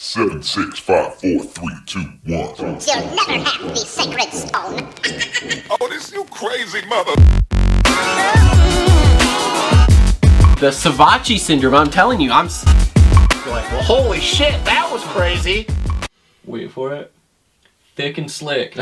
7, 6, 5, 4, 3, 2, 1. You'll never have the sacred stone. Oh, this you crazy mother. The Savachi syndrome, I'm telling you, I'm like, well, holy shit, that was crazy. Wait for it. Thick and slick.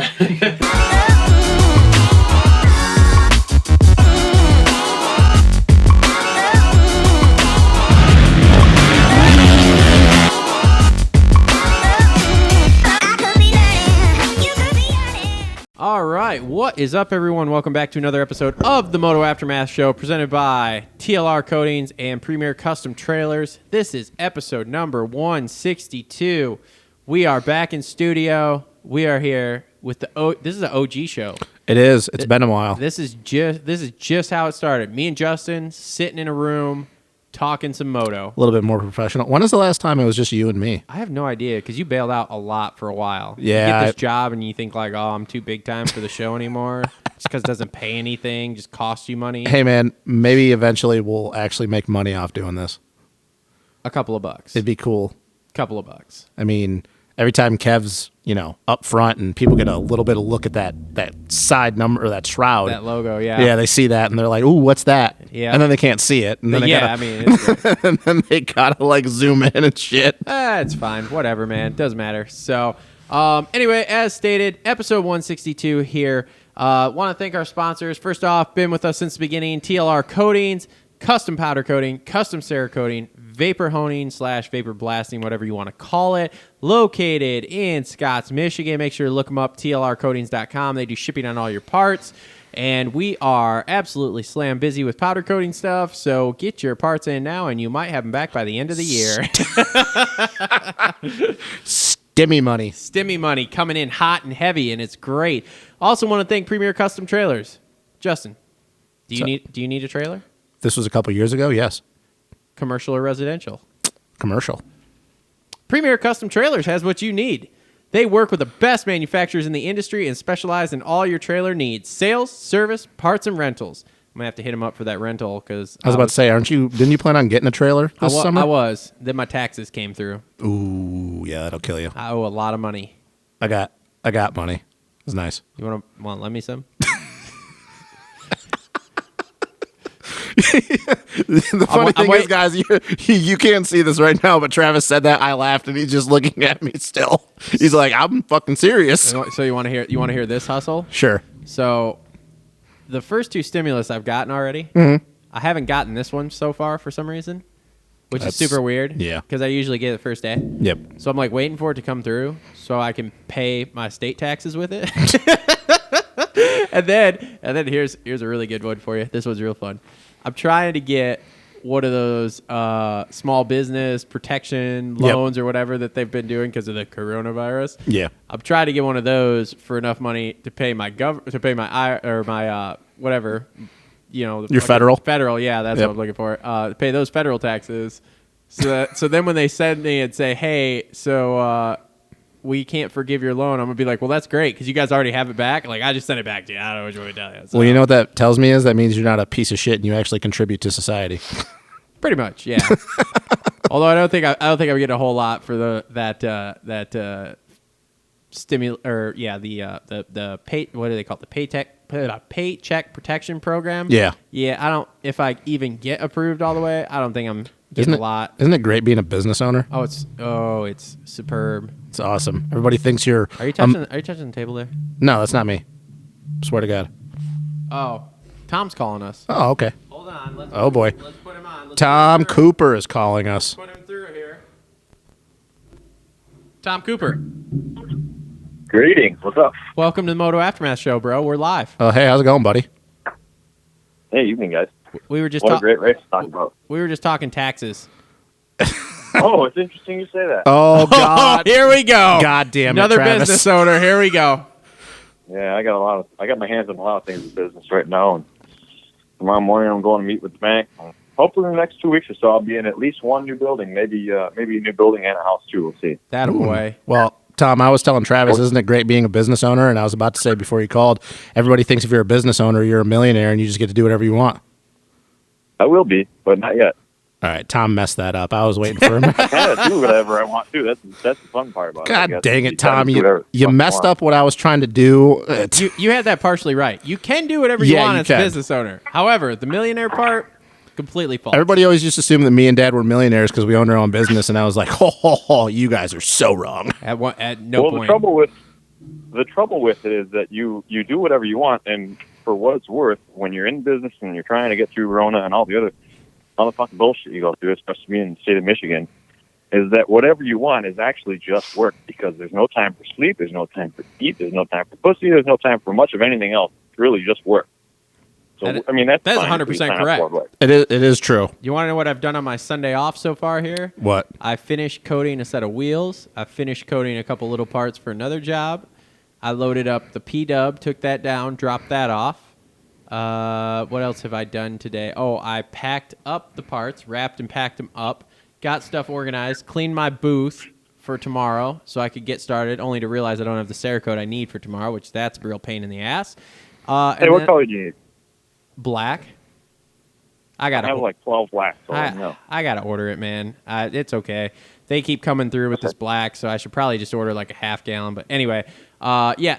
All right, what is up, everyone? Welcome back to another episode of the Moto Aftermath Show, presented by TLR Coatings and Premier Custom Trailers. This is episode number 162. We are back in studio. We are here with this is an OG show. It is. It's been a while. This is just how it started. Me and Justin sitting in a room talking some moto. A little bit more professional. When was the last time it was just you and me? I have no idea, because you bailed out a lot for a while. Yeah. You get this job and you think like, oh, I'm too big time for the show anymore. Just because it doesn't pay anything, just costs you money. Hey, man, maybe eventually we'll actually make money off doing this. A couple of bucks. It'd be cool. Couple of bucks. I mean, every time Kev's, up front and people get a little bit of look at that side number or that shroud. That logo, yeah. Yeah, they see that and they're like, ooh, what's that? Yeah. And then they can't see it. And then it's and then they gotta like zoom in and shit. It's fine. Whatever, man. Doesn't matter. So, anyway, as stated, episode 162 here. Want to thank our sponsors. First off, been with us since the beginning, TLR Coatings, custom powder coating, custom Cerakoting, vapor honing / vapor blasting, whatever you want to call it, located in Scotts, Michigan. Make sure to look them up, tlrcoatings.com. They do shipping on all your parts. And we are absolutely slam busy with powder coating stuff, so get your parts in now, and you might have them back by the end of the year. Stimmy money. Stimmy money coming in hot and heavy, and it's great. Also want to thank Premier Custom Trailers. Justin, do you need a trailer? This was a couple years ago, yes. Commercial or residential? Commercial. Premier Custom Trailers has what you need. They work with the best manufacturers in the industry and specialize in all your trailer needs: sales, service, parts, and rentals. I'm gonna have to hit him up for that rental because I was about to say, didn't you plan on getting a trailer this summer? I was. Then my taxes came through. Ooh, yeah, that'll kill you. I owe a lot of money. I got money. It's nice. You want to lend me some? The funny thing is, guys, you can't see this right now, but Travis said that. I laughed, and he's just looking at me still. He's like, I'm fucking serious. So you want to hear this hustle? Sure. So the first two stimulus I've gotten already, I haven't gotten this one so far for some reason, which is super weird. Yeah. Because I usually get it the first day. Yep. So I'm like waiting for it to come through so I can pay my state taxes with it. and then here's a really good one for you. This one's real fun. I'm trying to get one of those small business protection loans or whatever that they've been doing because of the coronavirus. Yeah. I'm trying to get one of those for enough money to pay my whatever, your federal. Federal, yeah, that's what I'm looking for. To pay those federal taxes. So then when they send me and say, hey, so we can't forgive your loan, I'm gonna be like, well, that's great because you guys already have it back. Like, I just sent it back to you. I don't know what you want me to tell you. So, well, you know what that tells me is that means you're not a piece of shit and you actually contribute to society. Pretty much, yeah. Although I don't think I would get a whole lot for the pay, what do they call it? The paycheck protection program. Yeah. Yeah. I don't. If I even get approved all the way, I don't think I'm getting a lot. Isn't it great being a business owner? It's superb. It's awesome. Everybody thinks you're. Are you touching the table there? No, that's not me. Swear to God. Oh, Tom's calling us. Oh, okay. Hold on. Oh boy. Let's put him on. Tom Cooper is calling us. Put him through here. Tom Cooper. Greetings. What's up? Welcome to the Moto Aftermath Show, bro. We're live. Oh, hey, how's it going, buddy? Hey, evening, guys. We were just what a great race to talk about. We were just talking taxes. Oh, it's interesting you say that. Oh God! Here we go. God damn it, Another Travis. business owner. Here we go. Yeah, I got my hands on a lot of things in business right now, and tomorrow morning I'm going to meet with the bank. Hopefully, in the next 2 weeks or so, I'll be in at least one new building, maybe a new building and a house too. We'll see. That boy. Well, Tom, I was telling Travis, isn't it great being a business owner? And I was about to say before you called, everybody thinks if you're a business owner, you're a millionaire, and you just get to do whatever you want. I will be, but not yet. All right, Tom messed that up. I was waiting for him. I kind of do whatever I want to. That's the fun part about it. I God guess. dang it, You Tom! gotta do whatever You the fuck messed want. up what I was trying to do. You had that partially right. You can do whatever you Yeah, want you as can. a business owner. However, the millionaire part, completely false. Everybody always used to assume that me and Dad were millionaires because we owned our own business, and I was like, ho, you guys are so wrong. At no point. The trouble with it is that you do whatever you want, and for what it's worth, when you're in business and you're trying to get through Rona and all the fucking bullshit you go through, especially being in the state of Michigan, is that whatever you want is actually just work, because there's no time for sleep, there's no time for eat, there's no time for pussy, there's no time for much of anything else. It's really just work. So That is- I mean that's that is fine if you 100% sign up correct. for it, It is true. You want to know what I've done on my Sunday off so far here? What? I finished coating a set of wheels. I finished coating a couple little parts for another job. I loaded up the P-Dub, took that down, dropped that off. What else have I done today? Oh, I packed up the parts, wrapped and packed them up, got stuff organized, cleaned my booth for tomorrow so I could get started, only to realize I don't have the Cerakote I need for tomorrow, which that's a real pain in the ass. Hey, what color do you need? Black. I have like 12 black, so I gotta order it, man. It's okay. They keep coming through with this black, so I should probably just order like a half gallon. But anyway,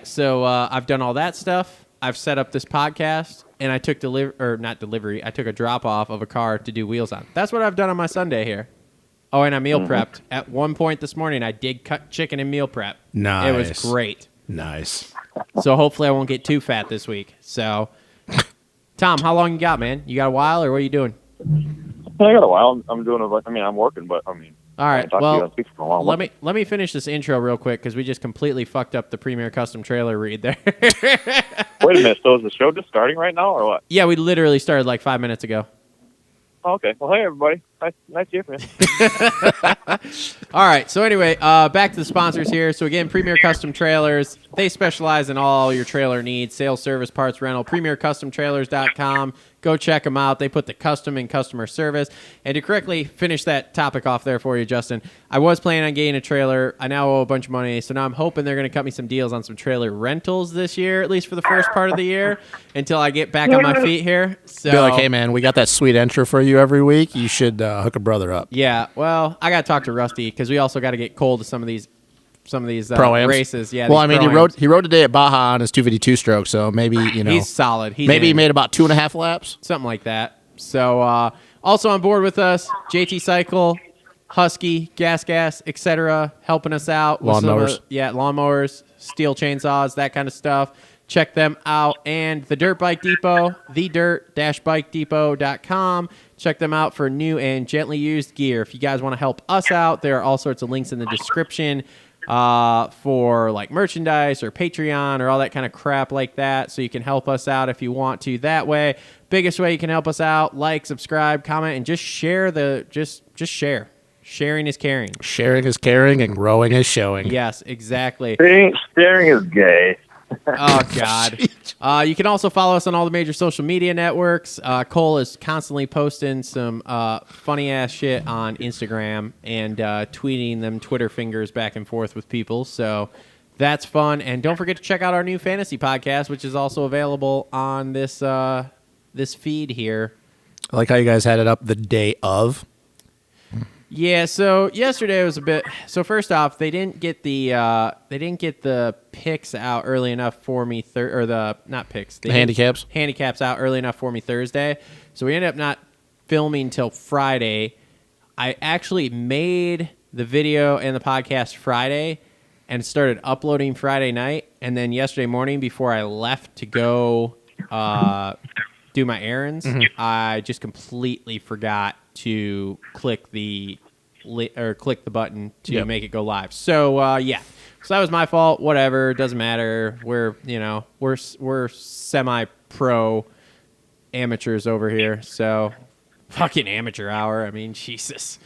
So I've done all that stuff. I've set up this podcast, and I took I took a drop off of a car to do wheels on. That's what I've done on my Sunday here. Oh, and I meal prepped. At one point this morning, I did cut chicken and meal prep. Nice. It was great. Nice. So hopefully I won't get too fat this week. So, Tom, how long you got, man? You got a while, or what are you doing? I got a while. I'm doing it. I mean, I'm working, but I mean, All right. I Well, haven't talked to you on speaker for a while. let me finish this intro real quick because we just completely fucked up the Premier Custom Trailer read there. Wait a minute. So is the show just starting right now, or what? Yeah, we literally started like 5 minutes ago. Oh, okay. Well, hey everybody. Nice to hear from you. All right. So anyway, back to the sponsors here. So again, Premier Custom Trailers. They specialize in all your trailer needs: sales, service, parts, rental. PremierCustomTrailers.com. Go check them out. They put the custom in customer service. And to correctly finish that topic off there for you, Justin, I was planning on getting a trailer. I now owe a bunch of money, so now I'm hoping they're going to cut me some deals on some trailer rentals this year, at least for the first part of the year, until I get back on my feet here. So, Be like, hey, man, we got that sweet intro for you every week. You should hook a brother up. yeah, well, I got to talk to Rusty because we also got to get Cole to some of these Pro-ams. races. Yeah. Well, these I mean, pro-ams. he rode today at Baja on his 252 stroke, so maybe, He's solid. He's maybe he in. made about 2.5 laps. Something like that. So, also on board with us, JT Cycle, Husky, Gas, etc., helping us out. with some Lawnmowers. Lawnmowers, steel chainsaws, that kind of stuff. Check them out. And the Dirt Bike Depot, thedirt-bikedepot.com. Check them out for new and gently used gear. If you guys want to help us out, there are all sorts of links in the description for like merchandise or Patreon or all that kind of crap like that, so you can help us out if you want to that way. Biggest way you can help us out: like, subscribe, comment, and just share just share. Sharing is caring. Sharing is caring and growing is showing. Yes, exactly. Staring is gay. Oh, God. You can also follow us on all the major social media networks. Cole is constantly posting some funny-ass shit on Instagram and tweeting them Twitter fingers back and forth with people. So that's fun. And don't forget to check out our new fantasy podcast, which is also available on this this feed here. I like how you guys had it up the day of. Yeah, so yesterday was a bit. So first off, they didn't get the picks out early enough for me. The handicaps out early enough for me Thursday. So we ended up not filming till Friday. I actually made the video and the podcast Friday and started uploading Friday night. And then yesterday morning, before I left to go do my errands, I just completely forgot to click the button to make it go live. So yeah, so that was my fault. Whatever, doesn't matter. We're semi-pro amateurs over here. So fucking amateur hour. I mean, Jesus,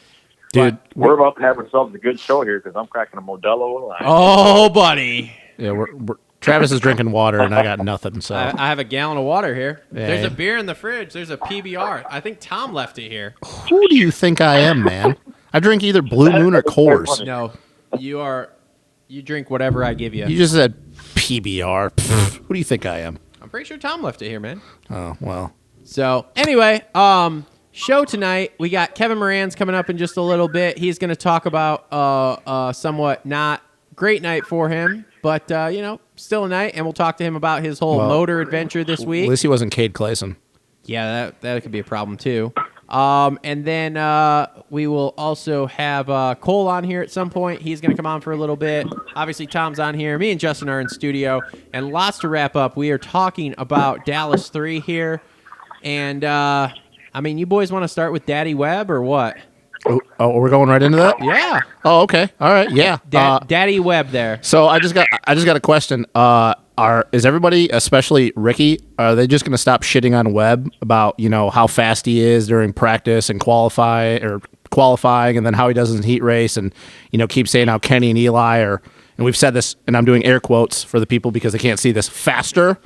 Dude, We're about to have ourselves a good show here because I'm cracking a Modelo line. Oh, buddy. yeah, we're Travis is drinking water and I got nothing. So I have a gallon of water here. Yeah. There's a beer in the fridge. There's a PBR. I think Tom left it here. who do you think I am, man? I drink either Blue Moon or Coors. No, you drink whatever I give you. You just said PBR. Pfft, who do you think I am? I'm pretty sure Tom left it here, man. Oh well. So anyway, show tonight, we got Kevin Moranz coming up in just a little bit. He's going to talk about somewhat not great night for him, but, still a night, and we'll talk to him about his whole motor adventure this week. At least he wasn't Cade Clayson. Yeah, that could be a problem, too. And then we will also have Cole on here at some point. He's going to come on for a little bit. Obviously, Tom's on here. Me and Justin are in studio, and lots to wrap up. We are talking about Dallas 3 here, and you boys want to start with Daddy Webb or what? Oh, we're going right into that? Yeah. Oh, okay. All right. Yeah. Daddy Webb there. So I just got a question. Is everybody, especially Ricky, are they just going to stop shitting on Webb about how fast he is during practice and qualifying, and then how he does in heat race, and keep saying how Kenny and Eli are, and we've said this, and I'm doing air quotes for the people because they can't see this, faster.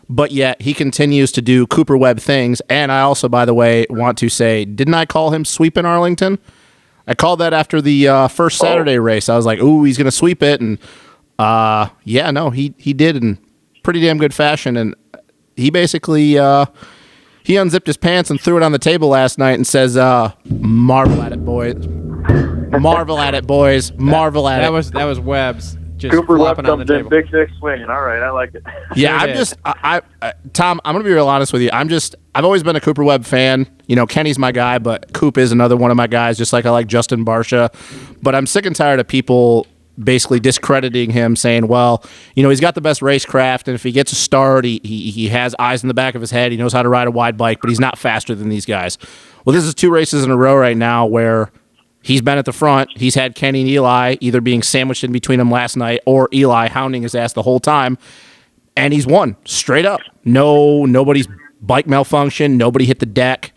But yet he continues to do Cooper Webb things. And I also, by the way, want to say, didn't I call him sweep in Arlington? I called that after the first Saturday race. I was like, ooh, he's going to sweep it. And he did in pretty damn good fashion. And he basically he unzipped his pants and threw it on the table last night and says, marvel at it, boys. Marvel at it, boys. Marvel at it. That was Webb's. Just Cooper Webb flopping on the comes in table. big dick swinging. All right, I like it. Yeah, Tom, I'm going to be real honest with you. I've always been a Cooper Webb fan. Kenny's my guy, but Coop is another one of my guys, just like I like Justin Barcia. But I'm sick and tired of people basically discrediting him, saying, well, he's got the best racecraft, and if he gets a start, he has eyes in the back of his head. He knows how to ride a wide bike, but he's not faster than these guys. Well, this is 2 races in a row right now where he's been at the front. He's had Kenny and Eli either being sandwiched in between them last night or Eli hounding his ass the whole time. And he's won straight up. Nobody's bike malfunction. Nobody hit the deck.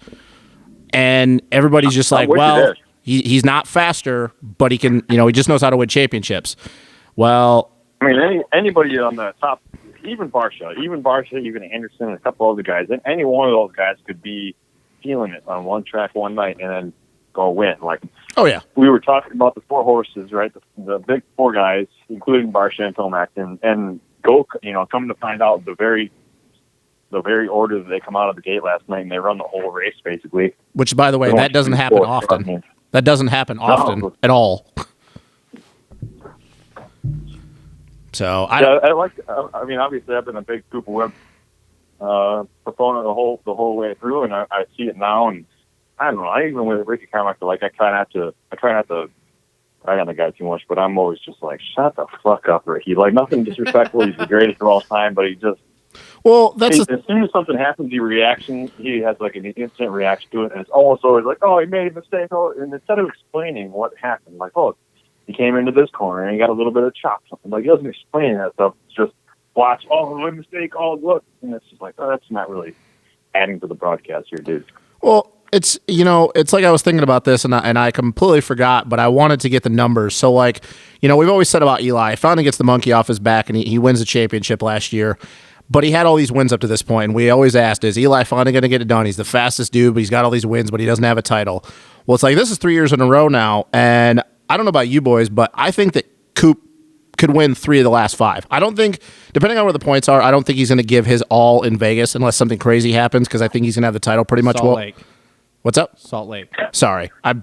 And everybody's just like, well, he's not faster, but he can, he just knows how to win championships. Well, anybody on the top, even Barcia, even Anderson, and a couple other guys, any one of those guys could be feeling it on one track one night and then go win. Like, oh yeah, we were talking about the 4 horses, right? The big 4 guys, including Barcia and Tomac, and come to find out the very order that they come out of the gate last night, and they run the whole race basically. Which, by the way, that doesn't happen often. That doesn't happen often at all. So I like. Obviously, I've been a big Cooper Webb proponent the whole way through, and I see it now. And I don't know. Even with Ricky Carmichael, I try not to rag on the guy too much, but I'm always just like, shut the fuck up, Ricky. Like, nothing disrespectful. He's the greatest of all time, but he just. Well, as soon as something happens, he has like an instant reaction to it, and it's almost always like, oh, he made a mistake. Oh, and instead of explaining what happened, like, oh, he came into this corner and he got a little bit of chop, something like, he doesn't explain that stuff. It's just watch, oh, my mistake, oh, look, and it's just like, oh, that's not really adding to the broadcast here, dude. Well, it's it's like I was thinking about this and I completely forgot, but I wanted to get the numbers. So like, we've always said about Eli, finally gets the monkey off his back and he wins the championship last year. But he had all these wins up to this point, and we always asked, is Eli finally going to get it done? He's the fastest dude, but he's got all these wins, but he doesn't have a title. Well, it's like this is 3 years in a row now, and I don't know about you boys, but I think that Coop could win 3 of the last 5. I don't think, depending on where the points are, I don't think he's going to give his all in Vegas unless something crazy happens, because I think he's going to have the title pretty much. Salt Lake. What's up? Salt Lake. Sorry. We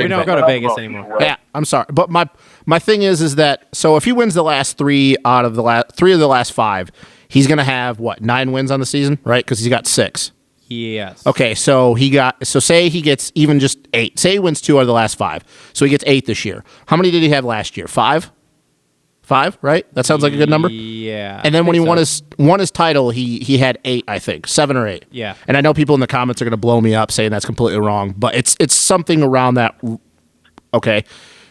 don't go to Vegas anymore. Yeah, I'm sorry. But my thing is that, so if he wins the last 3 out of the last 3 of the last 5, he's going to have, 9 wins on the season, right? Because he's got 6. Yes. Okay, so say he gets even just 8. Say he wins 2 out of the last 5. So he gets 8 this year. How many did he have last year? 5? 5, right? That sounds like a good number? Yeah. And then when he won his title, he had 8, I think. 7 or 8. Yeah. And I know people in the comments are going to blow me up saying that's completely wrong, but it's something around that. Okay.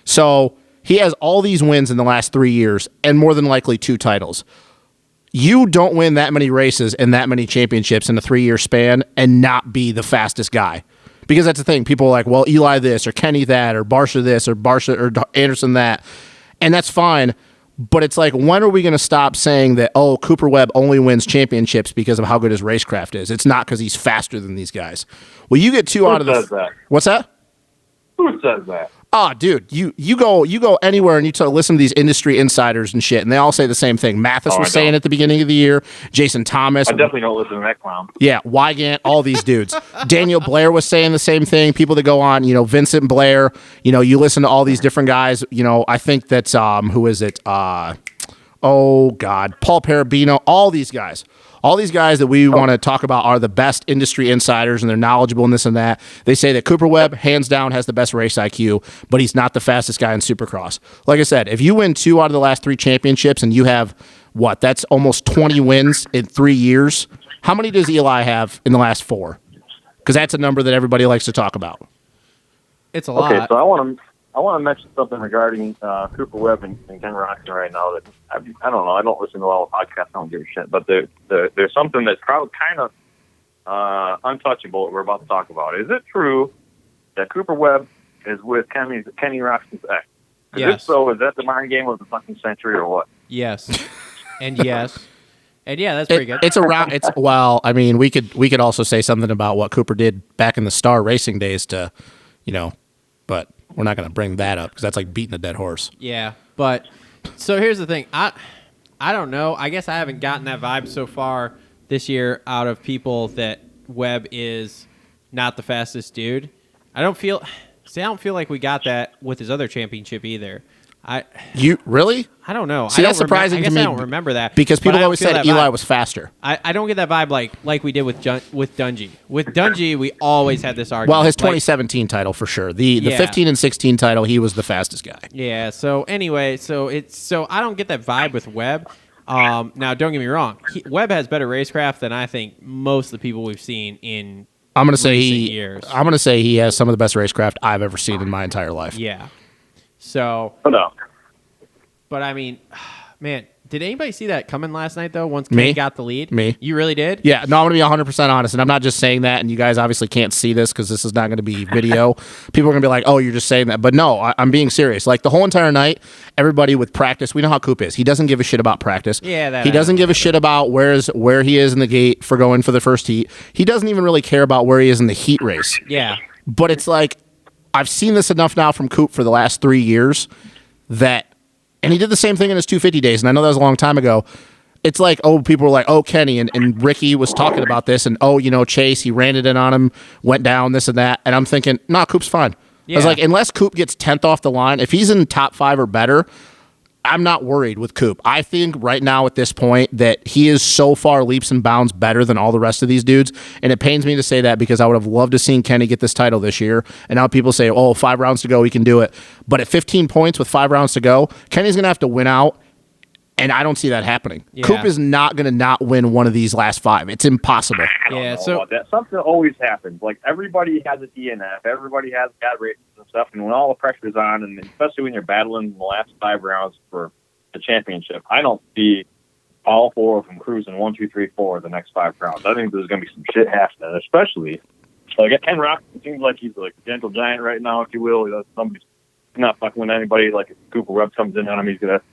So he has all these wins in the last 3 years and more than likely 2 titles. You don't win that many races and that many championships in a 3-year span and not be the fastest guy. Because that's the thing. People are like, well, Eli this or Kenny that or Barcia this or Barcia or Anderson that. And that's fine. But it's like, when are we going to stop saying that, oh, Cooper Webb only wins championships because of how good his racecraft is? It's not because he's faster than these guys. Well, you get 2 out of the... Who says that? What's that? Who says that? Oh, dude, you go anywhere and you listen to these industry insiders and shit, and they all say the same thing. Mathis was saying at the beginning of the year. Jason Thomas. I definitely don't listen to that clown. Yeah, Wygant, all these dudes. Daniel Blair was saying the same thing. People that go on, Vincent Blair. You listen to all these different guys. I think that's who is it? Oh God, Paul Parabino. All these guys. All these guys that we want to talk about are the best industry insiders, and they're knowledgeable in this and that. They say that Cooper Webb, hands down, has the best race IQ, but he's not the fastest guy in Supercross. Like I said, if you win 2 out of the last 3 championships and you have, that's almost 20 wins in 3 years, how many does Eli have in the last 4? Because that's a number that everybody likes to talk about. It's a lot. Okay, so I want to mention something regarding Cooper Webb and Ken Roxon right now. That I don't know. I don't listen to a lot of podcasts. I don't give a shit. But there's something that's probably kind of untouchable that we're about to talk about. Is it true that Cooper Webb is with Kenny Roxon's ex? Yes. If so, is that the mind game of the fucking century or what? Yes. And yes. And yeah, that's pretty good. It's around. I mean, we could also say something about what Cooper did back in the Star Racing days to, but we're not going to bring that up because that's like beating a dead horse. Yeah, but so here's the thing. I don't know. I guess I haven't gotten that vibe so far this year out of people that Webb is not the fastest dude. I don't feel like we got that with his other championship either. You really? I don't know. See, that's surprising to me. I don't remember that because people always said Eli was faster. I don't get that vibe like we did with Dungey. With Dungey, we always had this argument. Well, his 2017 title for sure. The 15 and 16 title, he was the fastest guy. Yeah. So anyway, so I don't get that vibe with Webb. Now, don't get me wrong. Webb has better racecraft than I think most of the people we've seen in. I'm going to say years. I'm going to say he has some of the best racecraft I've ever seen in my entire life. Yeah. So. No. But I mean, man, did anybody see that coming last night though? Once Kenny got the lead, Me. You really did? Yeah. No, I'm going to be 100% honest, and I'm not just saying that. And you guys obviously can't see this because this is not going to be video. People are going to be like, "Oh, you're just saying that," but no, I'm being serious. Like the whole entire night, everybody with practice, we know how Coop is. He doesn't give a shit about practice. Yeah, he doesn't give a shit about where he is in the gate for going for the first heat. He doesn't even really care about where he is in the heat race. Yeah. But it's like I've seen this enough now from Coop for the last 3 years that. And he did the same thing in his 250 days, and I know that was a long time ago. It's like, people were like, Kenny, and Ricky was talking about this, and Chase, he ran it in on him, went down, this and that, and I'm thinking, Coop's fine. Yeah. I was like, unless Coop gets 10th off the line, if he's in top 5 or better, I'm not worried with Coop. I think right now at this point that he is so far leaps and bounds better than all the rest of these dudes, and it pains me to say that because I would have loved to seen Kenny get this title this year, and now people say, 5 rounds to go, he can do it. But at 15 points with 5 rounds to go, Kenny's going to have to win out, and I don't see that happening. Yeah. Coop is not going to not win one of these last 5. It's impossible. I don't know about that. Something always happens. Like everybody has a DNF, everybody has bad races and stuff, and when all the pressure's on, and especially when you're battling the last 5 rounds for the championship, I don't see all 4 of them cruising 1, 2, 3, 4 the next 5 rounds. I think there's going to be some shit happening, especially like Ken Rock. It seems like he's like a gentle giant right now, if you will. Somebody's not fucking with anybody. Like if Cooper Webb comes in on him, he's going to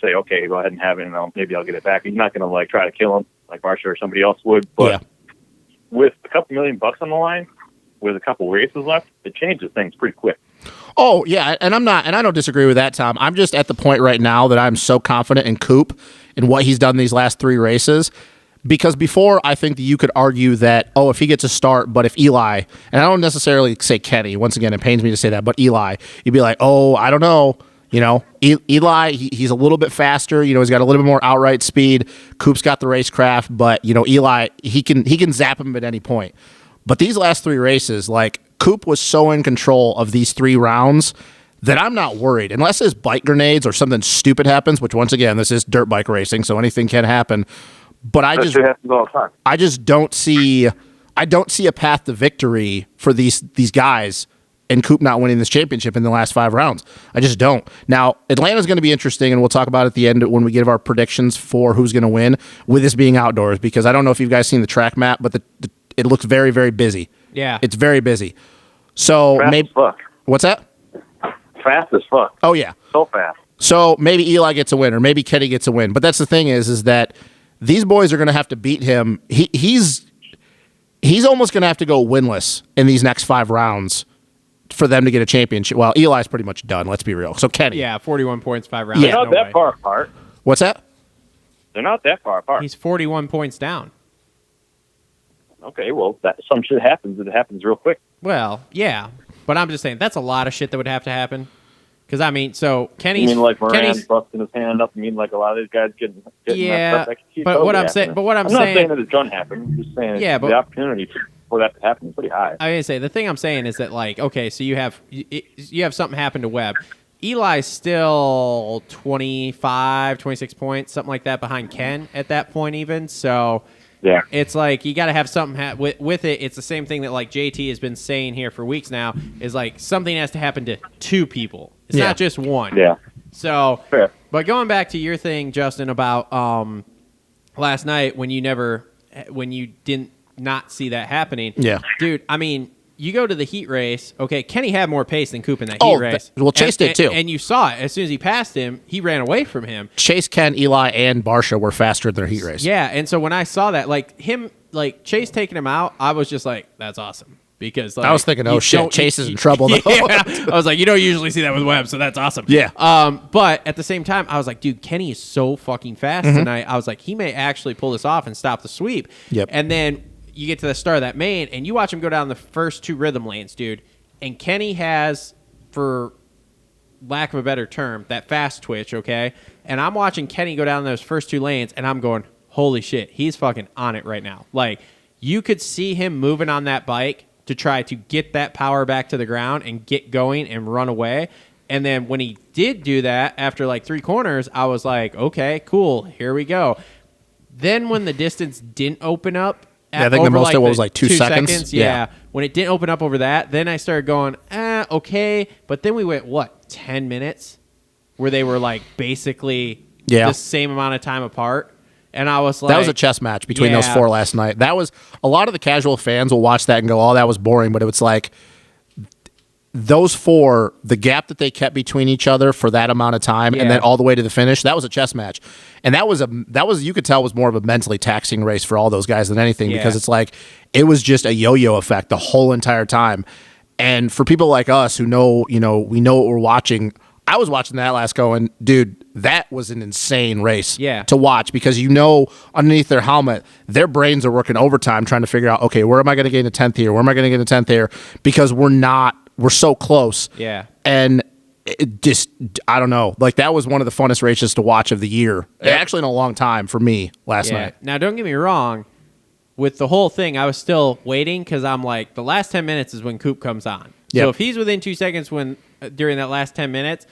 say, "Okay, go ahead and have it, and maybe I'll get it back." He's not going to like try to kill him like Barsha or somebody else would. But with a couple $1 million on the line, with a couple races left, it changes things pretty quick. Oh, yeah, and I don't disagree with that, Tom. I'm just at the point right now that I'm so confident in Coop and what he's done these last 3 races, because before I think that you could argue that, if he gets a start, but if Eli, and I don't necessarily say Kenny, once again, it pains me to say that, but Eli, you'd be like, I don't know. Eli, he's a little bit faster. He's got a little bit more outright speed. Coop's got the racecraft, but, Eli, he can zap him at any point. But these last 3 races, like, Coop was so in control of these 3 rounds that I'm not worried. Unless there's bike grenades or something stupid happens, which once again, this is dirt bike racing, so anything can happen. But I just don't see a path to victory for these guys and Coop not winning this championship in the last 5 rounds. I just don't. Now, Atlanta's going to be interesting, and we'll talk about it at the end when we give our predictions for who's going to win with this being outdoors, because I don't know if you guys seen the track map, but it looks very, very busy. Yeah. It's very busy. So fast maybe as fuck. What's that? Fast as fuck. Oh yeah. So fast. So maybe Eli gets a win, or maybe Kenny gets a win. But that's the thing is that these boys are going to have to beat him. He's almost going to have to go winless in these next 5 rounds for them to get a championship. Well, Eli's pretty much done. Let's be real. So Kenny, Yeah, 41 points, 5 rounds. Yeah. They're not no that way. far apart. what's that? They're not that far apart. He's 41 points down. Okay, well, some shit happens. It happens real quick. Well, yeah, but I'm just saying that's a lot of shit that would have to happen. Because I mean, so Kenny's. You mean like Moranz Kenny's, busting his hand up? You mean like a lot of these guys getting Yeah, messed up? I can see but totally what I'm happening. saying- but what I'm not saying- saying that it's gonna happen. I'm just saying Yeah, but- the opportunity for that to happen is pretty high. I mean, say the thing I'm saying is that like, okay, so you have something happen to Webb. Eli's still 25, 26 points, something like that behind Ken at that point even. So Yeah. it's like you got to have something with it. It's the same thing that like JT has been saying here for weeks now is like something has to happen to two people. It's Yeah. not just one. Yeah. So, Fair. but going back to your thing, Justin, about last night when you didn't not see that happening. Yeah. Dude, I mean, you go to the heat race. Okay, Kenny had more pace than Coop in that heat race. well, Chase did too. And you saw it. As soon as he passed him, he ran away from him. Chase, Ken, Eli, and Barsha were faster in their heat race. Yeah, and so when I saw that, like Chase taking him out, I was just like, that's awesome. Because like, I was thinking, oh you shit, don't- Chase is in trouble. Though. Yeah, I was like, you don't usually see that with Webb, so that's awesome. Yeah. But at the same time, I was like, dude, Kenny is so fucking fast tonight. I was like, he may actually pull this off and stop the sweep. Yep. And then you get to the start of that main, and you watch him go down the first two rhythm lanes, dude. And Kenny has, for lack of a better term, that fast twitch, okay? And I'm watching Kenny go down those first two lanes, and I'm going, holy shit, he's fucking on it right now. Like, you could see him moving on that bike to try to get that power back to the ground and get going and run away. And then when he did do that, after like 3 corners, I was like, okay, cool, here we go. Then when the distance didn't open up, Yeah, I think the over, most it was the like 2 seconds. Yeah. Yeah. When it didn't open up over that, then I started going, okay. But then we went, 10 minutes? Where they were like basically Yeah. the same amount of time apart. And I was like, That was a chess match between those Yeah. 4 last night. That was a lot of the casual fans will watch that and go, "Oh, that was boring," but it was like those 4, the gap that they kept between each other for that amount of time, and Yeah. then all the way to the finish. That was a chess match, and that was you could tell was more of a mentally taxing race for all those guys than anything because Yeah. it's like it was just a yo-yo effect the whole entire time. And for people like us who know, we know what we're watching. I was watching that last going, dude, that was an insane race Yeah. to watch because underneath their helmet, their brains are working overtime trying to figure out, okay, where am I going to gain a 10th here? Where am I going to get a 10th here? Because we're so close. Yeah. And it just, I don't know. Like, that was one of the funnest races to watch of the year. Actually, in a long time for me last Yeah. night. Now, don't get me wrong. With the whole thing, I was still waiting because I'm like, the last 10 minutes is when Coop comes on. So Yep. if he's within 2 seconds during that last 10 minutes,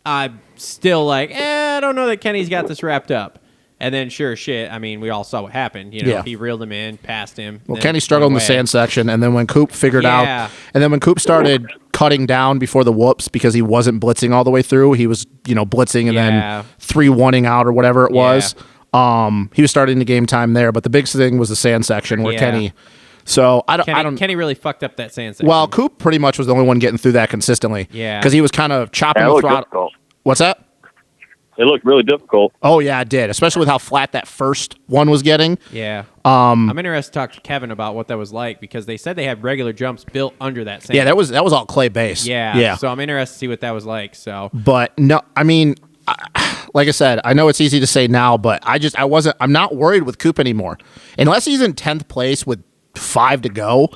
I'm still like, I don't know that Kenny's got this wrapped up. And then, sure shit, I mean, we all saw what happened. Yeah. He reeled him in, passed him. Well, then Kenny struggled in went the away. sand section, and then when Coop figured Yeah. out, and then when Coop started cutting down before the whoops because he wasn't blitzing all the way through, he was, blitzing and Yeah. then 3-1ing out or whatever it was. He was starting to game time there, but the big thing was the sand section where Yeah. Kenny. So I don't. Kenny really fucked up that sand section. Well, Coop pretty much was the only one getting through that consistently. Yeah. because he was kind of chopping Yeah, it the looked throttle. difficult. What's that? It looked really difficult. Oh yeah, it did, especially with how flat that first one was getting. yeah. I'm interested to talk to Kevin about what that was like because they said they had regular jumps built under that sand. Yeah, that was all clay base. Yeah. yeah. So I'm interested to see what that was like. So But no, I mean, like I said, I know it's easy to say now, but I'm not worried with Coop anymore. Unless he's in 10th place with 5 to go,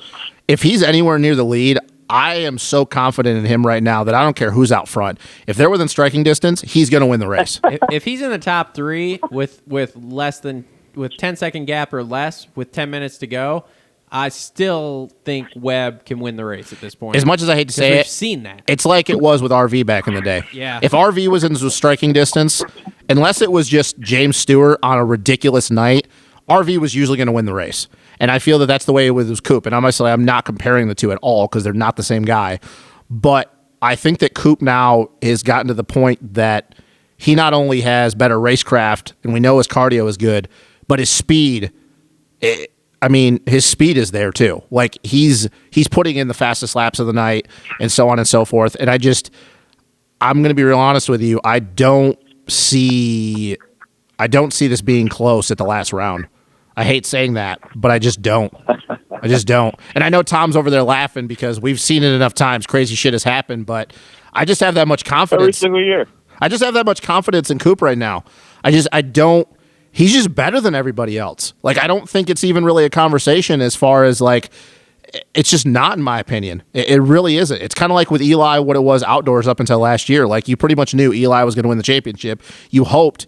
if he's anywhere near the lead, I am so confident in him right now that I don't care who's out front. If they're within striking distance, he's going to win the race. if he's in the top 3 with 10-second gap or less with 10 minutes to go, I still think Webb can win the race at this point. As much as I hate to 'Cause say we've it, seen that. it's like it was with RV back in the day. Yeah. If RV was in striking distance, unless it was just James Stewart on a ridiculous night, RV was usually going to win the race. And I feel that that's the way it was with Coop. And I'm not comparing the two at all because they're not the same guy. But I think that Coop now has gotten to the point that he not only has better racecraft, and we know his cardio is good, but his speed, his speed is there too. Like he's putting in the fastest laps of the night and so on and so forth. And I'm going to be real honest with you. I don't see this being close at the last round. I hate saying that, but I just don't. I just don't. And I know Tom's over there laughing because we've seen it enough times. Crazy shit has happened, but I just have that much confidence. Every single year. I just have that much confidence in Coop right now. I don't. He's just better than everybody else. Like, I don't think it's even really a conversation as far as, like, it's just not, in my opinion. It really isn't. It's kind of like with Eli, what it was outdoors up until last year. Like, you pretty much knew Eli was going to win the championship. You hoped,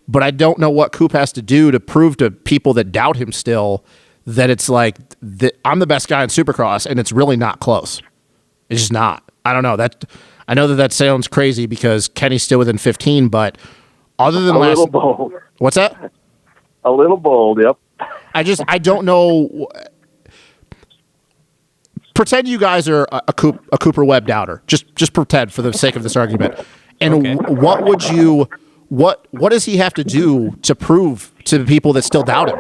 but I don't know what Coop has to do to prove to people that doubt him still that it's like, I'm the best guy in Supercross, and it's really not close. It's just not. I don't know. I know that sounds crazy because Kenny's still within 15, but other than little bold. What's that? A little bold, yep. I don't know. Pretend you guys are a Cooper Webb doubter. Just pretend for the sake of this argument. And Okay. what does he have to do to prove to the people that still doubt him?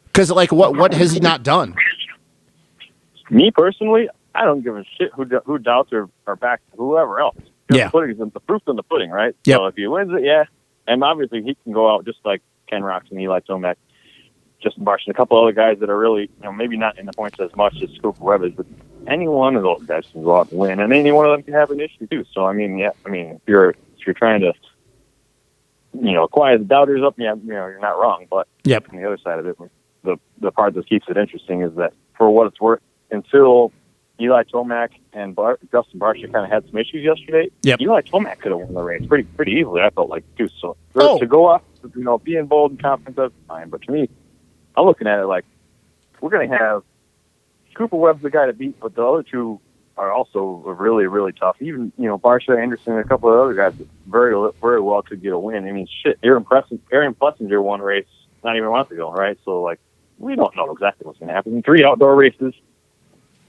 Because, like, what has he not done? Me personally, I don't give a shit who doubts or backs whoever else. Yeah. The proof's in the pudding, right? Yep. So if he wins it, yeah. And obviously he can go out just like Ken Rocks and Eli Tomac, Justin Barsh, and a couple other guys that are really, maybe not in the points as much as Cooper Webb is, but any one of those guys can go out and win, and any one of them can have an issue too. So if you're trying to, quiet the doubters up, you're not wrong. But Yep. on the other side of it, the part that keeps it interesting is that for what it's worth, until Eli Tomac and Justin Barcia kind of had some issues yesterday. Yep. Eli Tomac could have won the race pretty easily. I felt like too. So Oh. to go off, being bold and confident, that's fine. But to me, I'm looking at it like we're going to have Cooper Webb's the guy to beat, but the other two are also really, really tough. Even Barcia, Anderson, and a couple of other guys that very, very well could get a win. I mean, shit, Aaron Plessinger won a race not even a month ago, right? So like we don't know exactly what's going to happen. 3 outdoor races.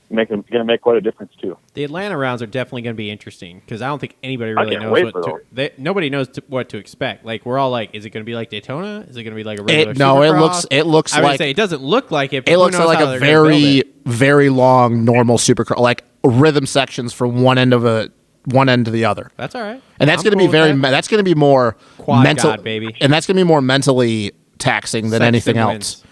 Going to make quite a difference too. The Atlanta rounds are definitely going to be interesting because I don't think anybody really can't knows wait what for to. Nobody knows what to expect. Like we're all like, is it going to be like Daytona? Is it going to be like a regular? No, Supercross? it looks I would like say it doesn't look like it. But it looks who knows like how a they're gonna build very, it. very long normal Supercross, like rhythm sections from one end to the other. That's all right. And that's I'm going to be cool with that. that's going to be more Quad mental, God, baby. and that's going to be more mentally taxing than Sexton anything else. wins.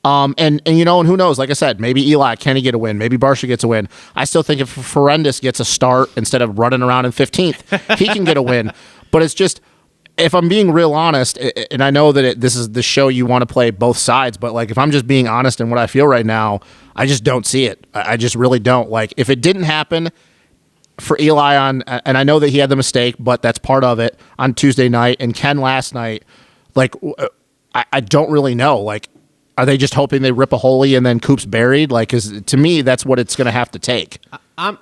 And who knows? Like I said, maybe Eli, can he get a win? Maybe Barcia gets a win. I still think if Ferendis gets a start instead of running around in 15th, he can get a win. But it's just, if I'm being real honest, and I know that this is the show you want to play both sides, but like if I'm just being honest in what I feel right now, I just don't see it. I just really don't. Like if it didn't happen for Eli and I know that he had the mistake, but that's part of it on Tuesday night, and Ken last night, like I don't really know. Like, are they just hoping they rip a holy and then Coop's buried? Like, to me, that's what it's going to have to take. I'm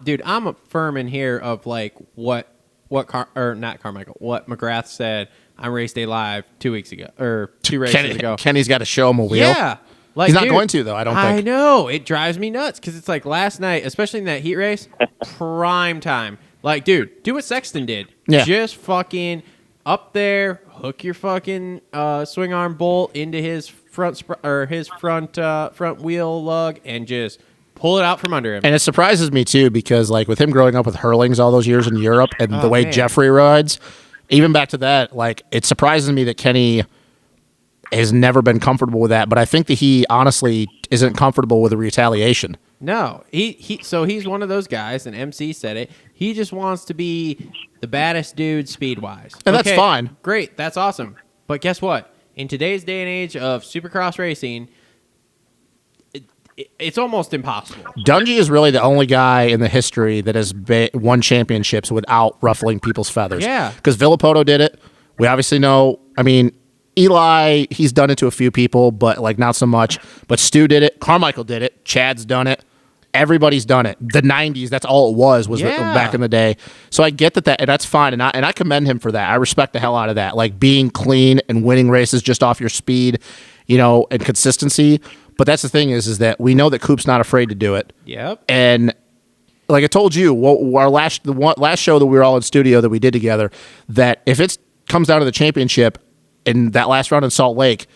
a firm in here of like what McGrath said on Race Day Live 2 weeks ago or 2 races ago. Kenny's got to show him a wheel. Yeah. Like, he's not dude, going to, though, I don't think. I know. It drives me nuts because it's like last night, especially in that heat race, prime time. Like, dude, do what Sexton did. Yeah. Just fucking up there, hook your fucking swing arm bolt into his front wheel lug and just pull it out from under him. And it surprises me, too, because like with him growing up with Hurlings all those years in Europe and the way man. Jeffrey rides, even back to that, like it surprises me that Kenny has never been comfortable with that. But I think that he honestly isn't comfortable with the retaliation. No, so he's one of those guys, and MC said it. He just wants to be the baddest dude speed-wise. And that's fine. Great, that's awesome. But guess what? In today's day and age of Supercross racing, it's almost impossible. Dungy is really the only guy in the history that has won championships without ruffling people's feathers. Yeah. Because Villapoto did it. We obviously know, I mean, Eli, he's done it to a few people, but like not so much. But Stu did it. Carmichael did it. Chad's done it. Everybody's done it. The 90s, that's all it was back in the day. So I get that and that's fine. And I commend him for that. I respect the hell out of that. Like being clean and winning races just off your speed, and consistency. But that's the thing is that we know that Coop's not afraid to do it. Yep. And like I told you, our last show that we were all in studio that we did together, that if it comes down to the championship in that last round in Salt Lake,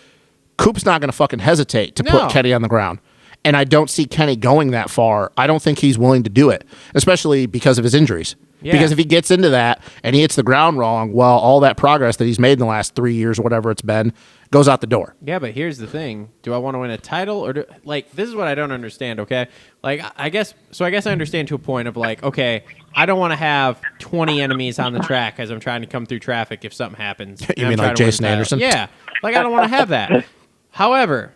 Coop's not going to fucking hesitate to put Kenny on the ground. And I don't see Kenny going that far. I don't think he's willing to do it, especially because of his injuries. Yeah. Because if he gets into that and he hits the ground wrong, well, all that progress that he's made in the last 3 years, whatever it's been, goes out the door. Yeah, but here's the thing. Do I want to win a title or this is what I don't understand, okay? Like I guess I understand to a point of like, okay, I don't want to have 20 enemies on the track as I'm trying to come through traffic if something happens. You and mean I'm like trying to win Jason a title. Anderson? Yeah. Like I don't want to have that. However,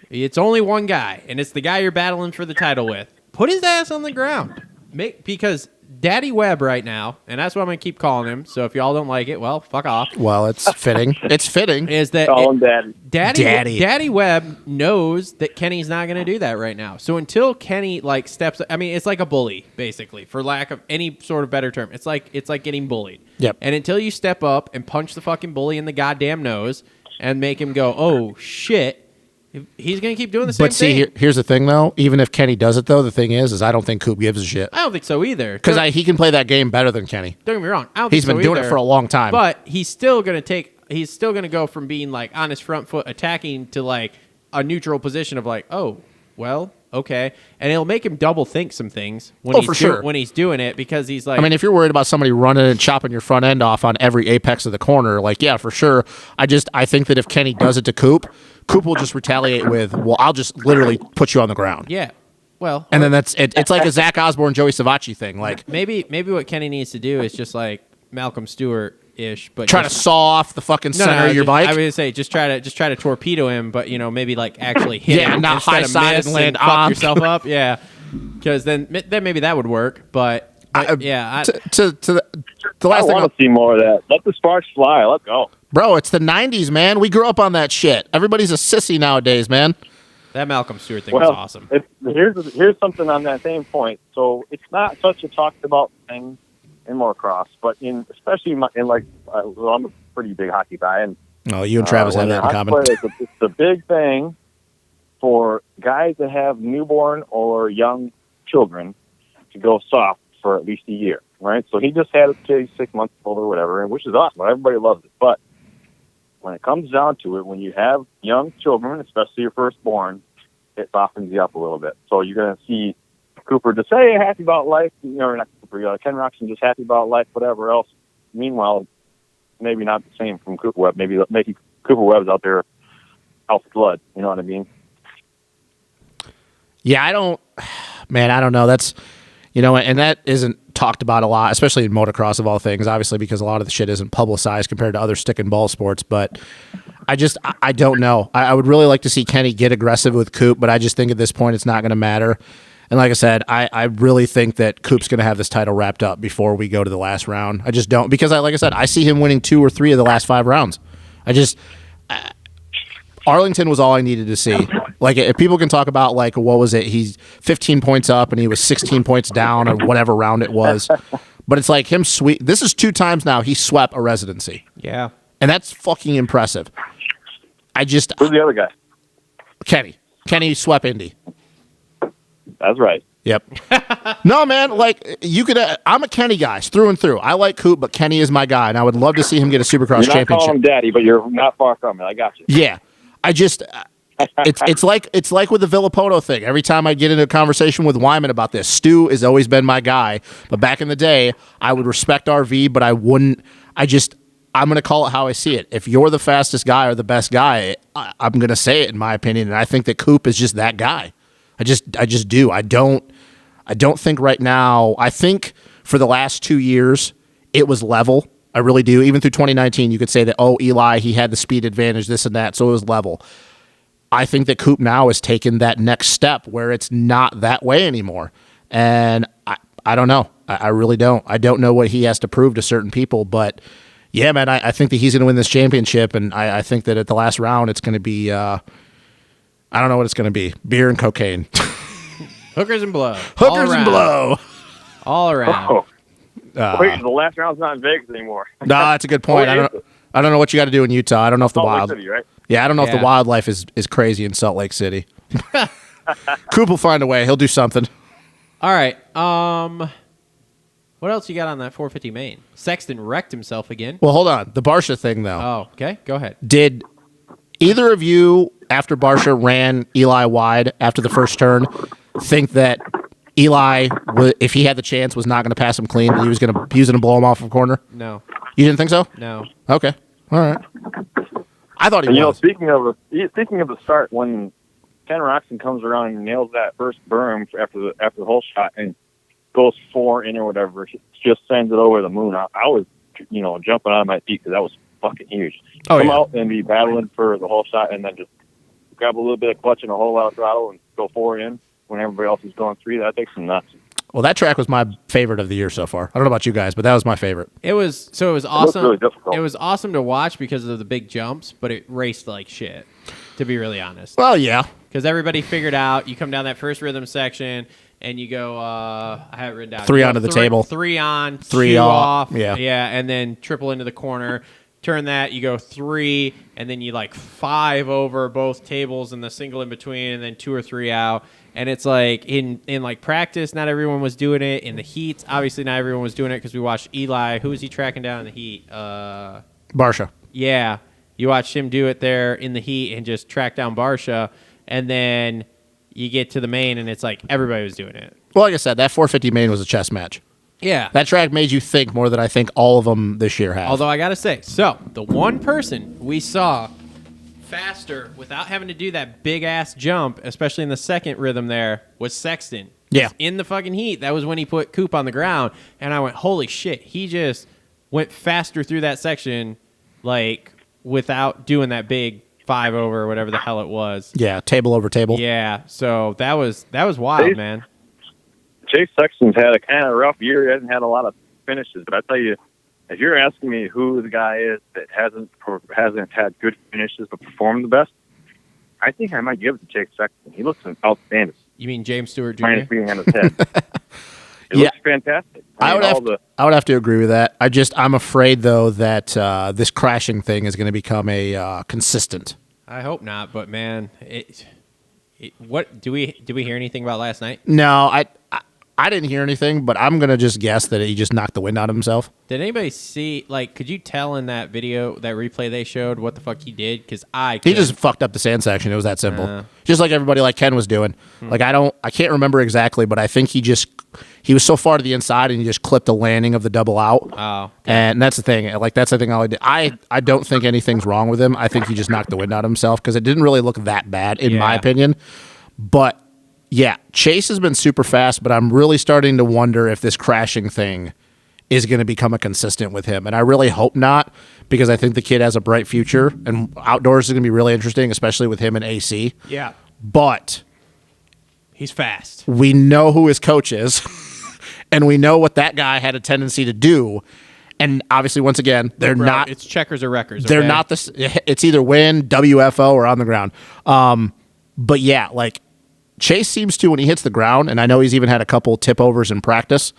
it's only one guy, and it's the guy you're battling for the title with. Put his ass on the ground. Because Daddy Webb right now, and that's what I'm going to keep calling him, so if y'all don't like it, well, fuck off. Well, it's fitting. It's fitting. Is that Call him Daddy. Daddy Webb knows that Kenny's not going to do that right now. So until Kenny like steps, I mean, it's like a bully basically, for lack of any sort of better term. It's like getting bullied. Yep. And until you step up and punch the fucking bully in the goddamn nose and make him go, oh shit, he's going to keep doing the same But see, thing. here's the thing, though. Even if Kenny does it, though, the thing is I don't think Coop gives a shit. I don't think so either. Because he can play that game better than Kenny. Don't get me wrong. I don't He's think been so doing either. it for a long time. But he's still going to go from being like on his front foot attacking to like a neutral position of like, oh, well, okay. And it'll make him double think some things when when he's doing it, because he's like, I mean, if you're worried about somebody running and chopping your front end off on every apex of the corner, like, yeah, for sure. I think that if Kenny does it to Coop will just retaliate with, well, I'll just literally put you on the ground. yeah. Well, And then that's it. It's like a Zach Osborne, Joey Savacci thing. Like, maybe what Kenny needs to do is just like Malcolm Stewart-ish, but try to saw off the fucking center of your bike. I was gonna say just try to torpedo him, but maybe like actually hit him, not instead high of side miss and land fuck on. yourself up. Yeah, because then maybe that would work. But yeah, to the I last thing, want to see more of that. Let the sparks fly. Let's go. bro, it's the 90s, man. We grew up on that shit. Everybody's a sissy nowadays, man. that Malcolm Stewart thing was awesome. Here's something on that same point. So it's not such a talked about thing in motocross, but I'm a pretty big hockey guy, and Oh, you and Travis have that in common. It's a big thing for guys that have newborn or young children to go soft for at least a year, right? So he just had a kid 6 months old or whatever, which is awesome. Everybody loves it. But when it comes down to it, when you have young children, especially your firstborn, it softens you up a little bit. So you're going to see Cooper just say happy about life, or not Cooper, Ken Roxon just happy about life, whatever else. Meanwhile, maybe not the same from Cooper Webb. Maybe Cooper Webb's out there out for blood. You know what I mean? Yeah, I don't know. That's, and that isn't talked about a lot, especially in motocross of all things, obviously, because a lot of the shit isn't publicized compared to other stick and ball sports. But I don't know. I would really like to see Kenny get aggressive with Coop, but I just think at this point it's not going to matter. And like I said, I really think that Coop's going to have this title wrapped up before we go to the last round. I just don't, because like I said, I see him winning 2 or 3 of the last 5 rounds. Arlington was all I needed to see. Like, if people can talk about, like, what was it? He's 15 points up and he was 16 points down or whatever round it was. But it's like him this is 2 times now he swept a residency. Yeah. And that's fucking impressive. Who's the other guy? Kenny swept Indy. That's right. Yep. No, man, like, you could, I'm a Kenny guy through and through. I like Coop, but Kenny is my guy, and I would love to see him get a Supercross You're not championship. calling him daddy, but you're not far from it. I got you. Yeah. It's like with the Villapoto thing. Every time I get into a conversation with Wyman about this, Stu has always been my guy. But back in the day, I would respect RV, but I wouldn't. I'm going to call it how I see it. If you're the fastest guy or the best guy, I'm going to say it in my opinion, and I think that Coop is just that guy. I just do. I don't think right now. I think for the last 2 years it was level. I really do. Even through 2019, you could say that, oh, Eli, he had the speed advantage, this and that, so it was level. I think that Coop now has taken that next step where it's not that way anymore. And I don't know. I really don't. I don't know what he has to prove to certain people. But, yeah, man, I think that he's going to win this championship. And I think that at the last round it's going to be, I don't know what it's going to be. Beer and cocaine. Hookers and blow. Hookers and blow. All around. Oh. Wait, the last round's not in Vegas anymore. No, that's a good point. I don't know what you got to do in Utah. I don't know if the Salt Lake wild. City, right? Yeah, I don't know if the wildlife is crazy in Salt Lake City. Coop will find a way. He'll do something. All right. What else you got on that 450 main? Sexton wrecked himself again. Well, hold on. The Barsha thing, though. Oh, okay. Go ahead. Did either of you, after Barsha ran Eli wide after the first turn, think that Eli, if he had the chance, was not going to pass him clean. He was going to blow him off of a corner. No. You didn't think so? No. Okay. All right. I thought he And, was. speaking of the start, when Ken Roxon comes around and nails that first berm after the whole shot and goes 4 in or whatever, just sends it over the moon. I was, jumping on my feet because that was fucking huge. Come out and be battling for the whole shot and then just grab a little bit of clutch and a whole lot of throttle and go 4 in when everybody else is going 3. That takes some nuts. Well, that track was my favorite of the year so far. I don't know about you guys, but that was my favorite. It was awesome. Really difficult. It was awesome to watch because of the big jumps, but it raced like shit, to be really honest. Well, yeah. Because everybody figured out, you come down that first rhythm section, and you go, I have it written down. 3 onto the table. 3 on, 3 2 off. off. Yeah, and then triple into the corner. Turn that, you go 3, and then you 5 over both tables and the single in between, and then 2 or 3 out. And it's like in practice, not everyone was doing it. In the heats, obviously not everyone was doing it because we watched Eli. Who was he tracking down in the heat? Barsha. Yeah, you watched him do it there in the heat and just track down Barsha, and then you get to the main, and it's like everybody was doing it. Well, like I said, that 450 main was a chess match. Yeah. That track made you think more than I think all of them this year have. Although I got to say, so the one person we saw faster without having to do that big-ass jump, especially in the second rhythm there, was Sexton. Yeah. In the fucking heat. That was when he put Coop on the ground, and I went, holy shit, he just went faster through that section, without doing that big 5 over or whatever the hell it was. Yeah, table over table. Yeah, so that was wild, man. Chase Sexton's had a kind of rough year. He hasn't had a lot of finishes, but I tell you, if you're asking me who the guy is that hasn't had good finishes but performed the best, I think I might give it to Chase Sexton. He looks outstanding. You mean James Stewart Jr.? Minus being on his head. It looks fantastic. I would have to agree with that. I'm afraid though that this crashing thing is going to become a consistent. I hope not, but man, what do we hear anything about last night? No, I didn't hear anything, but I'm going to just guess that he just knocked the wind out of himself. Did anybody see, could you tell in that video, that replay they showed, what the fuck he did? Because he just fucked up the sand section. It was that simple. Just like everybody like Ken was doing. I can't remember exactly, but I think he was so far to the inside and he just clipped the landing of the double out. Oh. And that's the thing. That's the thing all he did. I don't think anything's wrong with him. I think he just knocked the wind out of himself because it didn't really look that bad, in my opinion. But yeah, Chase has been super fast, but I'm really starting to wonder if this crashing thing is going to become a consistent with him. And I really hope not, because I think the kid has a bright future, and outdoors is going to be really interesting, especially with him and AC. Yeah. But he's fast. We know who his coach is, and we know what that guy had a tendency to do. And obviously, once again, they're not. It's checkers or wreckers. They're okay? not this. It's either win, WFO, or on the ground. But yeah, Chase seems to, when he hits the ground, and I know he's even had a couple tip overs in practice.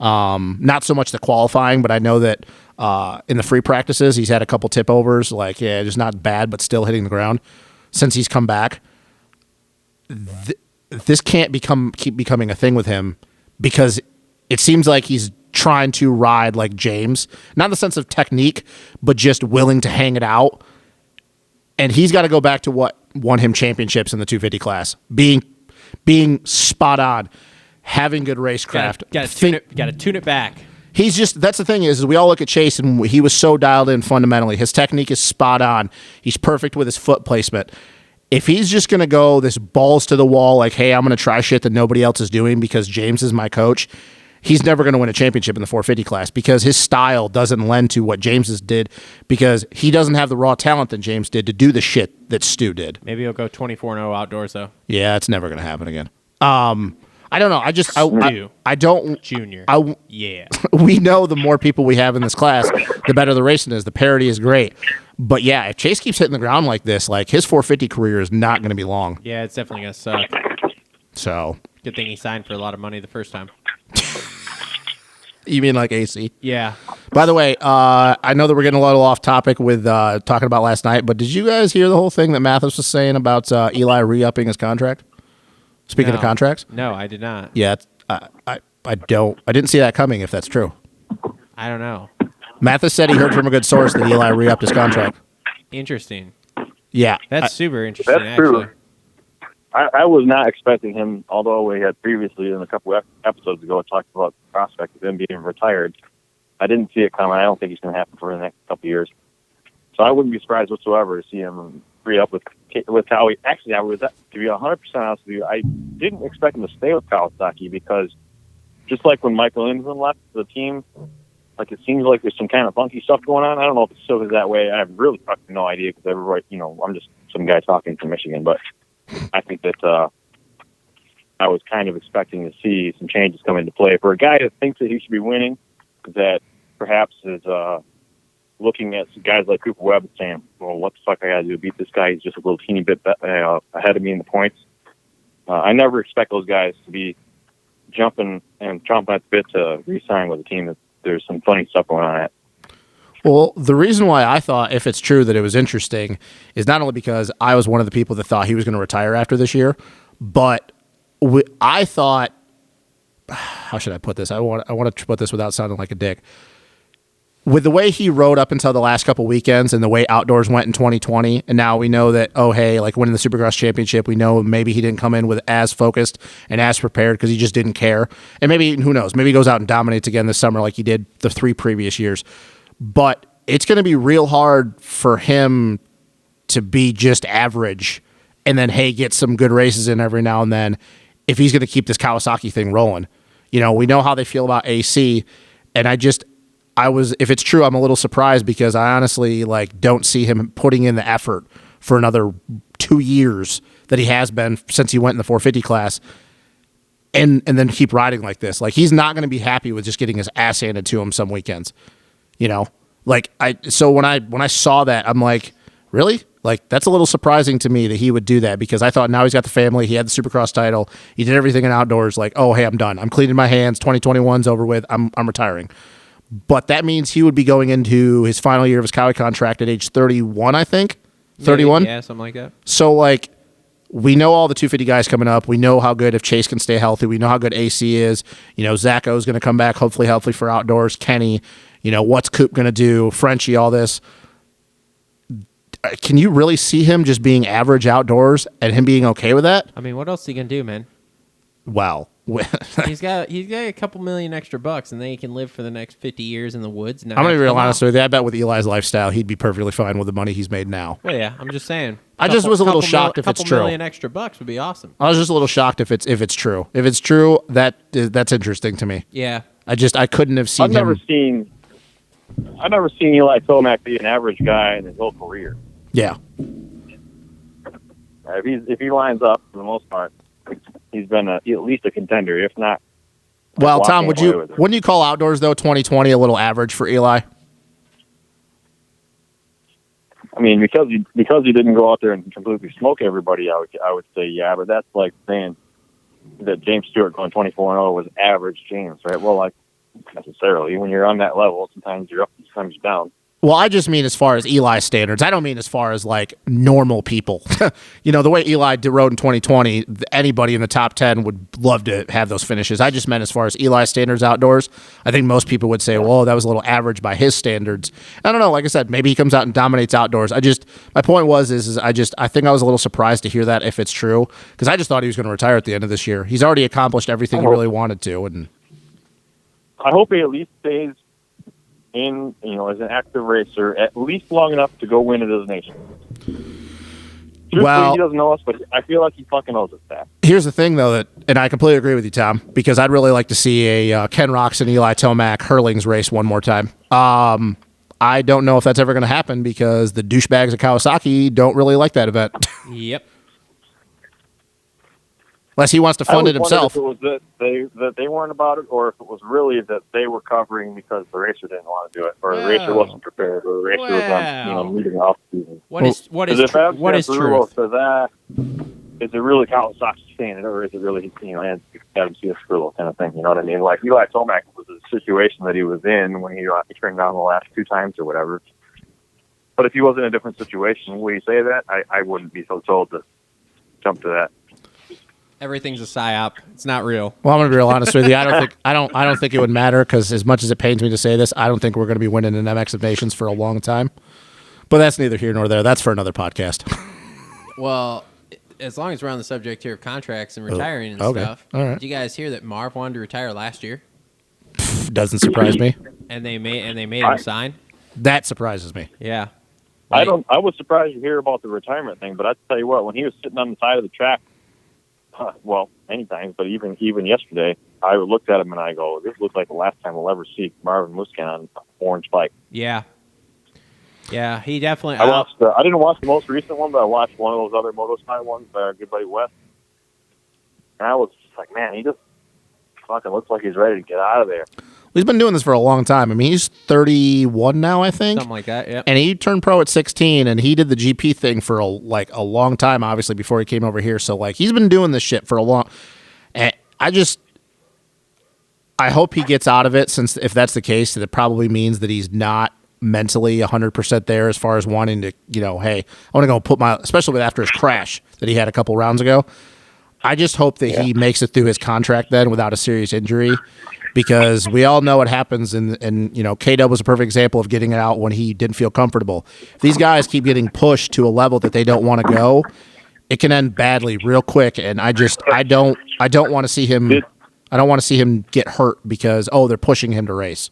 Not so much the qualifying, but I know that in the free practices, he's had a couple tip overs. Just not bad, but still hitting the ground since he's come back. This can't keep becoming a thing with him, because it seems like he's trying to ride like James, not in the sense of technique, but just willing to hang it out. And he's got to go back to what won him championships in the 250 class, being spot on, having good racecraft. Got to tune it back. That's the thing is we all look at Chase and he was so dialed in fundamentally. His technique is spot on. He's perfect with his foot placement. If he's just going to go this balls to the wall, hey, I'm going to try shit that nobody else is doing because James is my coach, he's never going to win a championship in the 450 class, because his style doesn't lend to what James's did, because he doesn't have the raw talent that James did to do the shit that Stu did. Maybe he'll go 24-0 outdoors, though. Yeah, it's never going to happen again. I don't know. I don't. Junior. Yeah. We know the more people we have in this class, the better the racing is. The parity is great. But yeah, if Chase keeps hitting the ground like this, his 450 career is not going to be long. Yeah, it's definitely going to suck. So. Good thing he signed for a lot of money the first time. You mean like AC? Yeah. By the way, I know that we're getting a little off topic with talking about last night, but did you guys hear the whole thing that Mathis was saying about Eli re-upping his contract? Speaking of contracts? No, I did not. Yeah, I didn't see that coming, if that's true. I don't know. Mathis said he heard from a good source that Eli re-upped his contract. Interesting. Yeah. That's super interesting, That's true. actually. I was not expecting him, although we had previously in a couple episodes ago talked about the prospect of him being retired. I didn't see it coming. I don't think it's going to happen for the next couple of years. So I wouldn't be surprised whatsoever to see him free up with Howie. Actually, to be 100% honest with you, I didn't expect him to stay with Kawasaki because just like when Michael Lindgren left the team, like it seems like there's some kind of funky stuff going on. I don't know if it still is that way. I have really fucking no idea because everybody, I'm just some guy talking from Michigan, but I think that I was kind of expecting to see some changes come into play for a guy that thinks that he should be winning, that perhaps is looking at guys like Cooper Webb and saying, well, what the fuck I got to do to beat this guy? He's just a little teeny bit ahead of me in the points. I never expect those guys to be jumping and chomping at the bit to re-sign with a team that there's some funny stuff going on at. Well, the reason why I thought, if it's true, that it was interesting is not only because I was one of the people that thought he was going to retire after this year, but I thought, how should I put this? I want to put this without sounding like a dick. With the way he rode up until the last couple weekends and the way outdoors went in 2020, and now we know that, like winning the Supercross championship, we know maybe he didn't come in with as focused and as prepared because he just didn't care. And maybe, who knows, maybe he goes out and dominates again this summer like he did the 3 previous years. But it's going to be real hard for him to be just average and then, get some good races in every now and then if he's going to keep this Kawasaki thing rolling. We know how they feel about AC, and if it's true, I'm a little surprised because I honestly don't see him putting in the effort for another 2 years that he has been since he went in the 450 class and then keep riding like this. He's not going to be happy with just getting his ass handed to him some weekends, So when I saw that, I'm like, really? That's a little surprising to me that he would do that because I thought now he's got the family. He had the Supercross title. He did everything in outdoors. I'm done. I'm cleaning my hands. 2021's over with. I'm retiring. But that means he would be going into his final year of his Cowie contract at age 31, I think. 31? Yeah, something like that. So, we know all the 250 guys coming up. We know how good if Chase can stay healthy. We know how good AC is. Zacho is going to come back, hopefully healthy for outdoors. Kenny, what's Coop going to do? Frenchie, all this. Can you really see him just being average outdoors and him being okay with that? I mean, what else is he going to do, man? Well, he's got a couple million extra bucks, and then he can live for the next 50 years in the woods. I'm going to be real honest with you. I bet with Eli's lifestyle, he'd be perfectly fine with the money he's made now. Well, yeah, I'm just saying. I just was a little shocked if it's true. A couple million extra bucks would be awesome. I was just a little shocked if it's true. If it's true, that's interesting to me. Yeah. I couldn't have seen I've never seen Eli Tomac be an average guy in his whole career. Yeah. If he lines up for the most part, he's been at least a contender, if not. Well, Tom, wouldn't you call outdoors though 2020 a little average for Eli? I mean, because he didn't go out there and completely smoke everybody, I would say yeah, but that's like saying that James Stewart going 24-0 was average James, right? Well, necessarily when you're on that level, sometimes you're up, sometimes you're down. Well, I just mean as far as Eli standards. I don't mean as far as normal people. The way Eli rode in 2020, anybody in the top 10 would love to have those finishes. I just meant as far as Eli standards outdoors. I think most people would say, well, that was a little average by his standards. I don't know. Like I said, maybe he comes out and dominates outdoors. My point was, I think I was a little surprised to hear that if it's true, because I just thought he was going to retire at the end of this year. He's already accomplished everything he really wanted to. And I hope he at least stays in, as an active racer, at least long enough to go win it as a nation. Truthfully, he doesn't know us, but I feel like he fucking knows us that. Here's the thing, though, and I completely agree with you, Tom, because I'd really like to see a Ken Roxon, Eli Tomac, Hurlings race one more time. I don't know if that's ever going to happen because the douchebags at Kawasaki don't really like that event. Yep. Unless he wants to fund it himself. If it was that they weren't about it, or if it was really that they were covering because the racer didn't want to do it, or the racer wasn't prepared, or the racer was on meeting off season. What is truth? For that, is it really Kawasaki standing, or is it really Adam C. Skrull kind of thing? You know what I mean? Like Eli Tomac was a situation that he was in when he turned down the last 2 times or whatever. But if he was in a different situation, would you say that? I wouldn't be so told to jump to that. Everything's a psyop. It's not real. Well, I'm gonna be real honest with you. I don't think it would matter because as much as it pains me to say this, I don't think we're gonna be winning an MX of Nations for a long time. But that's neither here nor there. That's for another podcast. Well, as long as we're on the subject here of contracts and retiring and okay. stuff, All right. did you guys hear that Marv wanted to retire last year? Doesn't surprise me. And they made him sign? That surprises me. Yeah. I was surprised to hear about the retirement thing, but I tell you what, when he was sitting on the side of the track, well, many times, but even yesterday, I looked at him and I go, "This looks like the last time we'll ever see Marvin Musquin on an orange bike." Yeah. Yeah, he definitely. I didn't watch the most recent one, but I watched one of those other Moto ones by our good buddy Wes, and I was just like, "Man, he just fucking looks like he's ready to get out of there." He's been doing this for a long time. I mean, he's 31 now, I think. Something like that, yeah. And he turned pro at 16, and he did the GP thing for a long time, obviously, before he came over here. So, like, he's been doing this shit for a long... And I hope he gets out of it, since if that's the case, that it probably means that he's not mentally 100% there as far as wanting to, hey, I want to go put my... Especially after his crash that he had a couple rounds ago. I just hope that he makes it through his contract then without a serious injury, because we all know what happens, and K-Dub was a perfect example of getting it out when he didn't feel comfortable. If these guys keep getting pushed to a level that they don't want to go, it can end badly real quick, and I don't want to see him get hurt because they're pushing him to race.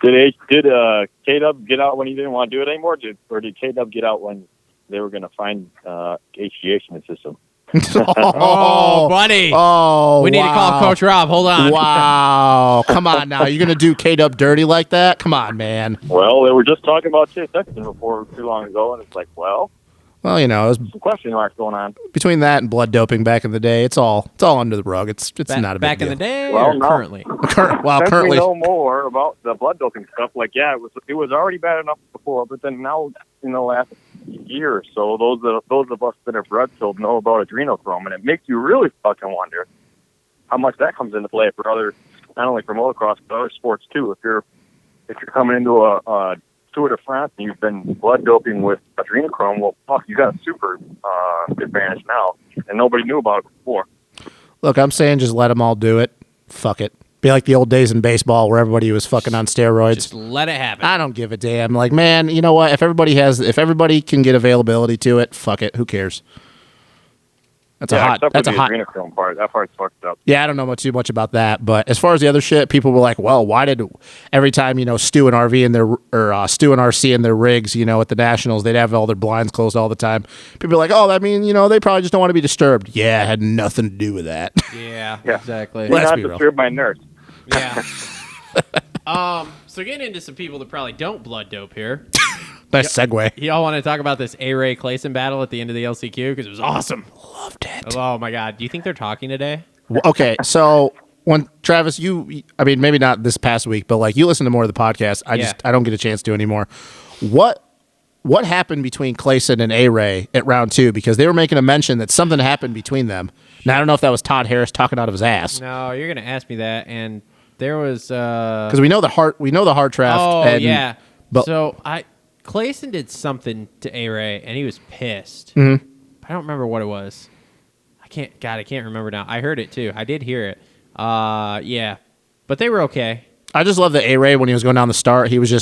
Did K-Dub get out when he didn't want to do it anymore, or did K-Dub get out when they were going to find HGH in the system? Oh, buddy. Oh, we need to call Coach Rob. Hold on. Wow. Come on now. You're going to do K-Dub dirty like that? Come on, man. Well, they were just talking about Chase Sexton before too long ago, and it's like, well, it was some question marks going on. Between that and blood doping back in the day, it's all under the rug. It's not a big back deal. in the day Well, or no. currently? Currently, we know more about the blood doping stuff. Like, yeah, it was already bad enough before, but then now in the last year or so, those of us that are blood filled know about adrenochrome, and it makes you really fucking wonder how much that comes into play for other, not only for motocross but other sports too. If you're coming into a Tour de France and you've been blood doping with adrenochrome, well, fuck, you got a super advantage now, and nobody knew about it before. Look, I'm saying just let them all do it. Fuck it. Be like the old days in baseball where everybody was fucking on steroids. Just let it happen. I don't give a damn. Like, man, you know what? If everybody can get availability to it, fuck it. Who cares? That's a hot. Adrenochrome part. That part's fucked up. Yeah, I don't know too much about that, but as far as the other shit, people were like, "Well, why did every time Stu and RV in their Stu and RC in their rigs, at the Nationals, they'd have all their blinds closed all the time?" People are like, "Oh, that means they probably just don't want to be disturbed." Yeah, it had nothing to do with that. Yeah, Yeah. exactly. You're Let's not be real. disturbed by nurse. Yeah. So getting into some people that probably don't blood dope here. Best segue. Y'all want to talk about this A-Ray Clayson battle at the end of the LCQ? Because it was awesome. Loved it. Oh, my God. Do you think they're talking today? Okay, so when Travis, maybe not this past week, but like you listen to more of the podcast. I don't get a chance to anymore. What happened between Clayson and A-Ray at round 2? Because they were making a mention that something happened between them. Now I don't know if that was Todd Harris talking out of his ass. No, you're going to ask me that, and there was because we know the hard draft. Oh, yeah. But so Clayson did something to A-Ray, and he was pissed. Mm-hmm. I don't remember what it was. I can't remember now. I heard it too. I did hear it. Yeah, but they were okay. I just love that A-Ray, when he was going down the start, he was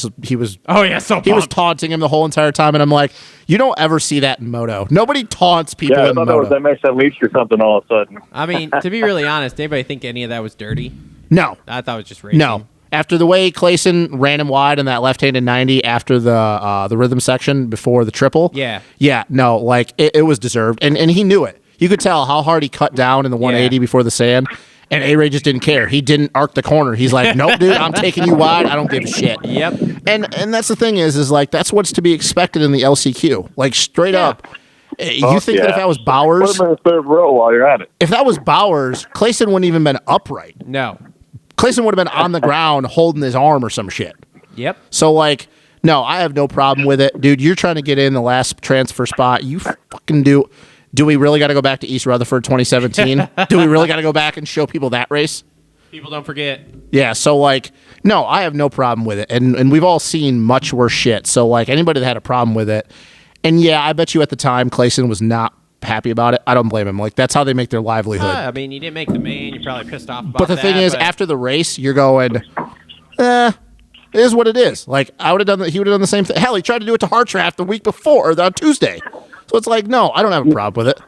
Oh yeah, so pumped. he was taunting him the whole entire time, and I'm like, you don't ever see that in moto. Nobody taunts people Yeah, I in thought moto. that makes that leash or something all of a sudden. I mean, to be really honest, anybody think any of that was dirty? No, I thought it was just racing. no. After the way Clayson ran him wide in that left-handed 90 after the rhythm section before the triple. Yeah. No, like it was deserved, and he knew it. You could tell how hard he cut down in the 180 before the sand. And A-Ray just didn't care. He didn't arc the corner. He's like, nope, dude, I'm taking you wide. I don't give a shit. Yep. And that's the thing is like, that's what's to be expected in the LCQ. Like, straight up, you think that if that was Bowers, Put him in the third row while you're at it. if that was Bowers, Clayson wouldn't even been upright. No. Clayson would have been on the ground holding his arm or some shit. Yep. So, like, no, I have no problem with it. Dude, you're trying to get in the last transfer spot. You fucking do. Do we really got to go back to East Rutherford 2017? Do we really got to go back and show people that race? People don't forget. Yeah, so, like, no, I have no problem with it. And we've all seen much worse shit. So, like, anybody that had a problem with it. And, yeah, I bet you at the time Clayson was not happy about it. I don't blame him. Like, that's how they make their livelihood. I mean, you didn't make the main. You're probably pissed off about But the thing is, after the race, you're going, it is what it is. Like, he would have done the same thing. Hell, he tried to do it to Hartraft the week before, or on Tuesday. So it's like, no, I don't have a problem with it.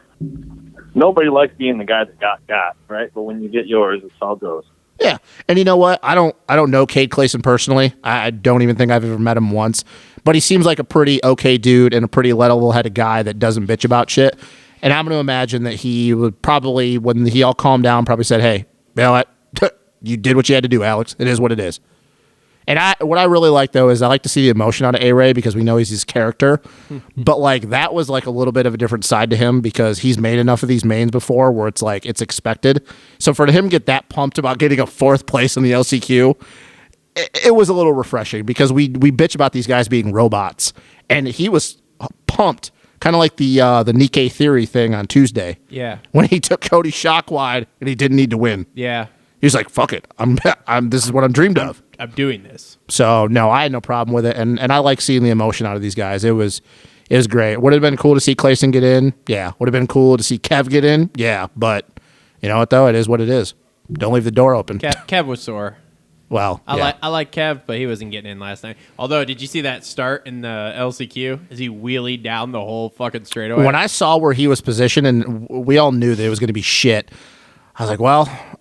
Nobody likes being the guy that got, right? But when you get yours, it's how it goes. Yeah, and you know what? I don't know Cade Clayson personally. I don't even think I've ever met him once. But he seems like a pretty okay dude and a pretty level-headed guy that doesn't bitch about shit. And I'm going to imagine that he would probably, when he all calmed down, probably said, "Hey, you know what? You did what you had to do, Alex. It is what it is." And what I really like, though, is I like to see the emotion out of A-Ray because we know he's his character. But, like, that was, like, a little bit of a different side to him because he's made enough of these mains before where it's, like, it's expected. So for him to get that pumped about getting a 4th place in the LCQ, it was a little refreshing because we bitch about these guys being robots. And he was pumped, kind of like the Nikkei Theory thing on Tuesday. Yeah. When he took Cody shock wide and he didn't need to win. Yeah. He's like, fuck it. This is what I'm dreamed of. I'm doing this. So no, I had no problem with it, and I like seeing the emotion out of these guys. It was great. Would have been cool to see Clayson get in, yeah. Would have been cool to see Kev get in, yeah. But you know what though, it is what it is. Don't leave the door open. Kev was sore. Well, I like Kev, but he wasn't getting in last night. Although, did you see that start in the LCQ as he wheelied down the whole fucking straightaway? When I saw where he was positioned, and we all knew that it was going to be shit, I was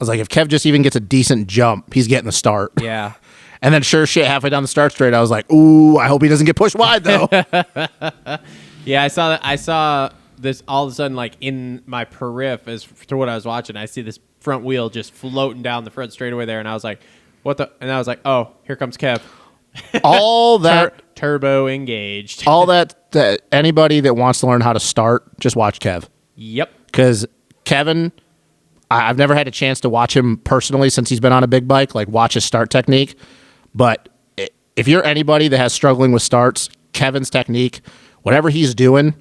like, if Kev just even gets a decent jump, he's getting the start. Yeah. And then sure shit, halfway down the start straight, I was like, ooh, I hope he doesn't get pushed wide, though. Yeah, I saw that. I saw this all of a sudden, like, in my periph as to what I was watching. I see this front wheel just floating down the front straightaway there, and I was like, what the? And I was like, oh, here comes Kev. All that. Turbo engaged. All that anybody that wants to learn how to start, just watch Kev. Yep. Because Kevin, I've never had a chance to watch him personally since he's been on a big bike, like watch his start technique. But if you're anybody that has struggling with starts, Kevin's technique, whatever he's doing,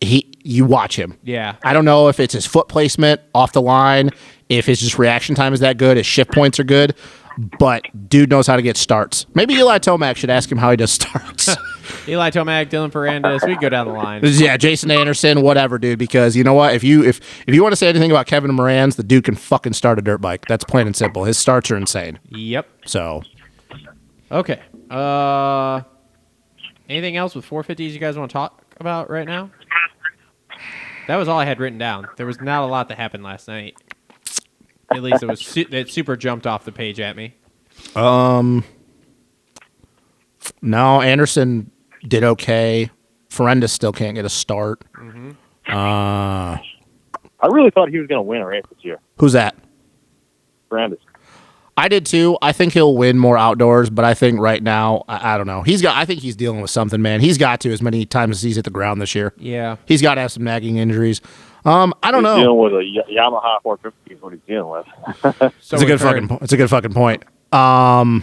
you watch him. Yeah. I don't know if it's his foot placement off the line, if his just reaction time is that good, his shift points are good, but dude knows how to get starts. Maybe Eli Tomac should ask him how he does starts. Eli Tomac, Dylan Ferrandis, we go down the line. Yeah, Jason Anderson, whatever, dude. Because you know what? If you want to say anything about Kevin Moranz, the dude can fucking start a dirt bike. That's plain and simple. His starts are insane. Yep. So, okay. Anything else with 450s you guys want to talk about right now? That was all I had written down. There was not a lot that happened last night. At least it was it super jumped off the page at me. No, Anderson did okay. Ferrandis still can't get a start. Mm-hmm. I really thought he was going to win a race this year. Who's that? Brandis. I did too. I think he'll win more outdoors, but I think right now, I don't know. I think he's dealing with something, man. He's got to as many times as he's hit the ground this year. Yeah. He's got to have some nagging injuries. I don't know. He's dealing with a Yamaha 450 is what he's dealing with. It's a good fucking point. Okay, I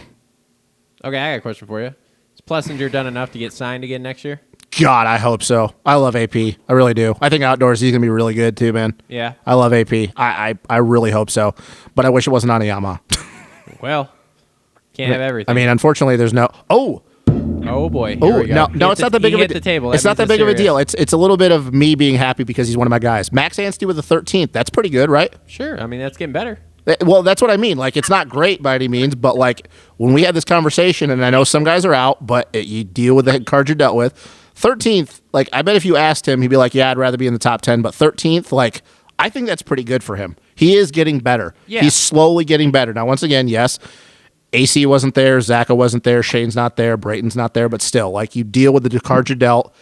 got a question for you. Is Plessinger done enough to get signed again next year? God, I hope so. I love AP. I really do. I think outdoors he's gonna be really good too, man. Yeah. I love AP. I really hope so. But I wish it wasn't on a Yamaha. Well, can't have everything. I mean, unfortunately, there's no. Oh boy. no, it's not that big of a deal. It's not that big of a deal. It's a little bit of me being happy because he's one of my guys. Max Anstey with the 13th. That's pretty good, right? Sure. I mean, that's getting better. Well, that's what I mean. Like, it's not great by any means, but like when we had this conversation, and I know some guys are out, but you deal with the cards you're dealt with. 13th, like I bet if you asked him, he'd be like, "Yeah, I'd rather be in the top 10." But 13th, like I think that's pretty good for him. He is getting better. Yeah. He's slowly getting better. Now, once again, yes, AC wasn't there, Zaka wasn't there, Shane's not there, Brayton's not there, but still, like you deal with the cards you're dealt.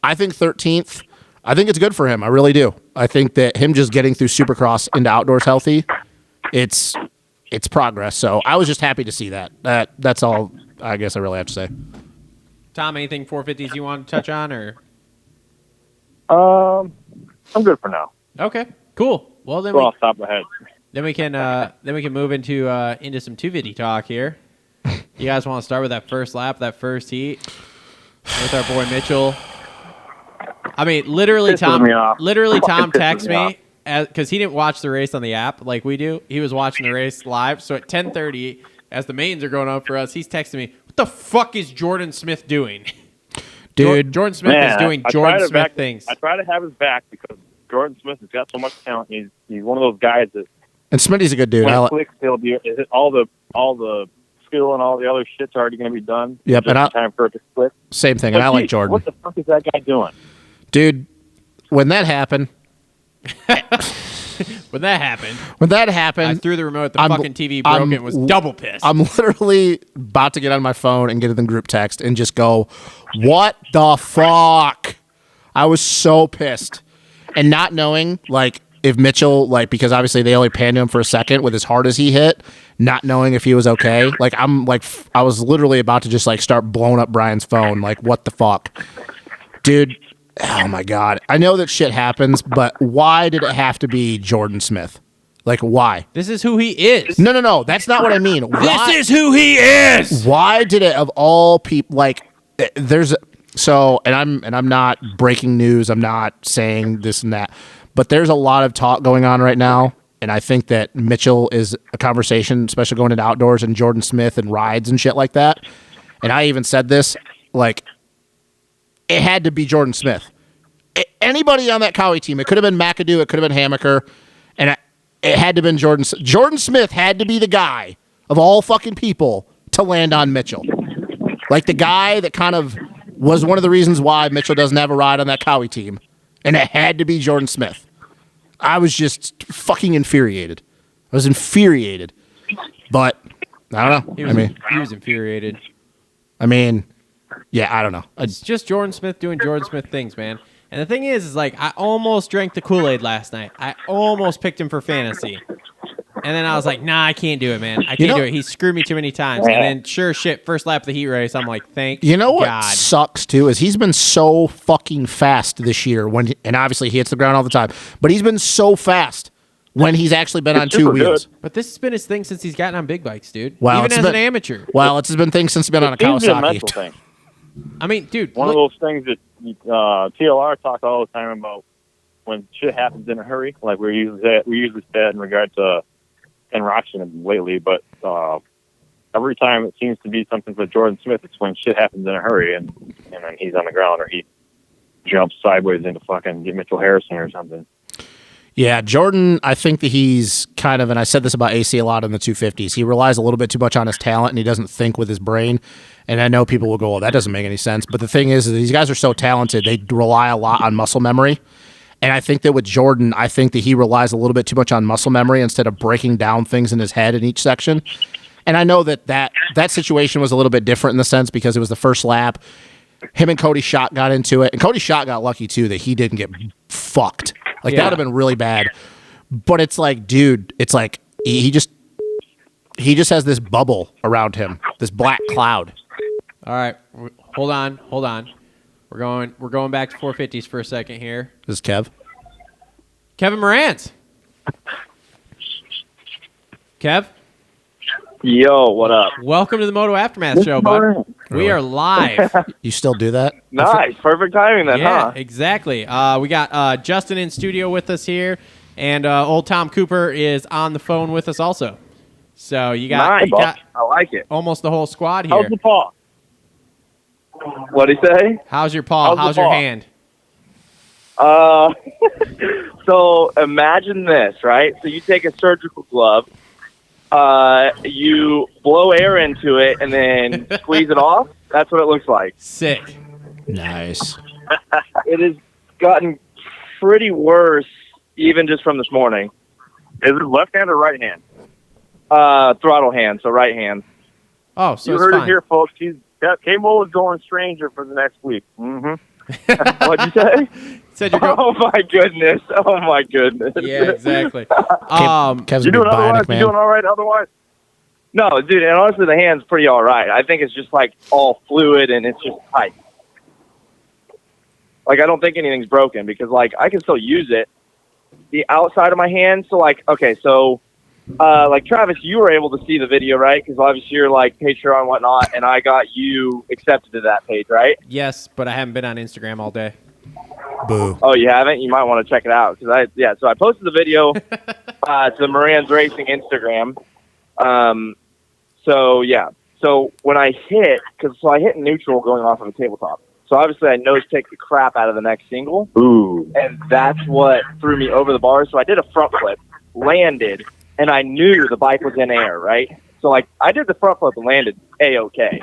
I think 13th. I think it's good for him. I really do. I think that him just getting through Supercross into outdoors healthy, it's progress. So I was just happy to see that. That's all I guess I really have to say. Tom, anything 450s you want to touch on, or? I'm good for now. Okay, cool. Well, then Go off the top of my head. Then we can move into some 250 talk here. You guys want to start with that first lap, that first heat with our boy Mitchell? I mean, literally, Tom texted me because he didn't watch the race on the app like we do. He was watching the race live. So at 10:30, as the mains are going up for us, he's texting me, "What the fuck is Jordan Smith doing?" Dude, Jordan Smith is doing Jordan Smith things. I try to have his back because Jordan Smith has got so much talent. He's one of those guys that. And Smitty's a good dude. When it clicks, he'll be. Is it all the skill and all the other shit's already going to be done? Yep, just time for it to click. Same thing, But and I like Jordan. What the fuck is that guy doing? Dude, when that happened, When that happened, I threw the remote. The fucking TV broke and was double pissed. I'm literally about to get on my phone and get in the group text and just go, "What the fuck?" I was so pissed, and not knowing like if Mitchell because obviously they only panned him for a second with as hard as he hit, not knowing if he was okay. Like I was literally about to just start blowing up Brian's phone. Like, what the fuck, dude? Oh my God. I know that shit happens, but why did it have to be Jordan Smith? Like, why? This is who he is. No. That's not what I mean. This is who he is. Why did it, of all people, and I'm not breaking news. I'm not saying this and that, but there's a lot of talk going on right now. And I think that Mitchell is a conversation, especially going into outdoors and Jordan Smith and rides and shit like that. And I even said this, it had to be Jordan Smith. Anybody on that Cowie team, it could have been McAdoo, it could have been Hammaker, and it had to have been Jordan. Jordan Smith had to be the guy of all fucking people to land on Mitchell. Like the guy that kind of was one of the reasons why Mitchell doesn't have a ride on that Cowie team, and it had to be Jordan Smith. I was just fucking infuriated. I was infuriated, but I don't know. He was infuriated. Yeah, I don't know. It's just Jordan Smith doing Jordan Smith things, man. And the thing is I almost drank the Kool-Aid last night. I almost picked him for fantasy. And then I was like, nah, I can't do it, man. I can't do it. He screwed me too many times. And then, sure shit, first lap of the heat race, I'm like, thank You know what God. sucks, too, is he's been so fucking fast this year. And obviously he hits the ground all the time. But he's been so fast when he's actually been on two wheels. But this has been his thing since he's gotten on big bikes, dude. Well, even as an amateur. Well, it's been things since he's been on a It's a Kawasaki. mental thing. I mean, dude. One of those things that TLR talk all the time about when shit happens in a hurry. Like we usually say in regard to Ken Roxon lately, but every time it seems to be something for Jordan Smith, it's when shit happens in a hurry and then he's on the ground or he jumps sideways into fucking Mitchell Harrison or something. Yeah, Jordan, I think that he's kind of, and I said this about AC a lot in the 250s, he relies a little bit too much on his talent and he doesn't think with his brain. And I know people will go, well, that doesn't make any sense. But the thing is, these guys are so talented, they rely a lot on muscle memory. And I think that with Jordan, I think that he relies a little bit too much on muscle memory instead of breaking down things in his head in each section. And I know that situation was a little bit different in the sense because it was the first lap. Him and Cody Schott got into it. And Cody Schott got lucky, too, that he didn't get fucked. That would have been really bad. But it's like, dude, it's like he just has this bubble around him, this black cloud. All right, hold on. We're going back to 450s for a second here. This is Kev. Kevin Moranz. Kev? Yo, what up? Welcome to the Moto Aftermath Show, bud. We are live. You still do that? Nice. Perfect timing then, Yeah, huh? exactly. We got Justin in studio with us here, and old Tom Cooper is on the phone with us also. So you got, Nice. I like it. almost the whole squad here. How's the paw? What'd he say? How's your paw? How's your paw? hand? So imagine this, right? So you take a surgical glove, you blow air into it, and then squeeze it off. That's what it looks like. Sick. Nice. It has gotten pretty worse, even just from this morning. Is it left hand or right hand? Throttle hand, so right hand. Oh, so You it's heard fine. it here, folks. K-Mo is going stranger for the next week. Mm-hmm. What'd you say? Said you're going. Oh my goodness! Oh my goodness! Yeah, exactly. Kev's a You big doing otherwise? bionic man. You doing all right otherwise? No, dude, and honestly, the hand's pretty all right. I think it's just like all fluid and it's just tight. Like I don't think anything's broken because like I can still use it. The outside of my hand, so like okay, so like Travis, you were able to see the video, right? Because obviously you're like Patreon and whatnot, and I got you accepted to that page, right? Yes, but I haven't been on Instagram all day. Boo. Oh, you haven't? You might want to check it out because so I posted the video to the Moranz Racing Instagram. So when I hit, I hit neutral going off of a tabletop. So obviously I nose kicked the crap out of the next single. Ooh. And that's what threw me over the bar. So I did a front flip, landed, and I knew the bike was in air, right? So like I did the front flip and landed A-okay.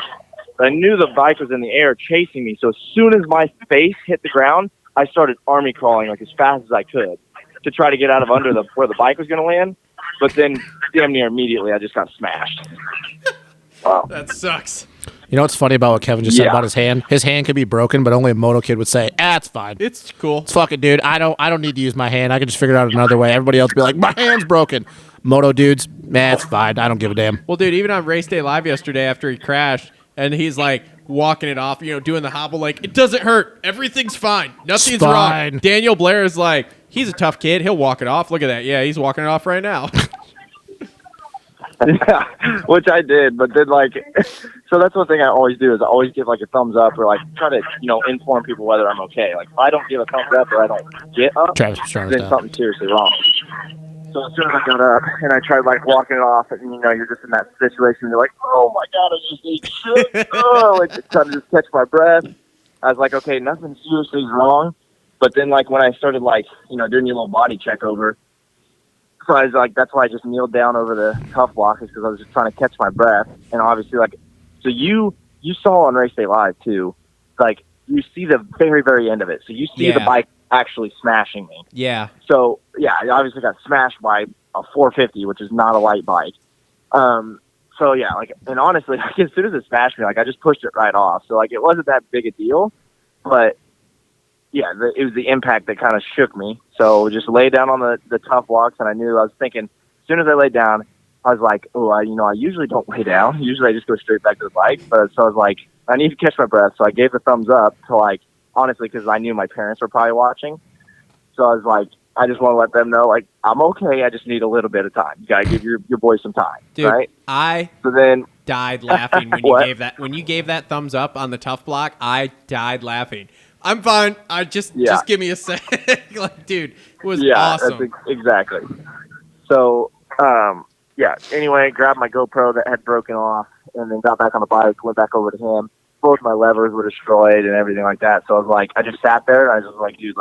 But I knew the bike was in the air chasing me. So as soon as my face hit the ground, I started army crawling like as fast as I could to try to get out of under where the bike was going to land. But then damn near immediately, I just got smashed. Wow. That sucks. You know what's funny about what Kevin just said Yeah. about his hand? His hand could be broken, but only a moto kid would say, it's fine. It's cool. It's fucking, dude. I don't need to use my hand. I can just figure it out another way. Everybody else would be like, my hand's broken. Moto dudes, it's fine. I don't give a damn. Well, dude, even on race day live yesterday after he crashed, and he's like walking it off, doing the hobble, like, it doesn't hurt. Everything's fine. Nothing's fine. wrong. Daniel Blair is like, he's a tough kid. He'll walk it off. Look at that. Yeah, he's walking it off right now. Yeah, which I did, but then so that's one thing I always do is I always give like a thumbs up or like try to inform people whether I'm okay. Like if I don't give a thumbs up or I don't get up, Travis was trying to then stop. something's seriously wrong. So as soon as I got up and I tried like walking it off, and you're just in that situation, you're like, oh my god, I just ate shit. Like trying to just catch my breath. I was like, okay, nothing seriously wrong. But then like when I started doing your little body check over. So I was like, that's why I just kneeled down over the tough block is because I was just trying to catch my breath. And obviously, so you saw on Race Day Live too, like you see the very, very end of it. So you see the bike actually smashing me. Yeah. So yeah, I obviously got smashed by a 450, which is not a light bike. So yeah, and honestly, as soon as it smashed me, I just pushed it right off. So it wasn't that big a deal, but yeah, it was the impact that kind of shook me. So just lay down on the tough blocks, and I was thinking, as soon as I laid down, I was like, oh, I usually don't lay down. Usually I just go straight back to the bike. But so I was like, I need to catch my breath. So I gave the thumbs up to honestly, because I knew my parents were probably watching. So I was like, I just want to let them know, I'm okay. I just need a little bit of time. You got to give your boy some time, Dude, right? So then died laughing when What? you gave that thumbs up on the tough block. I died laughing. I'm fine. Just give me a sec. Dude, it was awesome. That's exactly. So, anyway, grabbed my GoPro that had broken off and then got back on the bike, went back over to him. Both my levers were destroyed and everything like that. So I was like, I just sat there and I was just like, dude,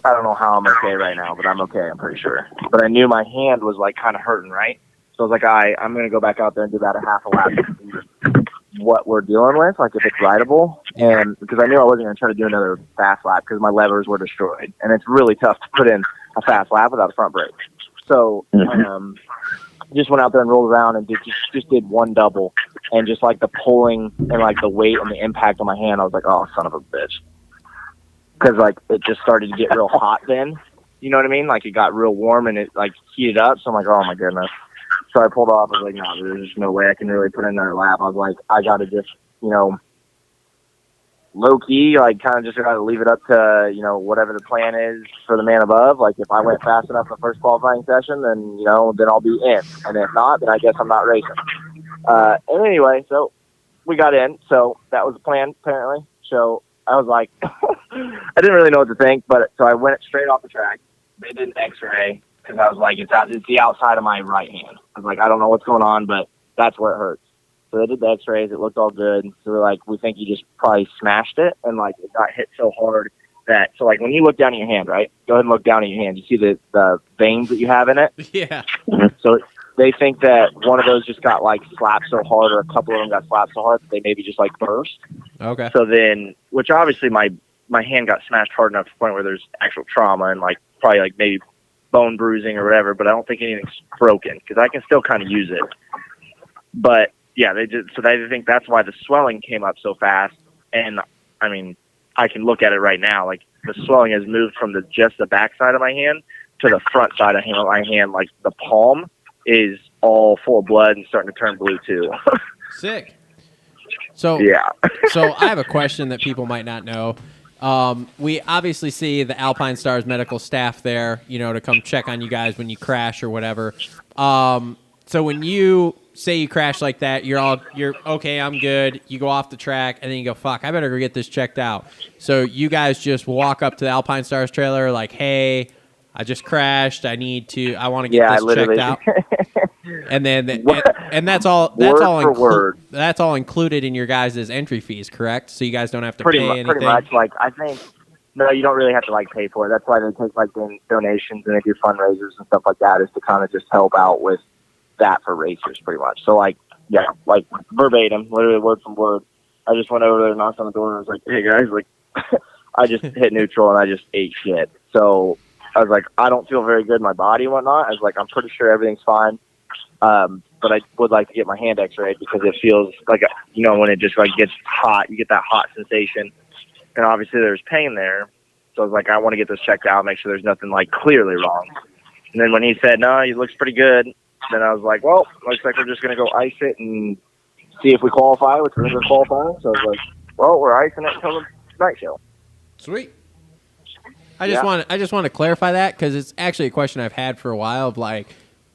I don't know how I'm okay right now, but I'm okay, I'm pretty sure. But I knew my hand was kind of hurting, right? So I was like, I'm going to go back out there and do that a half a lap to see what we're dealing with, if it's rideable. And because I knew I wasn't going to try to do another fast lap because my levers were destroyed. And it's really tough to put in a fast lap without a front brake. So just went out there and rolled around and just did one double. And just the pulling and the weight and the impact on my hand, I was like, oh, son of a bitch. Because it just started to get real hot then. You know what I mean? It got real warm and it heated up. So I'm like, oh my goodness. So I pulled off. I was like, no, there's just no way I can really put in another lap. I was like, I got to just, low key, kind of just got to leave it up to, whatever the plan is for the man above. If I went fast enough in the first qualifying session, then, then I'll be in. And if not, then I guess I'm not racing. And anyway, so we got in. So that was the plan, apparently. So I was like, I didn't really know what to think, but so I went straight off the track. They did an x-ray. Because I was like, it's the outside of my right hand. I was like, I don't know what's going on, but that's where it hurts. So they did the x-rays. It looked all good. So we're like, we think you just probably smashed it. And it got hit so hard that, so when you look down at your hand, right? Go ahead and look down at your hand. You see the veins that you have in it? Yeah. So they think that one of those just got slapped so hard, or a couple of them got slapped so hard that they maybe just burst. Okay. So then, which obviously my hand got smashed hard enough to the point where there's actual trauma and probably maybe bone bruising or whatever, but I don't think anything's broken because I can still kind of use it. But yeah, they think that's why the swelling came up so fast. And I mean, I can look at it right now. The swelling has moved from just the back side of my hand to the front side of my hand. The palm is all full of blood and starting to turn blue too. Sick. So yeah. So I have a question that people might not know. We obviously see the Alpine Stars medical staff there, to come check on you guys when you crash or whatever. So when you say you crash like that, you're okay, I'm good. You go off the track and then you go, fuck, I better go get this checked out. So you guys just walk up to the Alpine Stars trailer like, hey, I just crashed. I want to get this checked out. And then and that's all that's all included in your guys' entry fees, correct? So you guys don't have to pay anything. Pretty much. I think no, you don't really have to pay for it. That's why they take donations and they do fundraisers and stuff like that, is to kind of just help out with that for racers, pretty much. So verbatim, literally word from word. I just went over there, knocked on the door, and was like, "Hey guys, I just hit neutral and I just ate shit. So I was like, I don't feel very good in my body and whatnot. I was like, I'm pretty sure everything's fine. But I would like to get my hand x-rayed because it feels like, when it just like gets hot, you get that hot sensation. And obviously there's pain there. So I was like, I want to get this checked out, make sure there's nothing like clearly wrong. And then when he said, no, it looks pretty good, then I was like, well, looks like we're just going to go ice it and see if we qualify, which we're going to qualify. So I was like, well, we're icing it until the night show. Sweet. I just want to clarify that because it's actually a question I've had for a while of like,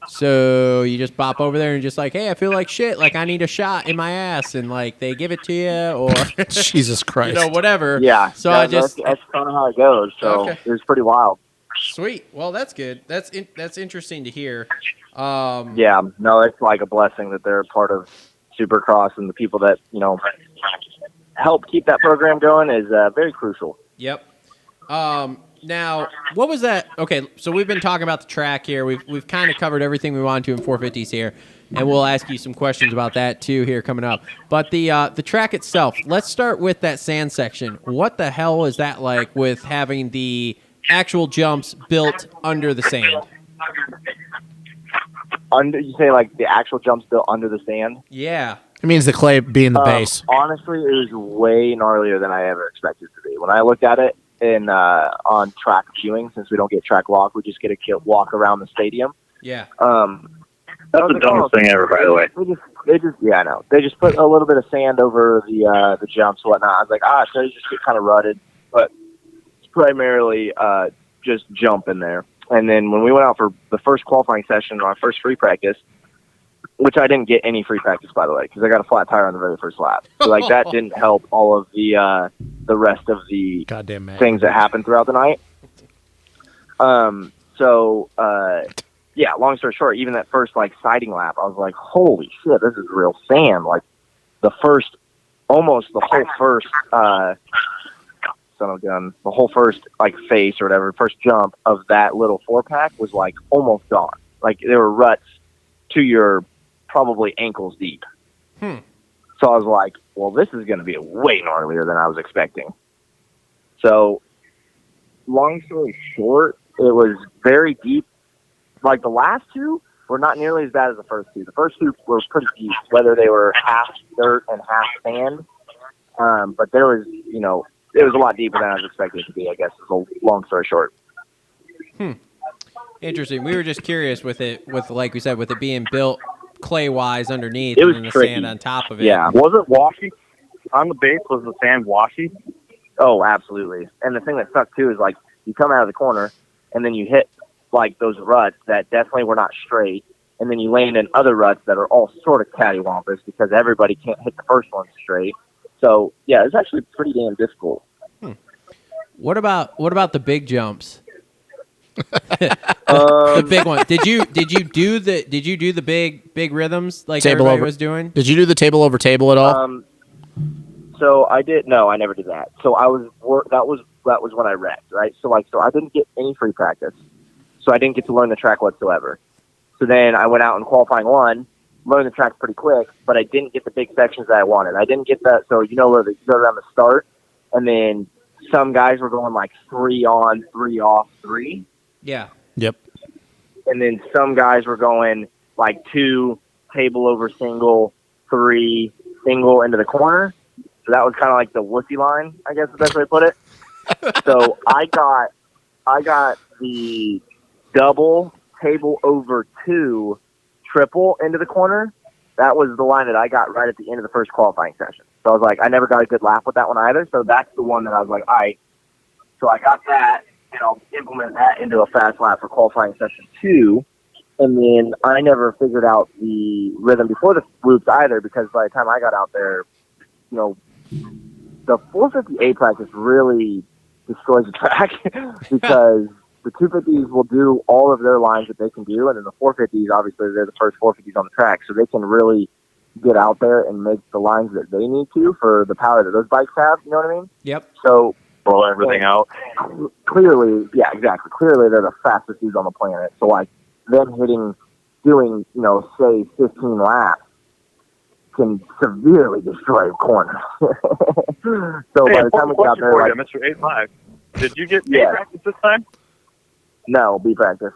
so you just bop over there and just like, hey, I feel like shit, like I need a shot in my ass, and like they give it to you, or Jesus Christ, whatever. Yeah. So that's kind of how it goes. So Okay. it was pretty wild. Sweet. Well, that's good. That's interesting to hear. Yeah. No, it's like a blessing that they're a part of Supercross, and the people that help keep that program going is very crucial. Yep. Now, what was that? Okay, so we've been talking about the track here. We've kind of covered everything we wanted to in 450s here, and we'll ask you some questions about that too here coming up. But the track itself, let's start with that sand section. What the hell is that like with having the actual jumps built under the sand? You say like the actual jumps built under the sand? Yeah. It means the clay being the base. Honestly, it was way gnarlier than I ever expected it to be. When I looked at it on track viewing, since we don't get track walk, we just get a walk around the stadium. Yeah. That's the dumbest thing ever, by the way. They just I know. They just put a little bit of sand over the jumps and whatnot. I was like, so you just get kind of rutted, but it's primarily just jump in there. And then when we went out for the first qualifying session, our first free practice, which I didn't get any free practice, by the way, because I got a flat tire on the very first lap. So like that didn't help all of the rest of the Goddamn man. things that happened throughout the night. Yeah, long story short, even that first like siding lap, I was like, holy shit, this is real sand. Like the whole first like face or whatever, first jump of that little 4-pack was like almost gone. Like there were ruts to your probably ankles deep. So I was like, well, this is going to be way gnarlier than I was expecting. So long story short, it was very deep. Like the last two were not nearly as bad as the first two. The first two were pretty deep, whether they were half dirt and half sand. But there was, it was a lot deeper than I was expecting it to be, I guess, is a long story short. Interesting. We were just curious with it, like we said, with it being built clay-wise underneath It was and then the tricky. sand on top of it. Yeah. Was it washy? On the base, was the sand washy? Oh, absolutely. And the thing that sucked, too, is, like, you come out of the corner, and then you hit, like, those ruts that definitely were not straight, and then you land in other ruts that are all sort of cattywampus because everybody can't hit the first one straight. So, yeah, it's actually pretty damn difficult. What about the big jumps? The big one. Did you do the big rhythms like Table everybody over. was doing? Did you do the table over table at all? So I did. No, I never did that. So that was when I wrecked, right? So I didn't get any free practice. So I didn't get to learn the track whatsoever. So then I went out in qualifying one, learned the track pretty quick, but I didn't get the big sections that I wanted. I didn't get that. So where they go around the start, and then some guys were going like 3 on, 3 off, 3. Yeah. Yep. And then some guys were going like 2 table over single, 3 single into the corner. So that was kind of like the wussy line, I guess is the best way to put it. So I got the double table over 2 triple into the corner. That was the line that I got right at the end of the first qualifying session. So I was like, I never got a good lap with that one either. So that's the one that I was like, all right. So I got that, and I'll implement that into a fast lap for qualifying session 2. And then I never figured out the rhythm before the loops either, because by the time I got out there, the 450A practice really destroys the track because the 250s will do all of their lines that they can do, and then the 450s, obviously, they're the first 450s on the track, so they can really get out there and make the lines that they need to for the power that those bikes have, you know what I mean? Yep. So Blow everything out. clearly, yeah, exactly. Clearly, they're the fastest dudes on the planet. So, like, them doing, say, 15 laps can severely destroy a corner. So Hey, by the time we get out there, for like, you, Mr. 85, did you get Yeah. practice this time? no, B practice.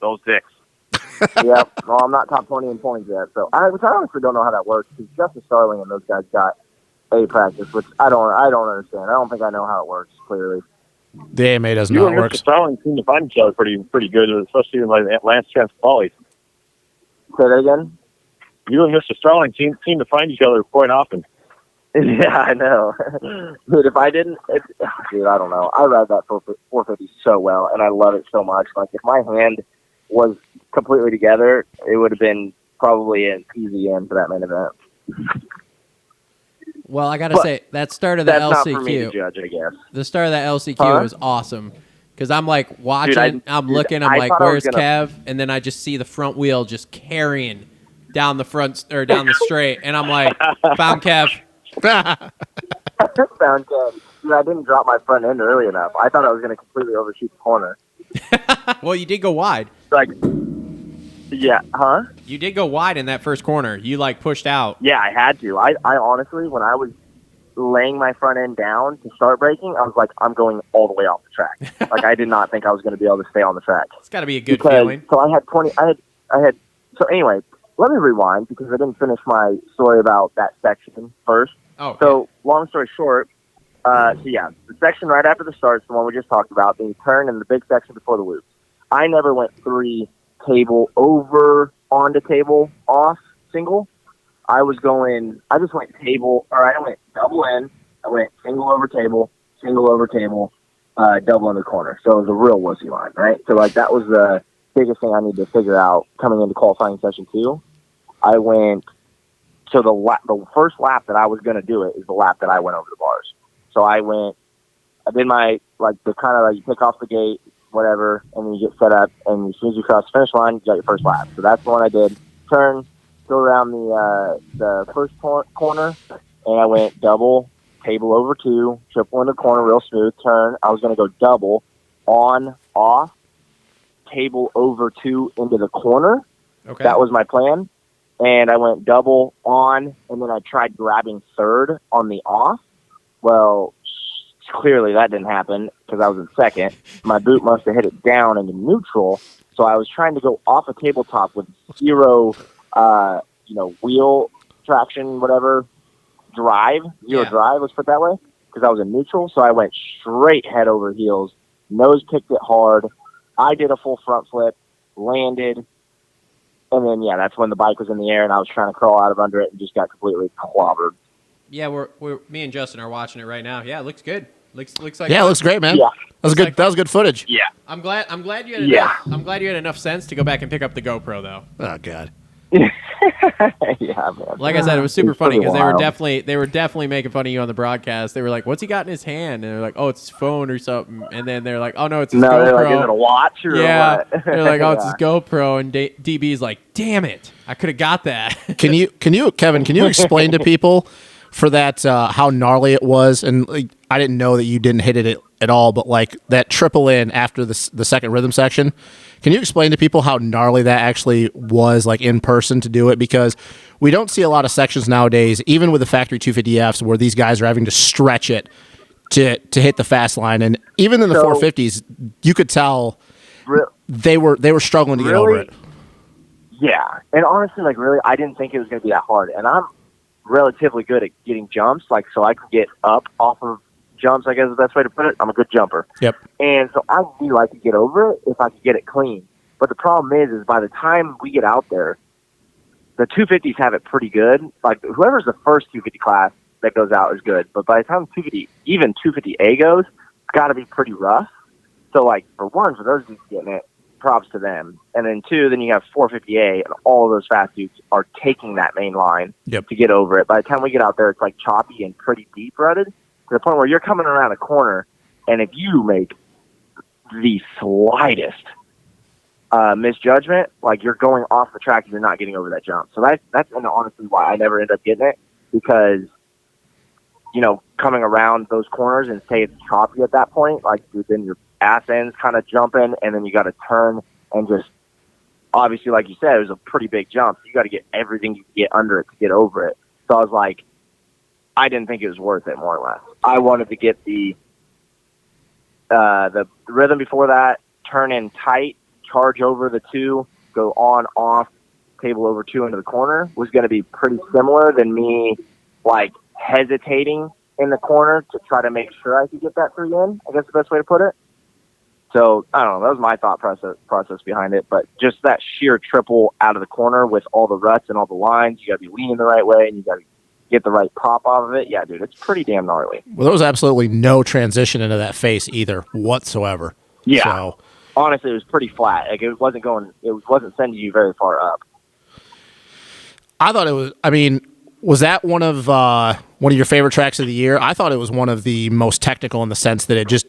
Those dicks. Yep. Well, I'm not top 20 in points yet, so which I honestly don't know how that works because Justin Starling and those guys got A practice, which I don't understand. I don't think I know how it works clearly. The AMA doesn't You know and how it Mr. works. Starling seem to find each other pretty good, especially in like Lance Chance Follies. Say that again. You and Mr. Starling seem to find each other quite often. Yeah, I know. Dude, if I didn't, dude, I don't know. I ride that 450 so well, and I love it so much. Like, if my hand was completely together, it would have been probably an easy end for that main event. Well, I gotta But say that start of the That's not for me to LCQ, judge, I guess. the start of that LCQ Huh? was awesome. Because I'm like watching, I'm dude, looking, I'm I like, thought I was where's gonna- Kev? And then I just see the front wheel just carrying down the front or down the straight, and I'm like, found Kev. Found Kev. Dude, I didn't drop my front end early enough. I thought I was going to completely overshoot the corner. Well, you did go wide. Like, yeah, huh? You did go wide in that first corner. You like pushed out. Yeah, I had to. I honestly, when I was laying my front end down to start braking, I was like, I'm going all the way off the track. Like, I did not think I was going to be able to stay on the track. It's got to be a good Because- feeling. So I had. So anyway, let me rewind because I didn't finish my story about that section first. Oh, So long story short, so yeah, the section right after the start is the one we just talked about. Then you turn in the big section before the loop. I never went 3 table over onto table off single. I just went table, or I went double in. I went single over table, double in the corner. So it was a real wussy line, right? So like that was the biggest thing I need to figure out coming into qualifying session 2. I went, so the first lap that I was going to do it is the lap that I went over the bars. So I did my, like, the kind of like you pick off the gate, whatever, and then you get set up, and as soon as you cross the finish line, you got your first lap. So that's the one I did. Turn, go around the first corner, and I went double, table over 2, triple in the corner, real smooth, turn. I was going to go double, on, off, table over 2 into the corner. okay. That was my plan. And I went double on, and then I tried grabbing third on the off. Well, clearly that didn't happen because I was in second. My boot must have hit it down into neutral. So I was trying to go off a tabletop with zero, wheel traction, whatever, zero drive, let's put it that way, because I was in neutral. So I went straight head over heels, nose kicked it hard. I did a full front flip, landed, and then, yeah, that's when the bike was in the air, and I was trying to crawl out of under it and just got completely clobbered. Yeah, me and Justin are watching it right now. Yeah, it looks good. Looks like Yeah, it looks great, man. Yeah. That was good footage. Yeah. I'm glad you had Yeah. I'm glad you had enough sense to go back and pick up the GoPro though. Oh god. Yeah, man. Like I said, it was super It's funny pretty because wild. they were definitely making fun of you on the broadcast. They were like, "What's he got in his hand?" And they're like, "Oh, it's his phone or something." And then they're like, "Oh no, it's his No, GoPro." they're like, is it a watch or yeah, what? they're like, "Oh, it's his Yeah. GoPro." And DB's like, "Damn it, I could have got that." Can you, Kevin? Can you explain to people for that how gnarly it was? And like, I didn't know that you didn't hit it at all, but like that triple in after the second rhythm section. Can you explain to people how gnarly that actually was, like in person, to do it? Because we don't see a lot of sections nowadays, even with the factory 250Fs, where these guys are having to stretch it to hit the fast line, and even in the So- 450s, you could tell Re- they were struggling to get over it. Yeah, and honestly, like, really, I didn't think it was going to be that hard. And I'm relatively good at getting jumps, like, so I can get up off of jumps, I guess is the best way to put it. I'm a good jumper. Yep. And so I knew I could get over it if I could get it clean. But the problem is by the time we get out there, the 250s have it pretty good. Like, whoever's the first 250 class that goes out is good. But by the time 250, even 250A goes, it's got to be pretty rough. So, like, for one, for those dudes getting it, props to them. And then two, then you have 450A, and all of those fast dudes are taking that main line Yep. to get over it. By the time we get out there, it's like choppy and pretty deep rutted to the point where you're coming around a corner, and if you make the slightest misjudgment, like, you're going off the track and you're not getting over that jump. So that's honestly why I never end up getting it, because, you know, coming around those corners and say it's choppy at that point, like, dude, then your ass end's kind of jumping, and then you got to turn and just obviously, like you said, it was a pretty big jump. You got to get everything you can get under it to get over it. So I was like, I didn't think it was worth it, more or less. I wanted to get the rhythm before that, turn in tight, charge over the 2, go on, off, table over 2 into the corner, was going to be pretty similar than me, like, hesitating in the corner to try to make sure I could get that 3 in, I guess the best way to put it. So, I don't know, that was my thought process behind it, but just that sheer triple out of the corner with all the ruts and all the lines, you got to be leaning the right way, and you got to get the right pop off of it. Yeah, dude, it's pretty damn gnarly. Well, there was absolutely no transition into that face either whatsoever. Yeah. So, honestly, it was pretty flat. Like, it wasn't sending you very far up. I thought it was, I mean, was that one of your favorite tracks of the year? I thought it was one of the most technical in the sense that it just,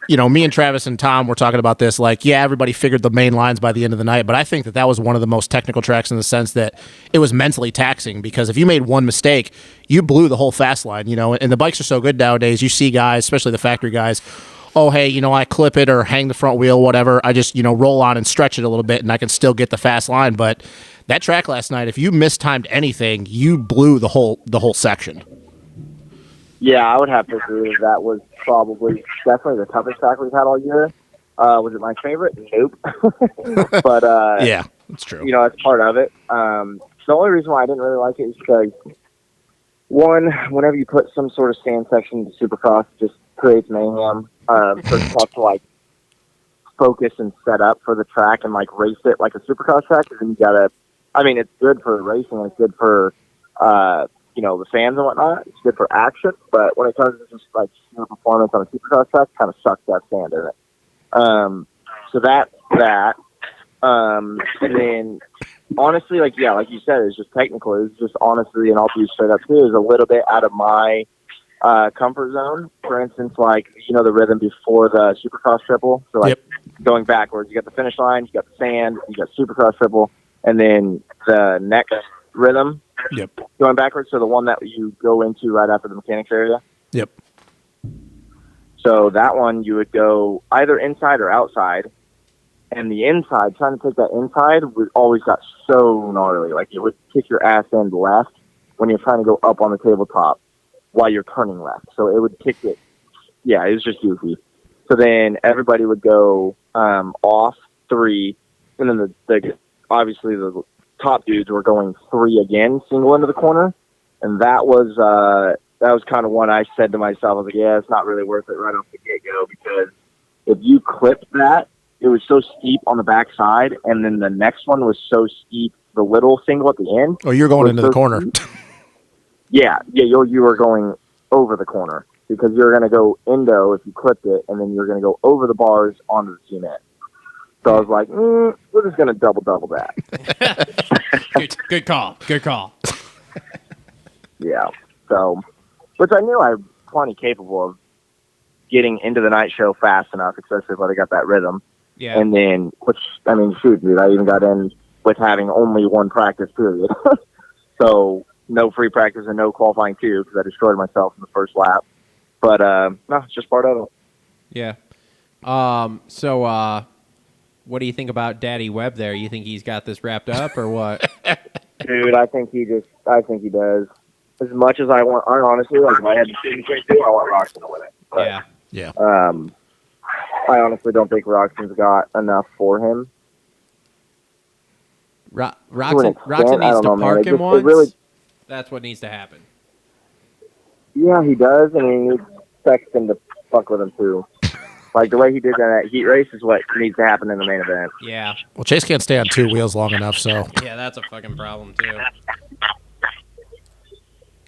me and Travis and Tom were talking about this, like, yeah, everybody figured the main lines by the end of the night, but I think that was one of the most technical tracks in the sense that it was mentally taxing, because if you made one mistake, you blew the whole fast line, and the bikes are so good nowadays. You see guys, especially the factory guys, oh, hey, I clip it or hang the front wheel, whatever. I just, roll on and stretch it a little bit and I can still get the fast line. But that track last night, if you mistimed anything, you blew the whole section. Yeah, I would have to agree. That was definitely the toughest track we've had all year. Was it my favorite? Nope. But yeah, that's true. That's part of it. The only reason why I didn't really like it is because, one, whenever you put some sort of sand section into Supercross, it just creates mayhem. So it's tough to like focus and set up for the track and like race it like a Supercross track. Because then you gotta. I mean, it's good for racing. It's good for the fans and whatnot. It's good for action, but when it comes to just like sheer performance on a Supercross track, kind of sucks that sand in it. So that's that. And then honestly, like you said, it's just technical. It's just honestly, and I'll be straight up too, is a little bit out of my comfort zone. For instance, like the rhythm before the Supercross triple. So like going backwards, you got the finish line, you got the sand, you got Supercross triple, and then the next rhythm. Going backwards, so the one that you go into right after the mechanics area. Yep. So that one you would go either inside or outside, and the inside, trying to take that inside, always got so gnarly. Like it would kick your ass end left when you're trying to go up on the tabletop while you're turning left. So it would kick it. Yeah, it was just goofy. So then everybody would go off 3, and then the obviously the top dudes were going 3 again, single into the corner, and that was kind of one I said to myself, I was like, yeah, it's not really worth it right off the get-go, because if you clipped that, it was so steep on the back side, and then the next one was so steep, the little single at the end. Oh, you're going into the corner. Yeah, you were going over the corner, because you're going to go endo if you clipped it, and then you're going to go over the bars onto the cement. So I was like, we're just going to double that. Good call. Yeah. So, which I knew I was plenty capable of getting into the night show fast enough, especially if I got that rhythm. Yeah. And then, shoot, dude, I even got in with having only one practice period. So no free practice and no qualifying too, because I destroyed myself in the first lap. But no, it's just part of it. Yeah. So what do you think about Daddy Webb there? You think he's got this wrapped up or what? Dude, I think he does. As much as I honestly, like, if I had to choose between two, I want Roxon to win it. But, yeah. I honestly don't think Roxon's got enough for him. Roxon needs to park him once. Really, that's what needs to happen. Yeah, he does. I mean, he expects him to fuck with him too. Like the way he did that heat race is what needs to happen in the main event. Yeah. Well, Chase can't stay on 2 wheels long enough, so. Yeah, that's a fucking problem too.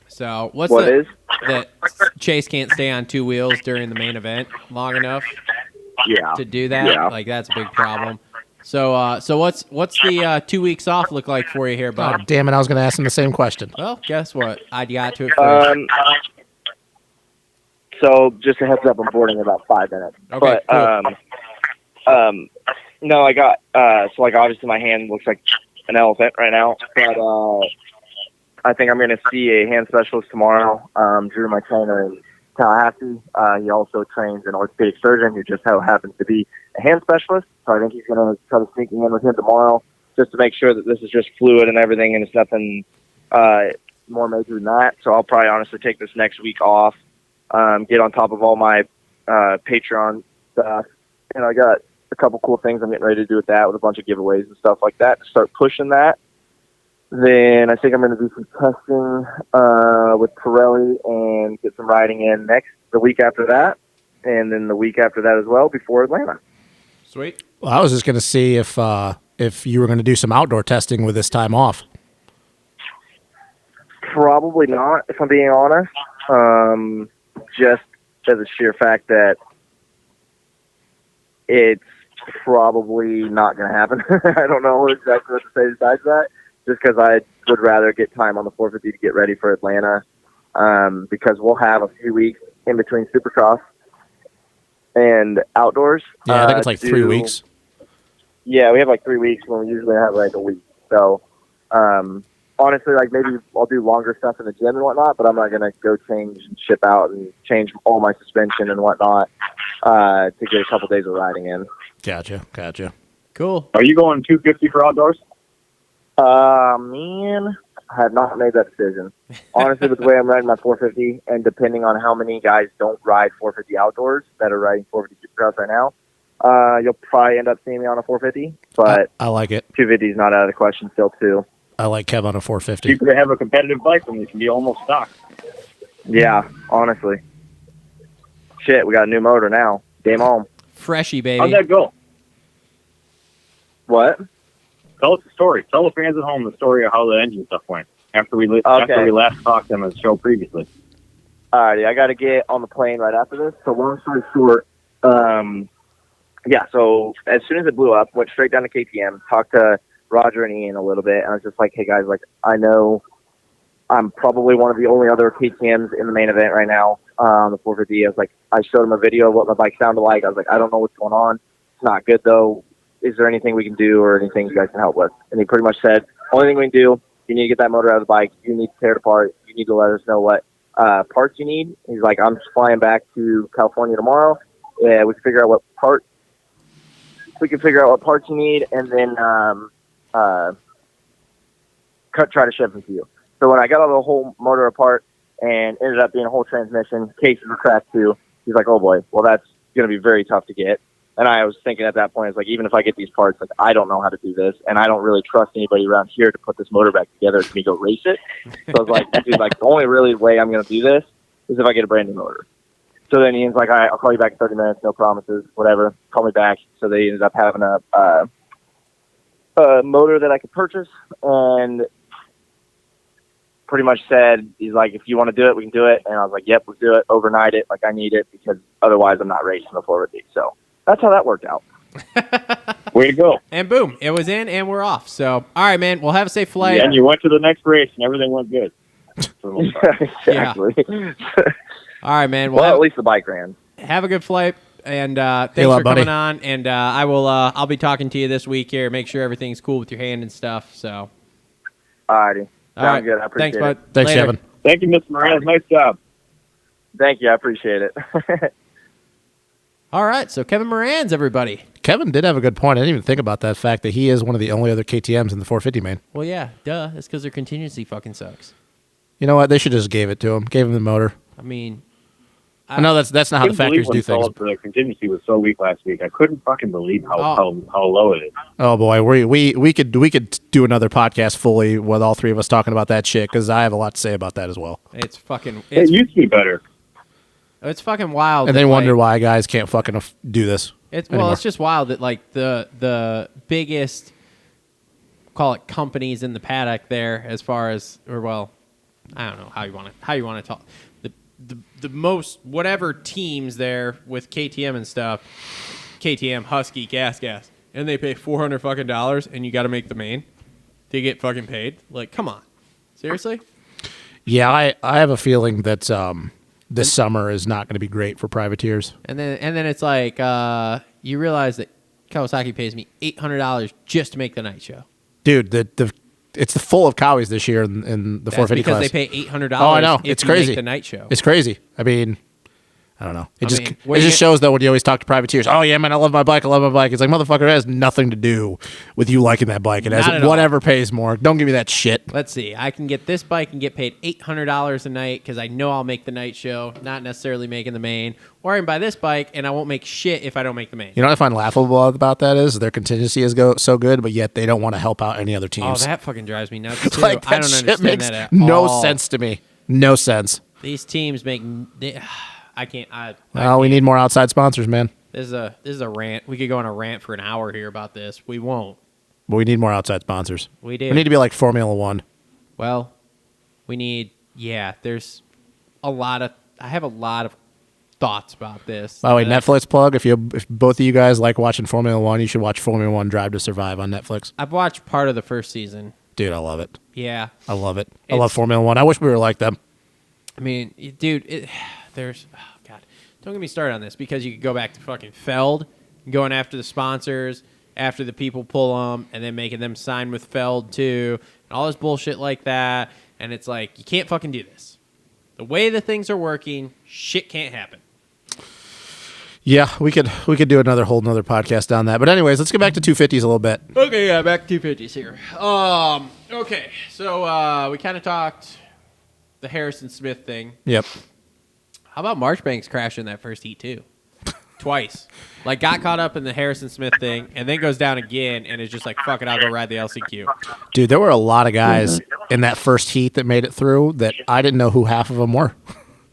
So what is that Chase can't stay on 2 wheels during the main event long enough? Yeah. To do that, like that's a big problem. So what's the 2 weeks off look like for you here, bud? Oh, damn it! I was going to ask him the same question. Well, guess what? I got to it first. So just a heads up, I'm boarding in about 5 minutes. Okay. But cool. no, I got so like obviously my hand looks like an elephant right now, but I think I'm going to see a hand specialist tomorrow. Drew, my trainer in Tallahassee, he also trains an orthopedic surgeon who just so happens to be a hand specialist. So I think he's going to try to sneak me in with him tomorrow just to make sure that this is just fluid and everything, and it's nothing more major than that. So I'll probably honestly take this next week off, get on top of all my Patreon stuff, and I got a couple cool things I'm getting ready to do with that, with a bunch of giveaways and stuff like that, to start pushing that. Then I think I'm going to do some testing with Pirelli and get some riding in the week after that, and then the week after that as well before Atlanta. Sweet. Well, I was just going to see if you were going to do some outdoor testing with this time off. Probably not, if I'm being honest. Just as a sheer fact that it's probably not going to happen. I don't know exactly what to say besides that, just because I would rather get time on the 450 to get ready for Atlanta, because we'll have a few weeks in between Supercross and outdoors. Yeah, I think it's like 3 weeks. Yeah, we have like 3 weeks when we usually have like a week. So, honestly, like maybe I'll do longer stuff in the gym and whatnot, but I'm not going to go change and ship out and change all my suspension and whatnot to get a couple days of riding in. Gotcha. Cool. Are you going 250 for outdoors? Man, I have not made that decision. Honestly, with the way I'm riding my 450, and depending on how many guys don't ride 450 outdoors that are riding 450 Supercross right now, you'll probably end up seeing me on a 450. But I like it. 250 is not out of the question still, too. I like Kev on a 450. People that have a competitive bike when they can be almost stock. Yeah, honestly. Shit, we got a new motor now. Game on. Freshy, baby. How'd that go? What? Tell us the story. Tell the fans at home the story of how the engine stuff went after we last talked on the show previously. Alrighty, I got to get on the plane right after this. So long story short, yeah. So as soon as it blew up, went straight down to KTM, talked to Roger and Ian a little bit, and I was just like, "Hey guys, like I know I'm probably one of the only other KTMs in the main event right now on the 450." I was like, I showed him a video of what my bike sounded like. I was like, I don't know what's going on. It's not good though. Is there anything we can do or anything you guys can help with? And he pretty much said, only thing we can do, you need to get that motor out of the bike. You need to tear it apart. You need to let us know what parts you need. He's like, I'm just flying back to California tomorrow. Yeah, we can figure out what parts you need, and then try to ship them to you. So when I got all the whole motor apart and ended up being a whole transmission, cases were cracked too, he's like, oh boy, well that's going to be very tough to get. And I was thinking at that point, it's like, even if I get these parts, like I don't know how to do this, and I don't really trust anybody around here to put this motor back together to me go race it. So I was like, dude, like the only really way I'm going to do this is if I get a brand new motor. So then Ian's like, all right, I'll call you back in 30 minutes, no promises, whatever. Call me back. So they ended up having a motor that I could purchase, and pretty much said, he's like, if you want to do it, we can do it. And I was like, yep, let's do it. Overnight it. Like I need it because otherwise I'm not racing the 450. So that's how that worked out. Way to go. And boom, it was in and we're off. So, all right, man, we'll have a safe flight. Yeah, and you went to the next race and everything went good. Exactly. All right, man. Well, at least the bike ran. Have a good flight, and thanks for coming on. And I'll be talking to you this week here. Make sure everything's cool with your hand and stuff. So, alrighty, sounds good. I appreciate it. Bud. Thanks, Later. Kevin. Thank you, Mr. Moranz. Nice job. Thank you. I appreciate it. All right, so Kevin Moranz, everybody. Kevin did have a good point. I didn't even think about that fact that he is one of the only other KTMs in the 450 main. Well, yeah, duh. That's because their contingency fucking sucks. You know what? They should just gave it to him. Gave him the motor. I mean, I know that's not how the factories do things. The contingency was so weak last week. I couldn't fucking believe how low it is. Oh boy, we could do another podcast fully with all three of us talking about that shit because I have a lot to say about that as well. It's fucking. It used to be better. It's fucking wild. And they wonder why guys can't fucking do this. It's just wild that like the biggest, call it companies in the paddock there, as far as I don't know how you want to talk. The most whatever teams there with KTM and stuff, KTM, Husky, Gas, and they pay $400 fucking dollars, and you got to make the main to get fucking paid. Like, come on, seriously? Yeah, I have a feeling that this summer is not going to be great for privateers. And then it's like you realize that Kawasaki pays me $800 just to make the night show. Dude, it's the full of Cowies this year in the 450 because class. they pay $800. Oh, I know. It's crazy. Make the night show. It's crazy. I mean, I don't know. what It do just shows though when you always talk to privateers. Oh yeah, man, I love my bike. I love my bike. It's like motherfucker, it has nothing to do with you liking that bike. It Not has at all. whatever pays more. Don't give me that shit. Let's see. I can get this bike and get paid $800 a night because I know I'll make the night show, not necessarily making the main. Or I can buy this bike and I won't make shit if I don't make the main. You know what I find laughable about that is their contingency is so good, but yet they don't want to help out any other Oh, teams. that fucking drives me nuts too. like that I don't shit understand makes that at no all. sense to me. No sense. These teams make. I can't. Well, we need more outside sponsors, man. This is a rant. We could go on a rant for an hour here about this. We won't. But we need more outside sponsors. We do. We need to be like Formula One. Well, we need. Yeah, there's a lot of. I have a lot of thoughts about this. By the way, that Netflix plug. If both of you guys like watching Formula One, you should watch Formula One Drive to Survive on Netflix. I've watched part of the first season. Dude, I love it. Yeah. I love it. I love Formula One. I wish we were like them. I mean, dude, there's. Oh, God. Don't get me started on this because you could go back to fucking Feld, going after the sponsors, after the people pull them, and then making them sign with Feld too, and all this bullshit like that. And it's like, you can't fucking do this. The way the things are working, shit can't happen. Yeah, we could do another podcast on that. But anyways, let's get back to 250s a little bit. Okay, yeah, back to 250s here. Okay, so we kind of talked the Harrison Smith thing. Yep. How about Marchbanks crashing that first heat too? Twice. Like, got caught up in the Harrison Smith thing and then goes down again and is just like, fuck it, I'll go ride the LCQ. Dude, there were a lot of guys in that first heat that made it through that I didn't know who half of them were.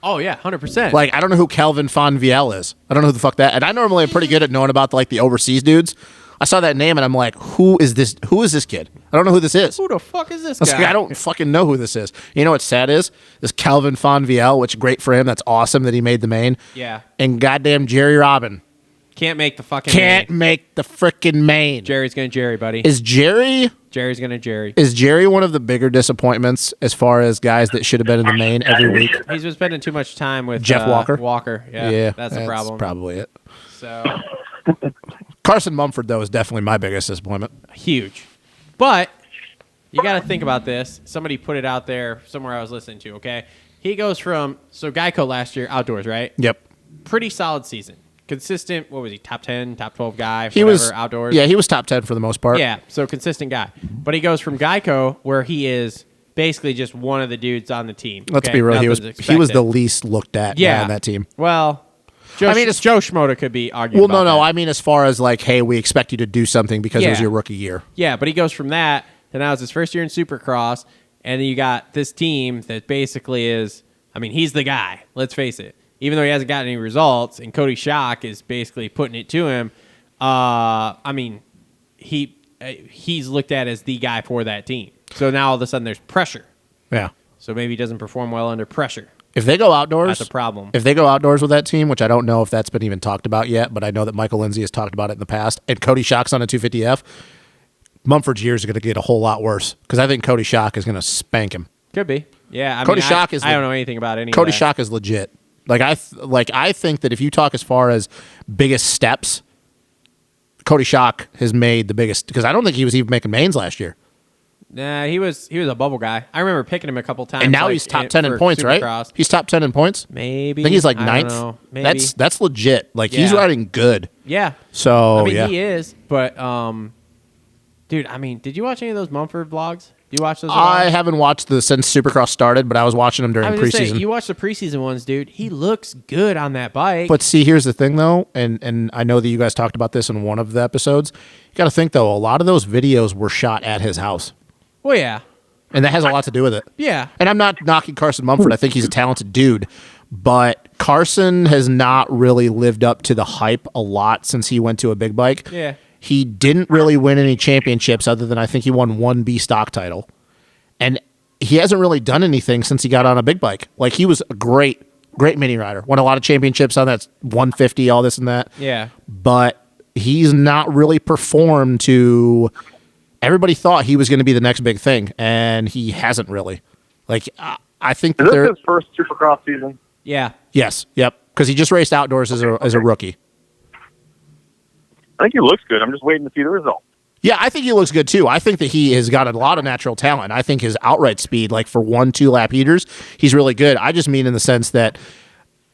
Oh, yeah, 100%. Like, I don't know who Kelvin Fonvielle is. I don't know who the fuck that. And I normally am pretty good at knowing about the overseas dudes. I saw that name and I'm like, who is this? Who is this kid? I don't know who this is. Who the fuck is this I was like, guy? I don't fucking know who this is. You know what's sad is? This Kelvin Fonvielle, which great for him. That's awesome that he made the main. Yeah. And goddamn Jerry Robin. Can't make the fucking Can't main. make the freaking main. Jerry's going to Jerry, buddy. Jerry's going to Jerry. Is Jerry one of the bigger disappointments as far as guys that should have been in the main every week? He's been spending too much time with Jeff Walker? Walker, yeah. That's the problem. Probably it. So, Carson Mumford, though, is definitely my biggest disappointment. huge. But you got to think about this. Somebody put it out there somewhere I was listening to, okay? He goes from, so Geico last year, outdoors, right? Yep. Pretty solid season. Consistent, what was he, top 10, top 12 guy, He was outdoors? Yeah, he was top 10 for the most part. Yeah, so consistent guy. But he goes from Geico, where he is basically just one of the dudes on the team. Let's okay? be real. He was Nothing's the expected. least looked at guy on that team. Well, Joe, I mean, it's- Joe Schmoda could be argued Well, about no. that. I mean, as far as like, hey, we expect you to do something because it was Yeah. your rookie year. Yeah, but he goes from that to now it's his first year in Supercross, and then you got this team that basically is, I mean, he's the guy. Let's face it. Even though he hasn't gotten any results, and Cody Schock is basically putting it to him, I mean, he's looked at as the guy for that team. So now all of a sudden there's pressure. Yeah. So maybe he doesn't perform well under pressure. If they go outdoors, That's a problem. If they go outdoors with that team, which I don't know if that's been even talked about yet, but I know that Michael Lindsay has talked about it in the past, and Cody Schock's on a 250F, Mumford's years are going to get a whole lot worse because I think Cody Schock is going to spank him. Could be. Yeah, Cody Schock is I don't know anything about any Cody of that. Schock is legit. I think that if you talk as far as biggest steps, Cody Schock has made the biggest because I don't think he was even making mains last year. Nah, he was a bubble guy. I remember picking him a couple times. And now like, he's top 10 in for points, right? Supercross. He's top 10 in points. Maybe. I think he's like I ninth. don't know. Maybe. That's legit. He's Yeah. riding good. Yeah. So I mean, yeah. he is, but dude, I mean, did you watch any of those Mumford vlogs? Do you watch those at all? I haven't watched since Supercross started, but I was watching them during I was gonna preseason. say, you watch the preseason ones, dude. He looks good on that bike. But see, here's the thing, though, and I know that you guys talked about this in one of the episodes. You got to think, though, a lot of those videos were shot at his house, well, yeah, and that has a lot to do with it. yeah. And I'm not knocking Carson Mumford. I think he's a talented dude, but Carson has not really lived up to the hype a lot since he went to a big bike. Yeah. He didn't really win any championships other than I think he won one B stock title. And he hasn't really done anything since he got on a big bike. He was a great mini rider. Won a lot of championships on that 150, all this and that. Yeah. But he's not really performed to... Everybody thought he was going to be the next big thing, and he hasn't really. I think Is that this his first Supercross season? Yeah. Yes, yep. Because he just raced outdoors as a rookie. I think he looks good. I'm just waiting to see the result. Yeah, I think he looks good too. I think that he has got a lot of natural talent. I think his outright speed, for 1-2 lap heaters, he's really good. I just mean in the sense that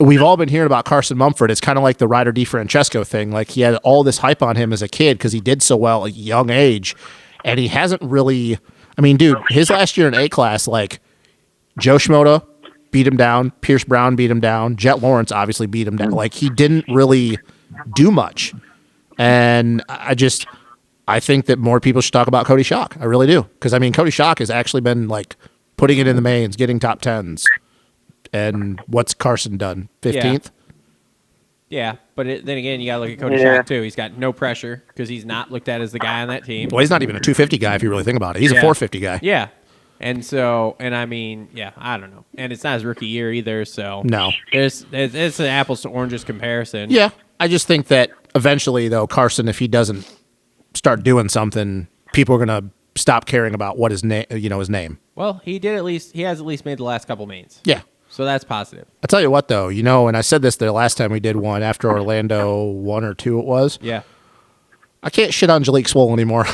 we've all been hearing about Carson Mumford. It's kind of like the Ryder DiFrancesco thing. Like, he had all this hype on him as a kid because he did so well at a young age, and he hasn't really. I mean, dude, his last year in A class, like Joe Schmoda beat him down, Pierce Brown beat him down, Jet Lawrence obviously beat him down. Like, he didn't really do much, and I think that more people should talk about Cody Schock. I really do, because I mean, Cody Schock has actually been like putting it in the mains, getting top tens. And what's Carson done? 15th? Yeah, but then again, you got to look at Cody Schock, too. He's got no pressure because he's not looked at as the guy on that team. Well, he's not even a 250 guy if you really think about it. He's a 450 guy. Yeah. And so, and I mean, yeah, I don't know. And it's not his rookie year either, so. No. It's an apples to oranges comparison. Yeah. I just think that eventually, though, Carson, if he doesn't start doing something, people are going to stop caring about what his name. Well, he has at least made the last couple mains. Yeah. So that's positive. I'll tell you what, though, and I said this the last time we did one after Orlando 1 or 2 it was. Yeah. I can't shit on Jalek Swoll anymore.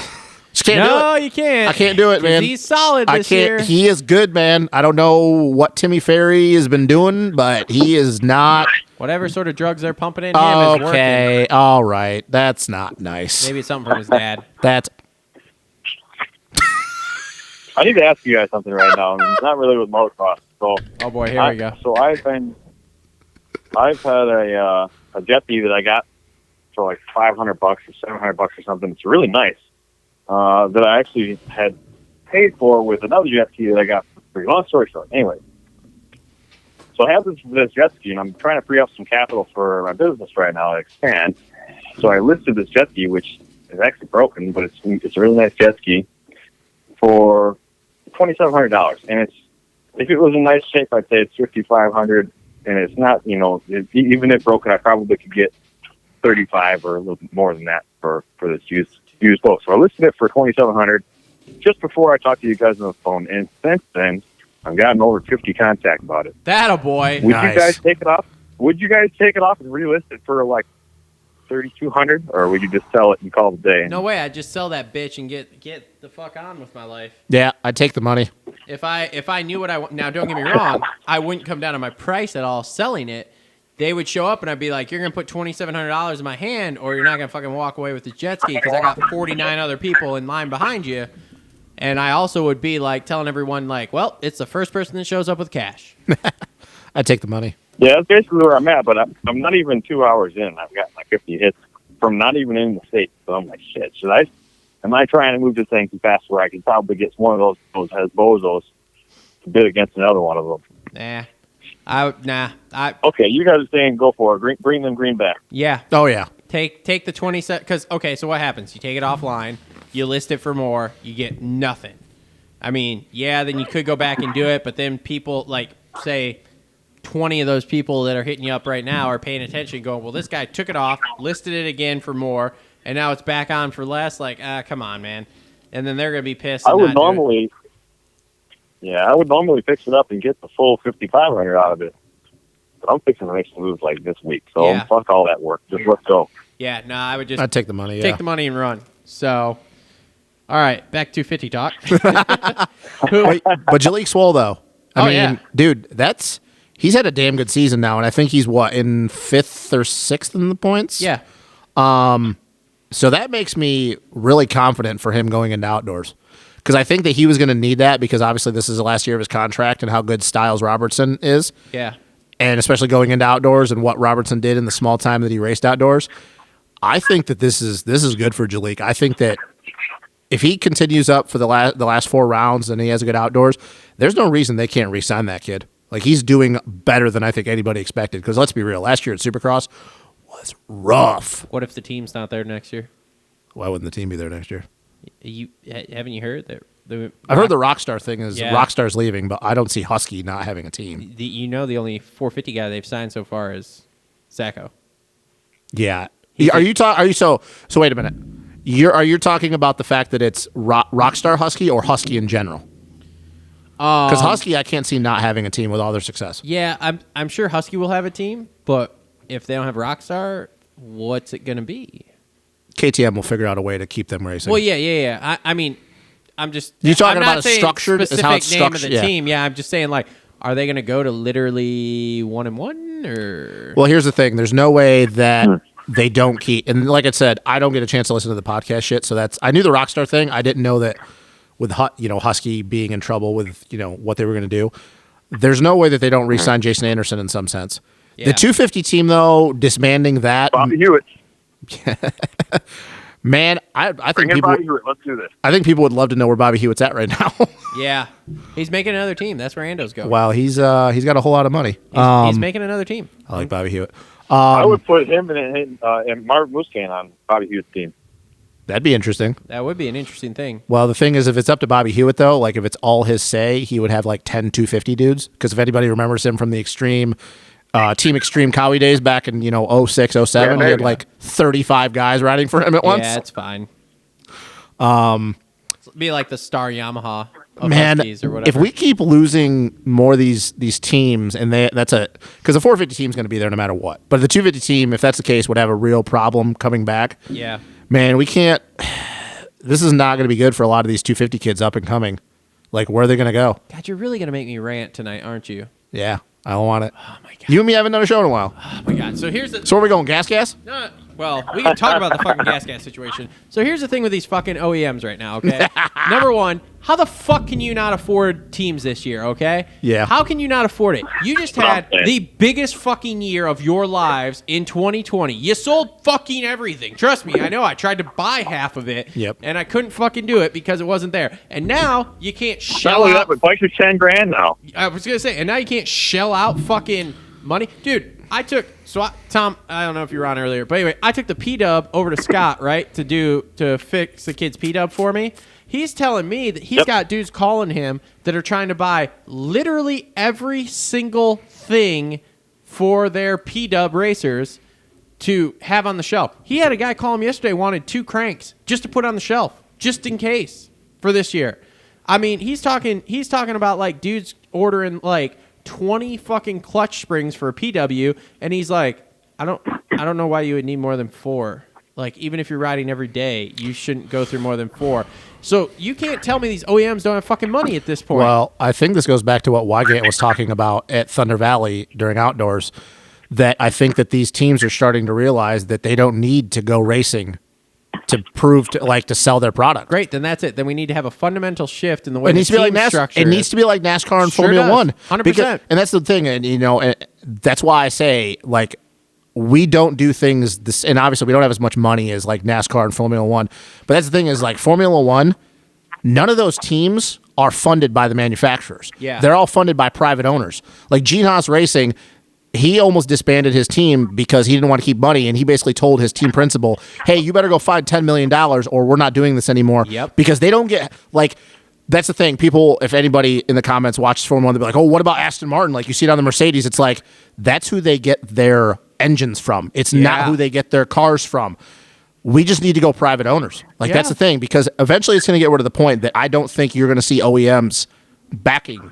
Just can't do it. No, you can't. I can't do it, man. He's solid this year. He is good, man. I don't know what Timmy Ferry has been doing, but he is not. Whatever sort of drugs they're pumping in him is working. Okay, all right. That's not nice. Maybe it's something from his dad. That's. I need to ask you guys something right now. It's not really with motocross. So, oh boy, here we go. So I've had a jet ski that I got for like $500 or $700 or something. It's really nice. That I actually had paid for with another jet ski that I got for free. Long story short. Anyway, so I have this jet ski, and I'm trying to free up some capital for my business right now to expand. So I listed this jet ski, which is actually broken, but it's a really nice jet ski for $2,700, and if it was in nice shape, I'd say it's $5,500, and it's not. Even if broken, I probably could get $35 or a little bit more than that for this used boat. So I listed it for $2,700 just before I talked to you guys on the phone, and since then I've gotten over 50 contacts about it. That a boy. Would you guys take it off? Would you guys take it off and relist it for like $3,200, or would you just sell it and call it a day? No way. I'd just sell that bitch and get the fuck on with my life. Yeah, I'd take the money. If I knew what I want, now don't get me wrong, I wouldn't come down on my price at all selling it. They would show up and I'd be like, you're gonna put $2,700 in my hand, or you're not gonna fucking walk away with the jet ski because I got 49 other people in line behind you. And I also would be like telling everyone like, well, it's the first person that shows up with cash. I'd take the money. Yeah, that's basically where I'm at, but I'm not even 2 hours in. I've got like 50 hits from not even in the state. So I'm like, shit, am I trying to move this thing too fast where I can probably get one of those has bozos to bid against another one of them? Okay, you guys are saying go for it. Bring them green back. Yeah. Oh, yeah. Take the 20 set, because, okay, so what happens? You take it offline, you list it for more, you get nothing. I mean, yeah, then you could go back and do it, but then people, like, say 20 of those people that are hitting you up right now are paying attention going, well, this guy took it off, listed it again for more, and now it's back on for less. Like, come on, man. And then they're going to be pissed. I would normally fix it up and get the full $5,500 out of it. But I'm fixing to make some moves like this week. So fuck all that work. Just let's go. Yeah, no, I'd take the money. Take the money and run. So, all right, back to 50 talk. Wait, but Jalek Swoll, though. I mean, dude, he's had a damn good season now, and I think he's in 5th or 6th in the points. Yeah. So that makes me really confident for him going into outdoors, because I think that he was going to need that, because obviously this is the last year of his contract and how good Styles Robertson is. Yeah. And especially going into outdoors and what Robertson did in the small time that he raced outdoors. I think that this is good for Jalek. I think that if he continues up for the last 4 rounds and he has a good outdoors, there's no reason they can't re-sign that kid. Like, he's doing better than I think anybody expected. Because let's be real, last year at Supercross was rough. What if the team's not there next year? Why wouldn't the team be there next year? Haven't you heard that? I've heard the Rockstar thing is Rockstar's leaving, but I don't see Husky not having a team. The only 450 guy they've signed so far is Sacco. Yeah. So wait a minute. Are you talking about the fact that it's Rockstar Husky or Husky in general? Because Husky, I can't see not having a team with all their success. Yeah, I'm sure Husky will have a team, but if they don't have Rockstar, what's it going to be? KTM will figure out a way to keep them racing. Well, yeah. I mean, I'm just... You're talking I'm about not saying structured? specific Is how it's name of structured? the team. Yeah, I'm just saying, like, are they going to go to literally 1-1 or? Well, here's the thing. There's no way that they don't keep. And like I said, I don't get a chance to listen to the podcast shit. So I knew the Rockstar thing. I didn't know that with Husky being in trouble with what they were going to do. There's no way that they don't re-sign Jason Anderson in some sense. Yeah. The 250 team though, disbanding that. Bobby Hewitt. Man, I think Bring in people. Bobby Hewitt. Let's do this. I think people would love to know where Bobby Hewitt's at right now. Yeah, he's making another team. That's where Ando's going. Wow, he's got a whole lot of money. He's making another team. I like Bobby Hewitt. I would put him and Marvin Muscan on Bobby Hewitt's team. That'd be interesting. That would be an interesting thing. Well, the thing is, if it's up to Bobby Hewitt, though, like if it's all his say, he would have like 10 250 dudes. Because if anybody remembers him from the Team Extreme Cowie days back in 06, 07, he had like 35 guys riding for him at once. Yeah, it's fine. It'd be like the Star Yamaha of Man, Huskies or whatever. if we keep losing more of these teams, and because the 450 team is going to be there no matter what. But the 250 team, if that's the case, would have a real problem coming back. Yeah. Man, we can't. This is not going to be good for a lot of these 250 kids up and coming. Like, where are they going to go? God, you're really going to make me rant tonight, aren't you? Yeah, I don't want it. Oh, my God. You and me haven't done a show in a while. Oh, my God. So here's the... So are we going gas? Well, we can talk about the fucking gas situation. So here's the thing with these fucking OEMs right now, okay? Number one, how the fuck can you not afford teams this year, okay? Yeah. How can you not afford it? You just had the biggest fucking year of your lives in 2020. You sold fucking everything. Trust me, I know. I tried to buy half of it, Yep. and I couldn't fucking do it because it wasn't there. And now you can't Not shell only that, out... but bikes are $10,000 now. I was going to say, and now you can't shell out fucking money. Dude, Tom, I don't know if you were on earlier, but anyway, I took the P-Dub over to Scott, right, to fix the kid's P-Dub for me. He's telling me that he's got dudes calling him that are trying to buy literally every single thing for their P-Dub racers to have on the shelf. He had a guy call him yesterday, wanted 2 cranks just to put on the shelf, just in case for this year. I mean, he's talking about like dudes ordering like 20 fucking clutch springs for a PW, and he's like, I don't know why you would need more than 4. Like, even if you're riding every day, you shouldn't go through more than 4. So you can't tell me these OEMs don't have fucking money at this point. Well, I think this goes back to what Wygant was talking about at Thunder Valley during Outdoors, that I think that these teams are starting to realize that they don't need to go racing to prove to sell their product. Great, then that's it. Then we need to have a fundamental shift in the way It needs to be like NASCAR. It needs to be like NASCAR and Formula One. 100%. And that's the thing, and that's why I say like we don't do things this, and obviously we don't have as much money as like NASCAR and Formula One. But that's the thing is like Formula One, none of those teams are funded by the manufacturers. Yeah, they're all funded by private owners. Like Gene Haas Racing. He almost disbanded his team because he didn't want to keep money, and he basically told his team principal, hey, you better go find $10 million or we're not doing this anymore. Yep. Because they don't get, like, that's the thing. People, if anybody in the comments watches Formula One, they'll be like, oh, what about Aston Martin? Like, you see it on the Mercedes. It's like, that's who they get their engines from. It's not who they get their cars from. We just need to go private owners. Like, that's the thing, because eventually it's going to get to the point that I don't think you're going to see OEMs backing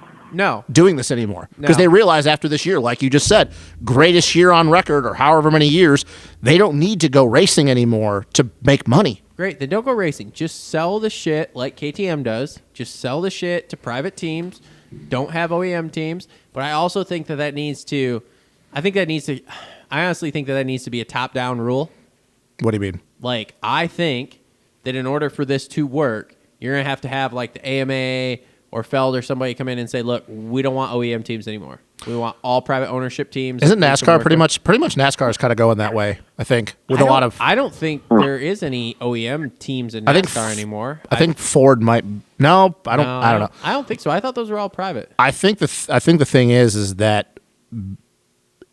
doing this anymore, because they realize after this year, like you just said, greatest year on record or however many years, they don't need to go racing anymore to make money. Great, then don't go racing. Just sell the shit like KTM does. Just sell the shit to private teams. Don't have OEM teams. But I also think that needs to. I honestly think that needs to be a top-down rule. What do you mean? Like, I think that in order for this to work, you're gonna have to have like the AMA or Feld or somebody come in and say, look, we don't want OEM teams anymore. We want all private ownership teams. Isn't NASCAR pretty much NASCAR is kind of going that way, I think, with a lot of... I don't think there is any OEM teams in NASCAR anymore. I think Ford might... No, I don't know. I don't think so. I thought those were all private. I think the thing is that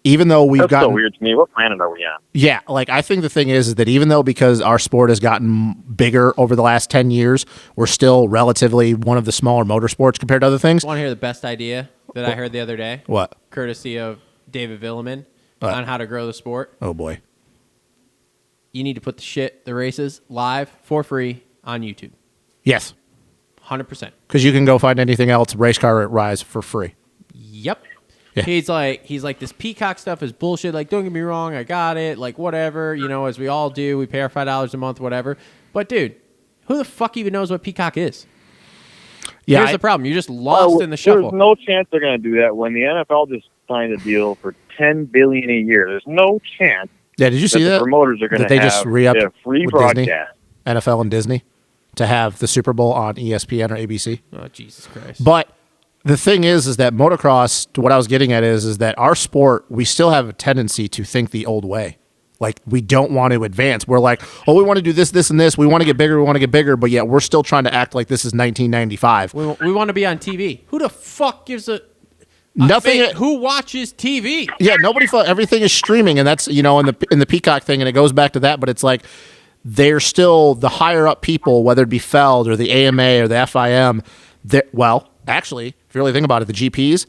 even though we've gotten... That's so weird to me. What planet are we on? Yeah, like I think the thing is that even though because our sport has gotten bigger over the last 10 years, we're still relatively one of the smaller motorsports compared to other things. Want to hear the best idea that I heard the other day? What? Courtesy of David Villeman on how to grow the sport. Oh, boy. You need to put the races live for free on YouTube. Yes. 100%. Because you can go find anything else, race car rise for free. Yep. Yeah. He's like, this Peacock stuff is bullshit. Like, don't get me wrong, I got it. Like, whatever, as we all do. We pay our $5 a month, whatever. But, dude, who the fuck even knows what Peacock is? Yeah, Here's the problem: you're just lost in the shuffle. There's no chance they're going to do that when the NFL just signed a deal for $10 billion a year. There's no chance. Yeah, did you see the that? promoters are going to That they just re-upped free with Disney? broadcast. NFL and Disney to have the Super Bowl on ESPN or ABC. Oh, Jesus Christ! But the thing is that motocross, what I was getting at is that our sport, we still have a tendency to think the old way. Like, we don't want to advance. We're like, oh, we want to do this, this, and this. We want to get bigger, but yet we're still trying to act like this is 1995. We want to be on TV. Who the fuck gives a Nothing. who watches TV? Yeah, nobody. Everything is streaming, and that's in the Peacock thing, and it goes back to that. But it's like they're still the higher up people, whether it be Feld or the AMA or the FIM. Well, actually, if you really think about it, the GPs,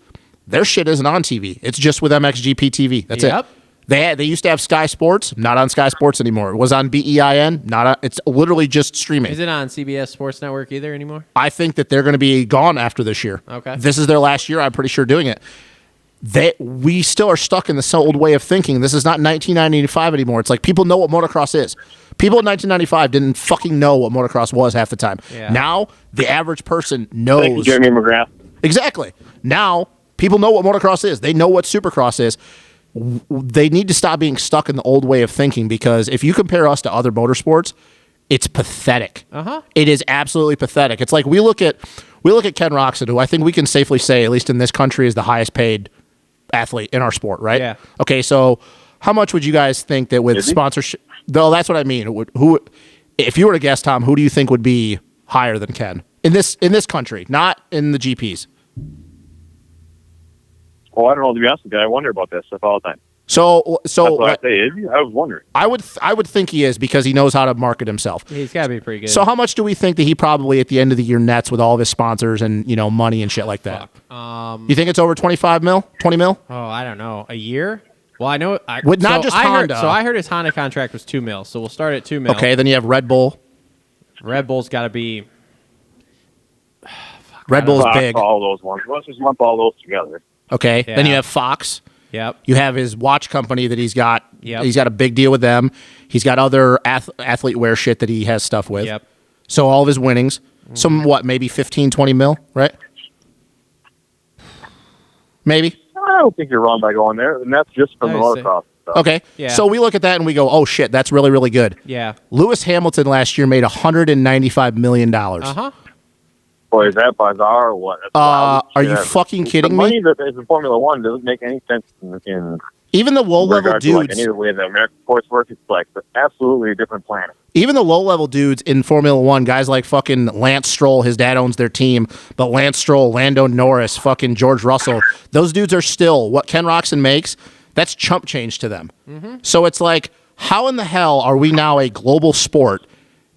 their shit isn't on TV. It's just with MXGP TV. That's it. They used to have Sky Sports, not on Sky Sports anymore. It was on BEIN, not on, it's literally just streaming. Is it on CBS Sports Network either anymore? I think that they're going to be gone after this year. Okay. This is their last year, I'm pretty sure, doing it. We still are stuck in the old way of thinking. This is not 1995 anymore. It's like people know what motocross is. People in 1995 didn't fucking know what motocross was half the time. Yeah. Now, the average person knows. Thank you, Jeremy McGrath. Exactly. Now, people know what motocross is. They know what Supercross is. They need to stop being stuck in the old way of thinking, because if you compare us to other motorsports, it's pathetic. It is absolutely pathetic. It's like we look at Ken Roxon, who I think we can safely say, at least in this country, is the highest paid athlete in our sport, right? Yeah. Okay, so how much would you guys think that with sponsorship? Though that's what I mean. Who, if you were to guess, Tom, who do you think would be higher than Ken in this country, not in the GPs? Well, I don't know, to be honest with you. I wonder about that stuff all the time. So That's what I say. Is he? I was wondering. I would think he is, because he knows how to market himself. He's got to be pretty good. So how much do we think that he probably at the end of the year nets with all of his sponsors and money and shit like that? You think it's over 25 mil, 20 mil? Oh, I don't know. A year? Well, I know. With not just Honda. I heard his Honda contract was $2 mil. So we'll start at $2 mil. Okay, then you have Red Bull. Red Bull's got to be. Red Bull's big. All those ones. Let's just lump all those together. Okay, Yeah. then you have Fox. Yep. You have his watch company that he's got. Yep. He's got a big deal with them. He's got other athlete wear shit that he has stuff with. Yep. So all of his winnings. Maybe 15, 20 mil, right? Maybe. I don't think you're wrong by going there, and that's just from the motocross stuff. Okay. Yeah. So we look at that and we go, oh, shit, that's really, really good. Yeah. Lewis Hamilton last year made $195 million. Boy, is that bizarre or what? That's wild. Are you fucking kidding the me? money that is in Formula One doesn't make any sense in Even the low-level regard to, like, dudes. any of the way the American sports work, it's like absolutely a different planet. Even the low-level dudes in Formula One, guys like fucking Lance Stroll, his dad owns their team, but Lance Stroll, Lando Norris, fucking George Russell, those dudes are still, what Ken Roxon makes, that's chump change to them. So it's like, how in the hell are we now a global sport,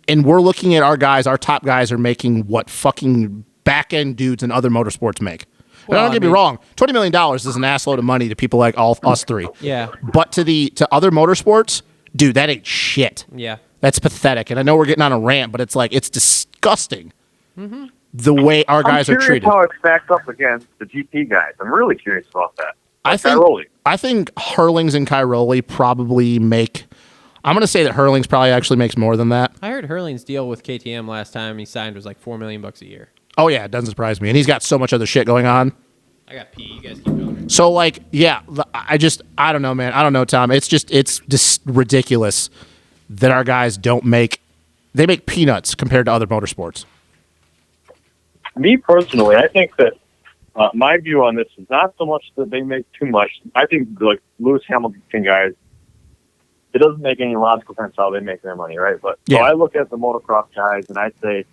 and we're looking at our guys, our top guys are making what fucking back-end dudes and other motorsports make? Well, don't get me wrong, $20 million is an assload of money to people like us three. Yeah. But to other motorsports, dude, that ain't shit. Yeah. That's pathetic. And I know we're getting on a rant, but it's like, it's disgusting the way our guys are treated. I'm curious how it stacks up against the GP guys. I'm really curious about that. I think Hurlings and Cairoli probably make, I'm going to say that Hurlings probably actually makes more than that. I heard Hurling's deal with KTM last time he signed was like $4 million a year. Oh, yeah, it doesn't surprise me. And he's got so much other shit going on. I got pee. You guys keep going. So, like, yeah, I don't know, man. I don't know, Tom. It's just ridiculous that our guys they make peanuts compared to other motorsports. Me personally, I think that my view on this is not so much that they make too much. I think like Lewis Hamilton guys, it doesn't make any logical sense how they make their money, right? But so I look at the motocross guys and I say,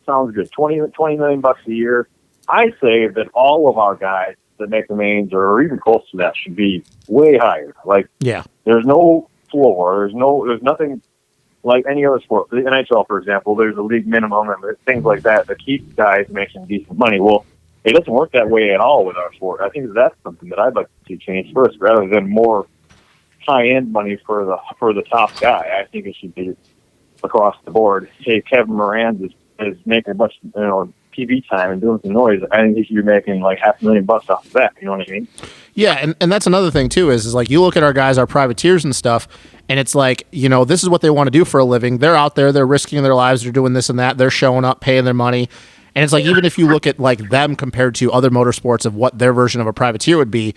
sounds good, $20 million a year. I say that all of our guys that make the mains or even close to that should be way higher. Like, there's no floor. There's nothing like any other sport. The NHL, for example, there's a league minimum and there's things like that that keep guys making decent money. Well, it doesn't work that way at all with our sport. I think that's something that I'd like to see change first, rather than more high-end money for the top guy. I think it should be across the board. Hey, Kevin Moranz is making a bunch of TV time and doing some noise. I think he should be making like $500,000 off of that. You know what I mean? Yeah, and that's another thing too is like you look at our guys, our privateers and stuff, and it's like, this is what they want to do for a living. They're out there, they're risking their lives, they're doing this and that, they're showing up, paying their money, And it's like, even if you look at like them compared to other motorsports of what their version of a privateer would be,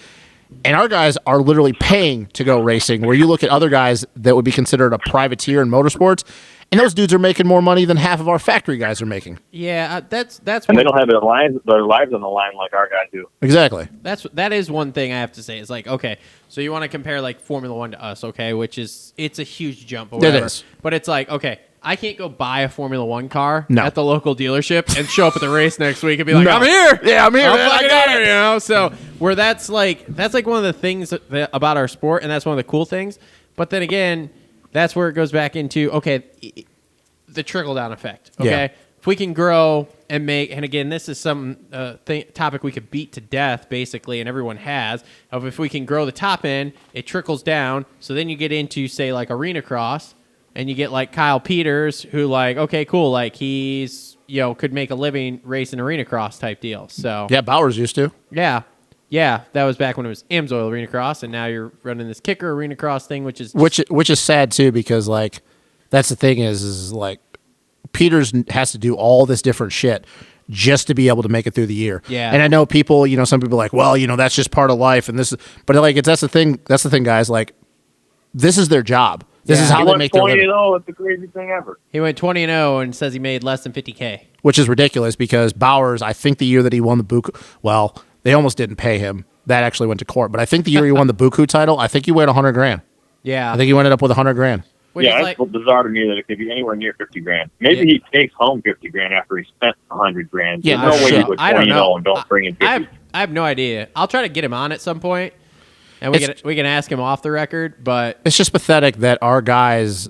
and our guys are literally paying to go racing, where you look at other guys that would be considered a privateer in motorsports, and those dudes are making more money than half of our factory guys are making. Yeah, that's And they don't have their lives on the line like our guys do. Exactly. that is one thing I have to say. It's like, okay, so you want to compare like Formula One to us, okay, which is it's a huge jump. Or whatever. It is. But it's like, okay, I can't go buy a Formula One car No. at the local dealership and show up at the race next week and be like, No. I'm here. Yeah, I'm here, I'm man. I fucking got here, it. you know. So where that's like one of the things about our sport, and that's one of the cool things. But then again, that's where it goes back into the trickle down effect. Okay, Yeah. if we can grow and make, and again, this is some topic we could beat to death, basically, and everyone has. Of if we can grow the top end, it trickles down. So then you get into say like arena cross, and you get like Kyle Peters, who like, okay, cool, like he's could make a living racing arena cross type deal. So Yeah, Bowers used to. yeah, that was back when it was Amsoil Arena Cross, and now you're running this Kicker Arena Cross thing, which is Which is sad too, because like that's the thing is like Peters has to do all this different shit just to be able to make it through the year. Yeah. And I know people, some people are like, well, that's just part of life, and this is, but like that's the thing, guys. Like, this is their job. This is Yeah. how they make their living, It's the craziest thing ever. he went 20-0 and says he made less than $50K. which is ridiculous because Bowers, I think the year that he won the Buku, well, they almost didn't pay him. That actually went to court, but I think the year he won the Buku title, I think he won $100,000. Yeah, I think he ended up with $100,000. which Yeah, is it's like, bizarre to me that it could be anywhere near $50,000. Maybe he takes home $50,000 after he spent $100,000. Yeah, There's no way shit. you would I don't 20 know. and don't bring in 50. I have no idea. I'll try to get him on at some point, and we can ask him off the record. But It's just pathetic that our guys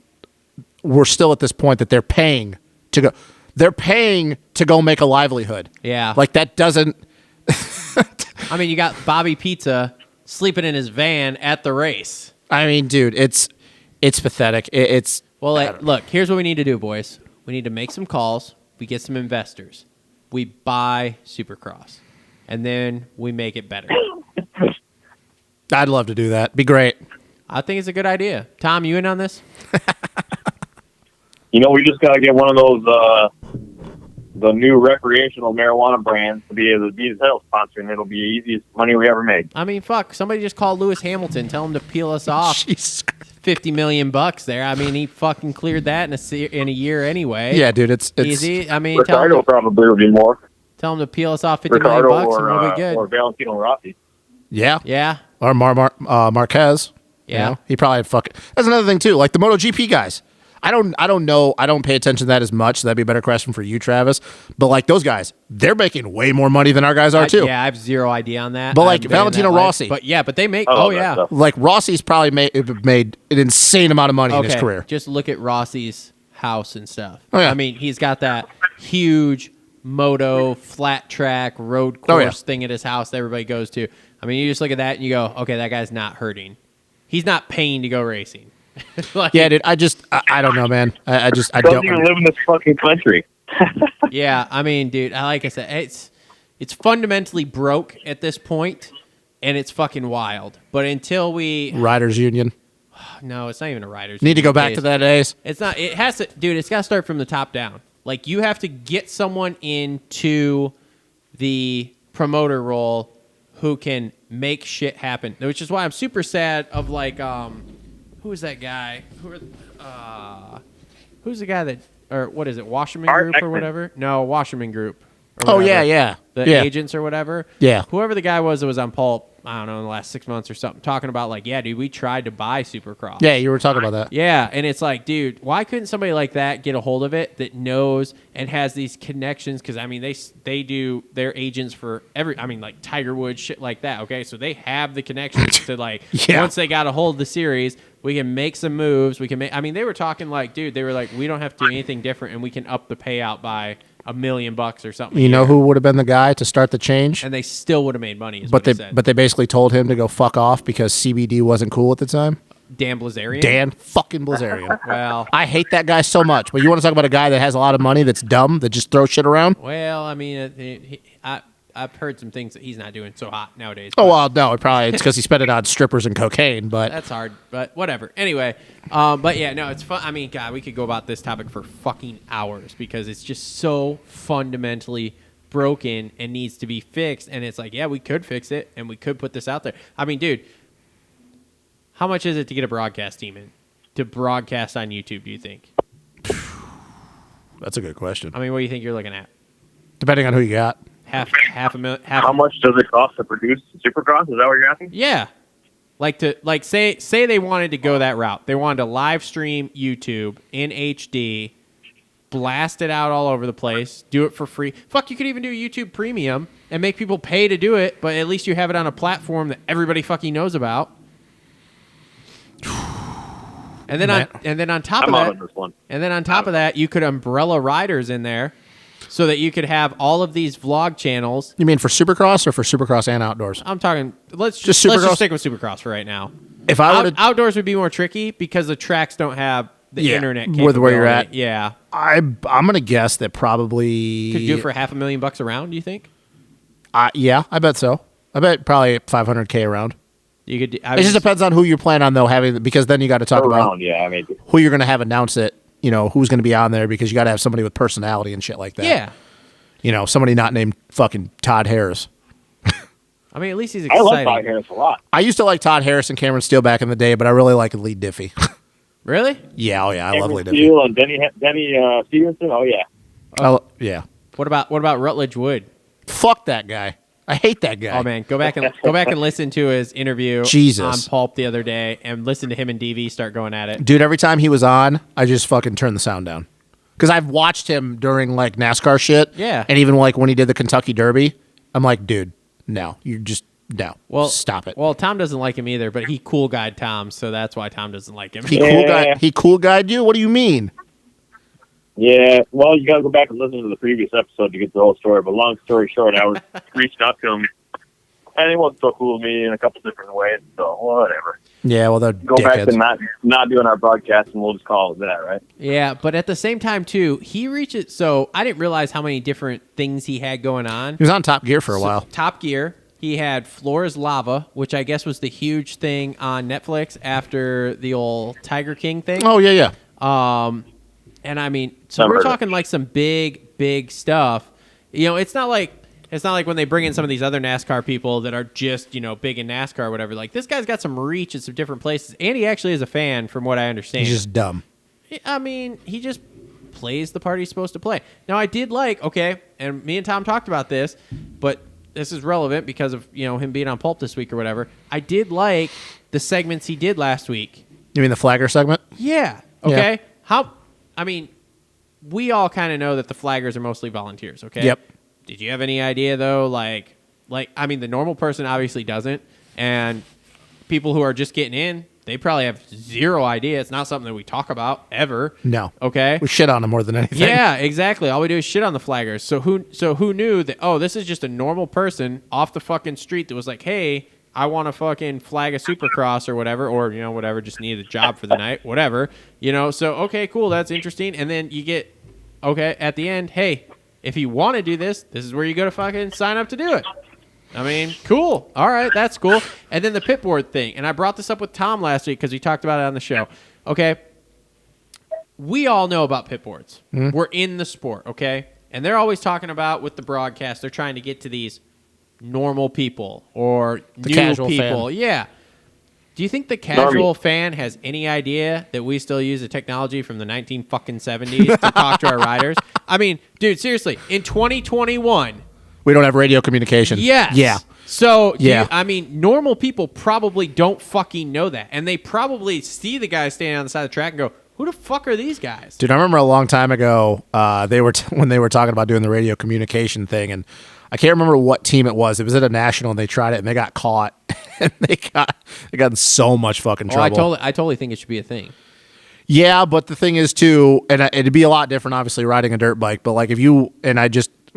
were still at this point that they're paying to go. They're paying to go make a livelihood. yeah, Like that doesn't. I mean, you got Bobby Pizza sleeping in his van at the race. I mean, dude, it's pathetic. It's Well, look, here's what we need to do, boys. We need to make some calls. We get some investors. We buy Supercross, and then we make it better. I'd love to do that. Be great. I think it's a good idea. Tom, you in on this? We just got to get one of those, the new recreational marijuana brands to be able to be the title sponsor, and it'll be the easiest money we ever made. I mean, fuck. Somebody just called Lewis Hamilton. Tell him to peel us off Jesus. $50 million there. I mean, he fucking cleared that in a year anyway. Yeah, dude, it's Easy. I mean, tell Ricardo him probably would be more. to peel us off $50 Ricardo million, and we'll be good. or Valentino Rossi. yeah. Yeah. Or Marquez. Yeah. He probably had fucking. That's another thing too. Like the MotoGP guys. I don't know. I don't pay attention to that as much. So that'd be a better question for you, Travis. But like those guys, they're making way more money than our guys are too. Yeah, I have zero idea on that. But, I like, haven't been in Valentino that life. Rossi. But yeah, but they make. Oh, Oh, that yeah. stuff. Like Rossi's probably made an insane amount of money in his career. Just look at Rossi's house and stuff. Oh, yeah. I mean, he's got that huge moto flat track road Oh, course yeah. thing at his house that everybody goes to. I mean, you just look at that and you go, okay, that guy's not hurting. He's not paying to go racing. Like, Yeah, dude. I don't know, man. I Doesn't don't. even live in this fucking country. yeah, I mean, dude, like I said, it's fundamentally broke at this point, and it's fucking wild. But until we, Riders Union. no, it's not even a riders. Need to go back case. to that days. It's not. It has to, dude. It's got to start from the top down. Like you have to get someone into the promoter role who can make shit happen. Which is why I'm super sad of like, who is that guy? Who's the guy that, or what is it? Washerman Art Group or Ekman. whatever? No, Washerman Group. Or Oh whatever. yeah. The Yeah. agents or whatever. Yeah. Whoever the guy was that was on Pulp, I don't know, in the last 6 months or something, talking about like, yeah, dude, we tried to buy Supercross. Yeah, you were talking about that. Yeah, and it's like, dude, why couldn't somebody like that get a hold of it that knows and has these connections? Because I mean, they do their agents for like Tiger Woods, shit like that. Okay, so they have the connections to like Yeah. once they got a hold of the series, we can make some moves. We can make. I mean, they were talking like, dude, they were like, we don't have to do anything different, and we can up the payout by $1 million or something. You a know year. who would have been the guy to start the change? And they still would have made money. Is But what they he said. but they basically told him to go fuck off because CBD wasn't cool at the time. Dan Blazarian. Dan fucking Blazarian. Well, I hate that guy so much. But you want to talk about a guy that has a lot of money that's dumb that just throws shit around? Well, I mean, I've heard some things that he's not doing so hot nowadays. Oh well, no, it's because he spent it on strippers and cocaine. But that's hard. But whatever. Anyway, but yeah, no, it's fun. I mean, God, we could go about this topic for fucking hours because it's just so fundamentally broken and needs to be fixed. And it's like, yeah, we could fix it and we could put this out there. I mean, dude, how much is it to get a broadcast team in to broadcast on YouTube? Do you think? That's a good question. I mean, what do you think you're looking at? Depending on who you got. Half a million. How much does it cost to produce Supercross? Is that what you're asking? Yeah. Say they wanted to go that route. They wanted to live stream YouTube in HD, blast it out all over the place, do it for free. Fuck, you could even do YouTube Premium and make people pay to do it, but at least you have it on a platform that everybody fucking knows about. And then on top of that, you could umbrella riders in there, so that you could have all of these vlog channels. You mean for Supercross or for Supercross and outdoors? I'm talking. Let's just stick with Supercross for right now. If I were to, outdoors would be more tricky because the tracks don't have the internet capability. With where you're at. Yeah, I'm gonna guess that probably could you do it for $500,000 a round. Do you think? Yeah, I bet so. I bet probably $500K a round. You could. It just depends on who you plan on though having, because then you got to talk about who you're going to have announce it. You know, who's going to be on there, because you got to have somebody with personality and shit like that. Yeah. You know, somebody not named fucking Todd Harris. I mean, at least he's exciting. I like Todd Harris a lot. I used to like Todd Harris and Cameron Steele back in the day, but I really like Lee Diffie. Really? Yeah, oh yeah, I love Lee Diffie. Steele and Denny Stevenson. Oh yeah. Yeah. What about Rutledge Wood? Fuck that guy. I hate that guy. Oh man, go back and listen to his interview on Pulp the other day, and listen to him and DV start going at it. Dude, every time he was on, I just fucking turned the sound down, because I've watched him during like NASCAR shit. Yeah. And even like when he did the Kentucky Derby, I'm like, dude, no, you just no. Well, stop it. Well, Tom doesn't like him either, but he cool guyed Tom, so that's why Tom doesn't like him. He cool guyed you? What do you mean? Yeah, well, you got to go back and listen to the previous episode to get the whole story. But long story short, I was reaching out to him, and he wasn't so cool with me in a couple different ways. So whatever. Yeah, well, they're go dickheads. back to not doing our broadcast, and we'll just call it that, right? Yeah, but at the same time too, he reaches. So I didn't realize how many different things he had going on. He was on Top Gear for a while. Top Gear. He had Floor is Lava, which I guess was the huge thing on Netflix after the old Tiger King thing. Oh yeah. And I mean, so we're talking like some big stuff. You know, it's not like when they bring in some of these other NASCAR people that are just, you know, big in NASCAR or whatever. Like, this guy's got some reach at some different places, and he actually is a fan, from what I understand. He's just dumb. I mean, he just plays the part he's supposed to play. Now, I did like, okay, and me and Tom talked about this, but this is relevant because of, you know, him being on Pulp this week or whatever. I did like the segments he did last week. You mean the flagger segment? Yeah. Okay. Yeah. I mean, we all kind of know that the flaggers are mostly volunteers, okay? Yep. Did you have any idea, though, like, I mean, the normal person obviously doesn't, and people who are just getting in, they probably have zero idea. It's not something that we talk about, ever. No. Okay? We shit on them more than anything. Yeah, exactly. All we do is shit on the flaggers. So who knew that, oh, this is just a normal person off the fucking street that was like, hey, I want to fucking flag a Supercross or whatever, or, you know, whatever, just needed a job for the night, whatever. You know, so, okay, cool, that's interesting. And then you get, okay, at the end, hey, if you want to do this, this is where you go to fucking sign up to do it. I mean, cool. All right, that's cool. And then the pit board thing. And I brought this up with Tom last week because we talked about it on the show. Okay, we all know about pit boards. Mm-hmm. We're in the sport, okay? And they're always talking about, with the broadcast, they're trying to get to these normal people or the new casual people. Fan. Yeah. Do you think the casual fan has any idea that we still use the technology from the 1970s to talk to our riders? I mean, dude, seriously, in 2021, we don't have radio communication. Yes. Yeah. So, yeah. I mean, normal people probably don't fucking know that. And they probably see the guys standing on the side of the track and go, who the fuck are these guys? Dude, I remember a long time ago, when they were talking about doing the radio communication thing, and I can't remember what team it was. It was at a national, and they tried it, and they got caught, and they got in so much fucking trouble. I totally think it should be a thing. Yeah, but the thing is too, and it'd be a lot different, obviously, riding a dirt bike. But like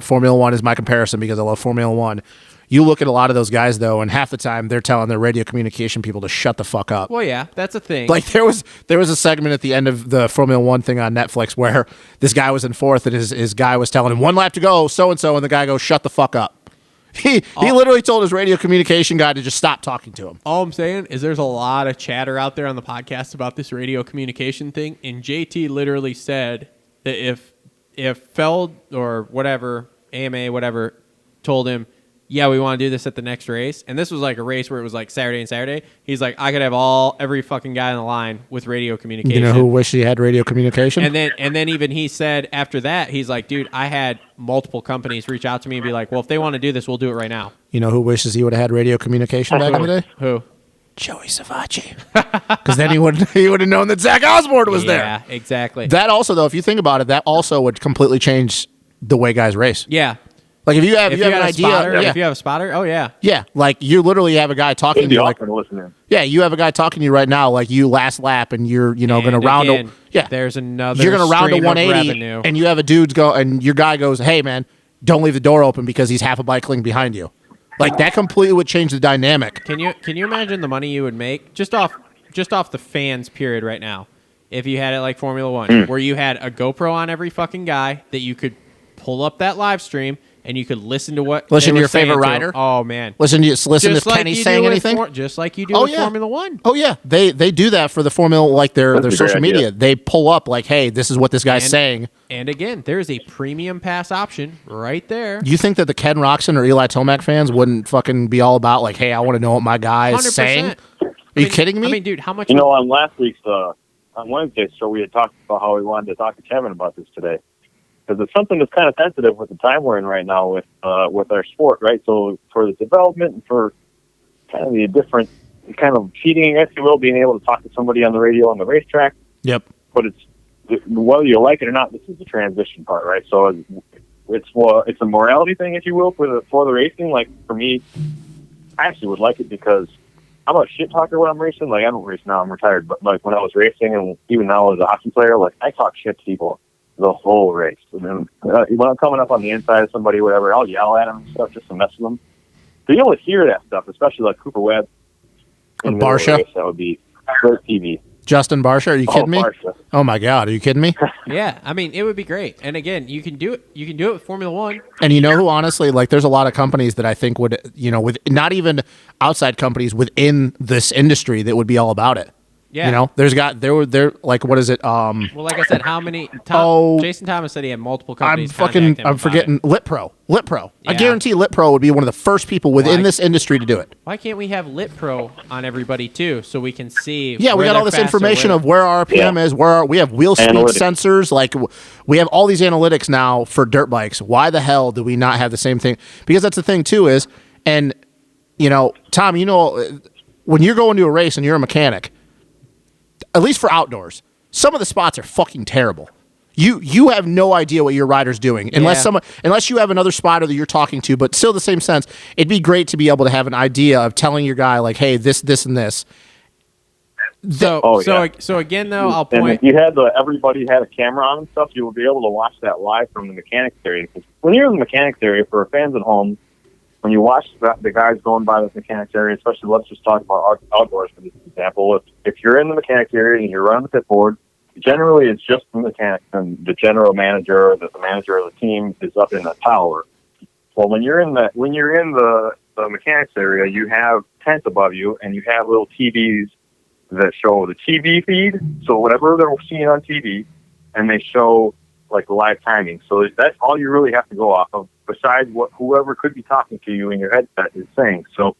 Formula One is my comparison because I love Formula One. You look at a lot of those guys though, and half the time they're telling their radio communication people to shut the fuck up. Well, yeah, that's a thing. Like there was a segment at the end of the Formula One thing on Netflix where this guy was in fourth, and his guy was telling him 1 lap to go, so and so, and the guy goes, "Shut the fuck up." He literally told his radio communication guy to just stop talking to him. All I'm saying is there's a lot of chatter out there on the podcast about this radio communication thing, and JT literally said that if Feld or whatever, AMA, whatever, told him, yeah, we want to do this at the next race, and this was like a race where it was like Saturday and Saturday, he's like, I could have every fucking guy on the line with radio communication. You know who wished he had radio communication? And then even he said after that, he's like, dude, I had multiple companies reach out to me and be like, well, if they want to do this, we'll do it right now. You know who wishes he would have had radio communication back in the day? Who? Joey Savacci. Because then he would have known that Zach Osborne was there. Yeah, exactly. That also, though, if you think about it, that also would completely change the way guys race. Yeah. Like if you have an idea, if you have a spotter, oh yeah, yeah. Like you literally have a guy talking to you, like yeah, you have a guy talking to you right now, like you last lap, and you're going to round there's another. You're going to round a 180, revenue. and you have a dude's go, and your guy goes, hey man, don't leave the door open because he's half a bike length behind you. Like that completely would change the dynamic. Can you imagine the money you would make just off the fans period right now if you had it like Formula One, where you had a GoPro on every fucking guy that you could pull up that live stream. And you could listen to your favorite rider. Oh man, listen to Kenny saying anything, just like you do with Formula One. Oh yeah, they do that for the Formula, like their social media. They pull up like, hey, this is what this guy's saying. And again, there is a premium pass option right there. You think that the Ken Roczen or Eli Tomac fans wouldn't fucking be all about like, hey, I want to know what my guy is 100%. saying? Are you kidding me? I mean, dude, how much? On last week's on Wednesday's show, we had talked about how we wanted to talk to Kevin about this today. Because it's something that's kind of sensitive with the time we're in right now with our sport, right? So for the development and for kind of the different kind of cheating, if you will, being able to talk to somebody on the radio on the racetrack. Yep. But it's whether you like it or not, this is the transition part, right? So it's a morality thing, if you will, for the racing. Like for me, I actually would like it because I'm a shit talker when I'm racing. Like I don't race now, I'm retired, but like when I was racing and even now as a hockey player, like I talk shit to people the whole race. And then when I'm coming up on the inside of somebody, whatever, I'll yell at them and stuff just to mess with them. But you always hear that stuff, especially like Cooper Webb and Barsha. Race, that would be great TV. Justin Barsha, are you kidding me? Barsha. Oh my God, are you kidding me? Yeah, I mean, it would be great. And again, you can do it. You can do it with Formula One. And you know who, honestly, like there's a lot of companies that I think would, with not even outside companies within this industry that would be all about it. Yeah. There like, what is it? Well, like I said, how many? Jason Thomas said he had multiple companies. I'm forgetting Litpro. Yeah. I guarantee Litpro would be one of the first people within this industry to do it. Why can't we have Litpro on everybody too, so we can see? Yeah, we got all this information of where our RPM is, we have wheel speed sensors, like we have all these analytics now for dirt bikes. Why the hell do we not have the same thing? Because that's the thing too is, and Tom, when you're going to a race and you're a mechanic, at least for outdoors, some of the spots are fucking terrible. You have no idea what your rider's doing unless you have another spotter that you're talking to. But still, the same sense, it'd be great to be able to have an idea of telling your guy like, hey, this, and this. So again, though, I'll point. And if you had everybody had a camera on and stuff, you would be able to watch that live from the mechanics area. Because when you're in the mechanics area, for fans at home, when you watch the guys going by the mechanics area, especially let's just talk about outdoors for this example. If you're in the mechanics area and you're running the pit board, generally it's just the mechanic and the general manager, the manager of the team is up in the tower. Well, when you're in the mechanics area, you have tents above you and you have little TVs that show the TV feed. So whatever they're seeing on TV, and they show like the live timing. So that's all you really have to go off of, besides what whoever could be talking to you in your headset is saying. So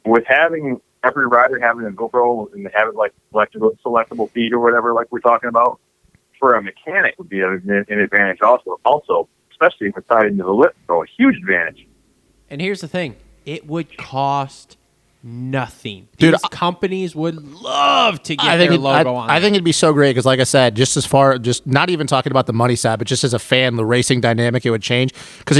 with having every rider having a GoPro and have it like selectable feed or whatever, like we're talking about, for a mechanic would be an advantage also, especially if it's tied into the lip. So a huge advantage. And here's the thing. It would cost nothing. Dude, These companies would love to get their logo on. I think it'd be so great because, like I said, just not even talking about the money side, but just as a fan, the racing dynamic, it would change. Because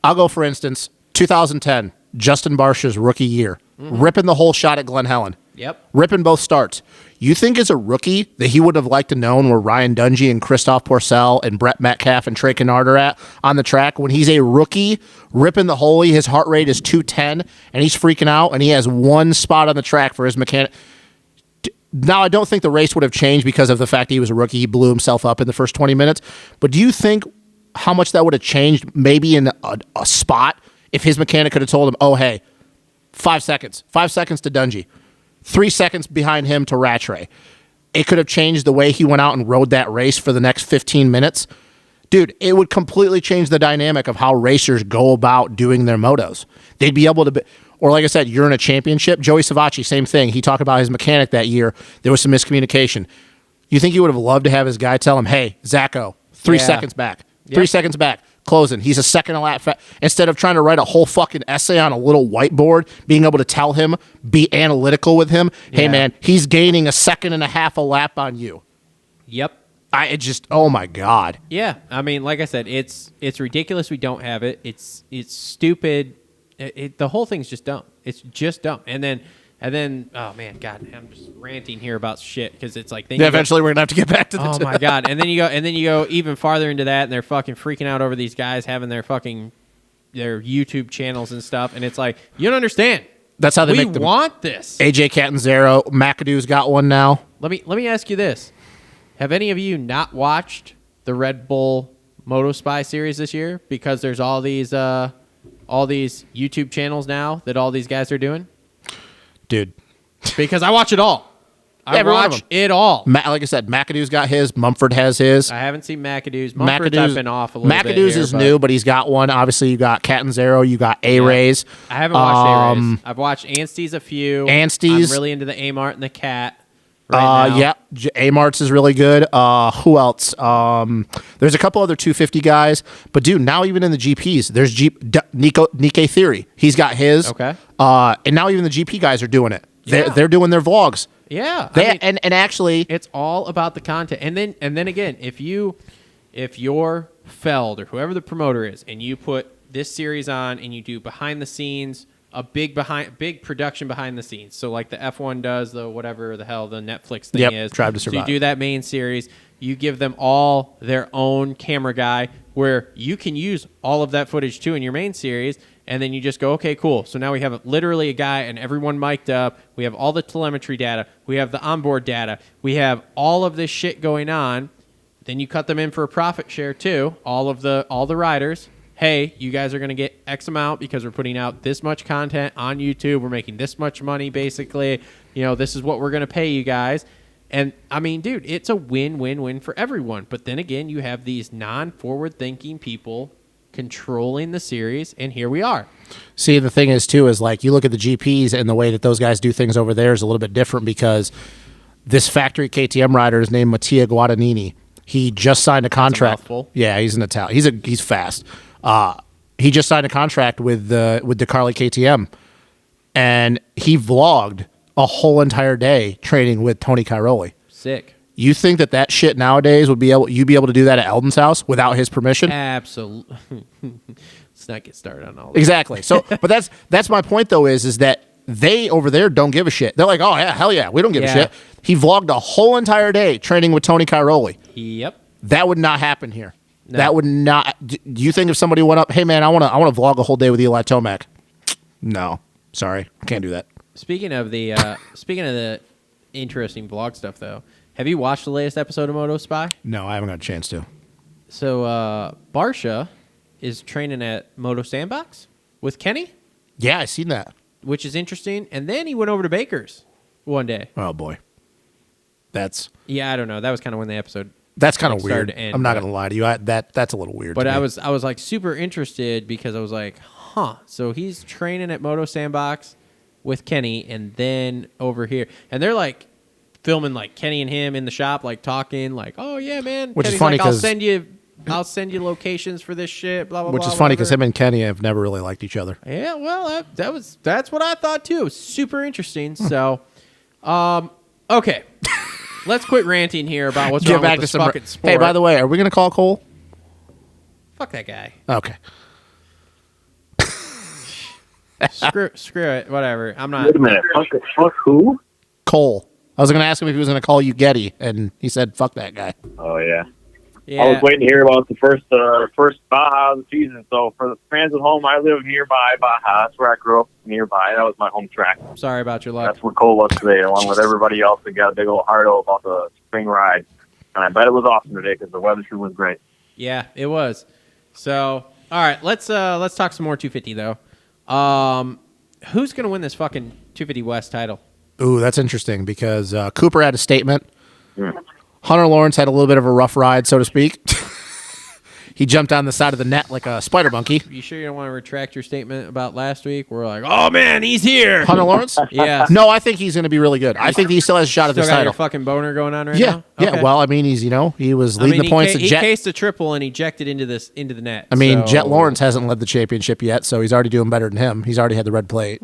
I'll go, for instance, 2010, Justin Barsha's rookie year, ripping the whole shot at Glen Helen. Yep. Ripping both starts. You think as a rookie that he would have liked to known where Ryan Dungey and Christoph Porcel and Brett Metcalf and Trey Kennard are at on the track when he's a rookie ripping the holy, his heart rate is 210 and he's freaking out and he has one spot on the track for his mechanic. Now, I don't think the race would have changed because of the fact that he was a rookie. He blew himself up in the first 20 minutes. But do you think how much that would have changed maybe in a spot if his mechanic could have told him, oh, hey, 5 seconds to Dungey, 3 seconds behind him to Rattray. It could have changed the way he went out and rode that race for the next 15 minutes. Dude, it would completely change the dynamic of how racers go about doing their motos. They'd be able to be, or like I said, you're in a championship. Joey Savacci, same thing. He talked about his mechanic that year. There was some miscommunication. You think he would have loved to have his guy tell him, hey, Zacho, 3 seconds back. 3 seconds back. Closing. He's a second a lap. Instead of trying to write a whole fucking essay on a little whiteboard, being able to tell him, be analytical with him, hey, man, he's gaining a second and a half a lap on you. Yep. Oh my God. Yeah, I mean, like I said, it's ridiculous we don't have it. It's stupid. The whole thing's just dumb. It's just dumb. And then, oh man, God, I'm just ranting here about shit because it's like. Eventually, we're gonna have to get back to the. Oh my God! And then you go even farther into that, and they're fucking freaking out over these guys having their YouTube channels and stuff, and it's like you don't understand. That's how they make them. We want this. AJ Catanzaro, McAdoo's got one now. Let me ask you this. Have any of you not watched the Red Bull Moto Spy series this year because there's all these YouTube channels now that all these guys are doing? Dude. Because I watch it all. I watch it all. Like I said, McAdoo's got his. Mumford has his. I haven't seen McAdoo's. Mumford's I've been off a little bit. McAdoo's is new, but he's got one. Obviously, you got Catanzaro. You got A-Rays. I haven't watched A-Rays. I've watched Anstey's a few. Anstey's. I'm really into the A-Mart and the Cat. Right now. Yeah, A-Marts is really good. Who else? There's a couple other 250 guys, but dude, now even in the GPs, there's Nikkei Theory. He's got his. Okay. And now even the GP guys are doing it. They're doing their vlogs. Yeah. And actually, it's all about the content. And then again, if you're Feld or whoever the promoter is, and you put this series on and you do behind the scenes. A big production behind the scenes. So like the F1 does, the whatever the hell the Netflix thing is. Drive to Survive. So you do that main series. You give them all their own camera guy where you can use all of that footage too in your main series. And then you just go, okay, cool. So now we have literally a guy and everyone mic'd up. We have all the telemetry data. We have the onboard data. We have all of this shit going on. Then you cut them in for a profit share too. All the riders. Hey, you guys are going to get X amount because we're putting out this much content on YouTube. We're making this much money, basically. This is what we're going to pay you guys. And, I mean, dude, it's a win-win-win for everyone. But then again, you have these non-forward-thinking people controlling the series, and here we are. See, the thing is, too, is like you look at the GPs and the way that those guys do things over there is a little bit different because this factory KTM rider is named Mattia Guadagnini. He just signed a contract. That's a mouthful. Yeah, he's an Italian. He's fast. He just signed a contract with DeCarli KTM, and he vlogged a whole entire day training with Tony Cairoli. Sick. You think that shit nowadays you'd be able to do that at Eldon's house without his permission? Absolutely. Let's not get started on all that. Exactly. So, but that's my point though is that they over there don't give a shit. They're like, oh yeah, hell yeah, we don't give a shit. He vlogged a whole entire day training with Tony Cairoli. Yep. That would not happen here. No. That would not. Do you think if somebody went up, hey man, I want to vlog a whole day with Eli Tomac? No, sorry, can't do that. Speaking of the interesting vlog stuff, though, have you watched the latest episode of Moto Spy? No, I haven't got a chance to. So Barsha is training at Moto Sandbox with Kenny. Yeah, I seen that, which is interesting. And then he went over to Baker's one day. Oh boy, I don't know. That was kind of when the episode. That's kind of weird. End, I'm not gonna lie to you. That's a little weird. But I was like super interested because I was like, huh. So he's training at Moto Sandbox with Kenny, and then over here, and they're like filming like Kenny and him in the shop, like talking, like, oh yeah, man. Which Kenny's is funny because I'll send you locations for this shit. Blah blah. Which blah, is funny because whatever. him and Kenny have never really liked each other. Yeah, well, that's what I thought too. It was super interesting. So, okay. Let's quit ranting here about what's wrong with this fucking sport. Hey, by the way, are we going to call Cole? Fuck that guy. Okay. Screw it. Whatever. I'm not. Wait a minute. Fuck who? Cole. I was going to ask him if he was going to call you Getty, and he said, fuck that guy. Oh, yeah. Yeah. I was waiting to hear about the first Baja of the season. So for the fans at home, I live nearby Baja. That's where I grew up, nearby. That was my home track. Sorry about your luck. That's where Cole was today, along with everybody else that got a big old hard-o about the spring ride. And I bet it was awesome today because the weather sure was great. Yeah, it was. So All right, let's talk some more 250 though. Who's gonna win this fucking 250 West title? Ooh, that's interesting because Cooper had a statement. Hunter Lawrence had a little bit of a rough ride, so to speak. He jumped on the side of the net like a spider monkey. You sure you don't want to retract your statement about last week? We're like, oh man, he's here. Hunter Lawrence? Yeah. No, I think he's going to be really good. I think he still has a shot at Still this got your title. fucking boner going on right Yeah, now? yeah. Okay. Well, I mean, he was leading the points. He Jet. cased a triple and ejected into the net. I mean, so- Jet Lawrence hasn't led the championship yet, so he's already doing better than him. He's already had the red plate.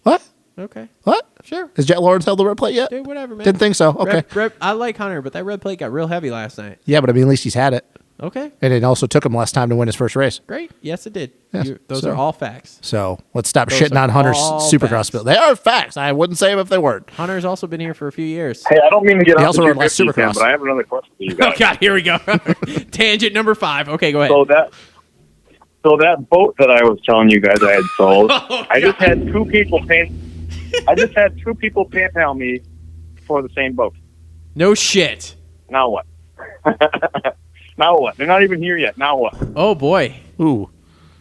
What? Okay, What? sure. Has Jet Lawrence held the red plate yet? Dude, whatever, man. Didn't think so. Okay. I like Hunter, but that red plate got real heavy last night. Yeah, but I mean, at least he's had it. Okay, And it also took him less time to win his first race. great. Yes, it did. Yes, Those so- are all facts. So let's stop Those shitting are on Hunter's all Supercross facts. build. They are facts. I wouldn't say them if they weren't. Hunter's also been here for a few years. Hey, I don't mean to get He off also the rode last 250, Ken, Supercross. but I have another question for you Oh guys. God, here we go. Tangent number 5. Okay, go ahead. So that boat that I was telling you guys I had sold, Oh, I just had two people PayPal me for the same boat. No shit. Now what? Now what? They're not even here yet. Now what? Oh boy, Ooh.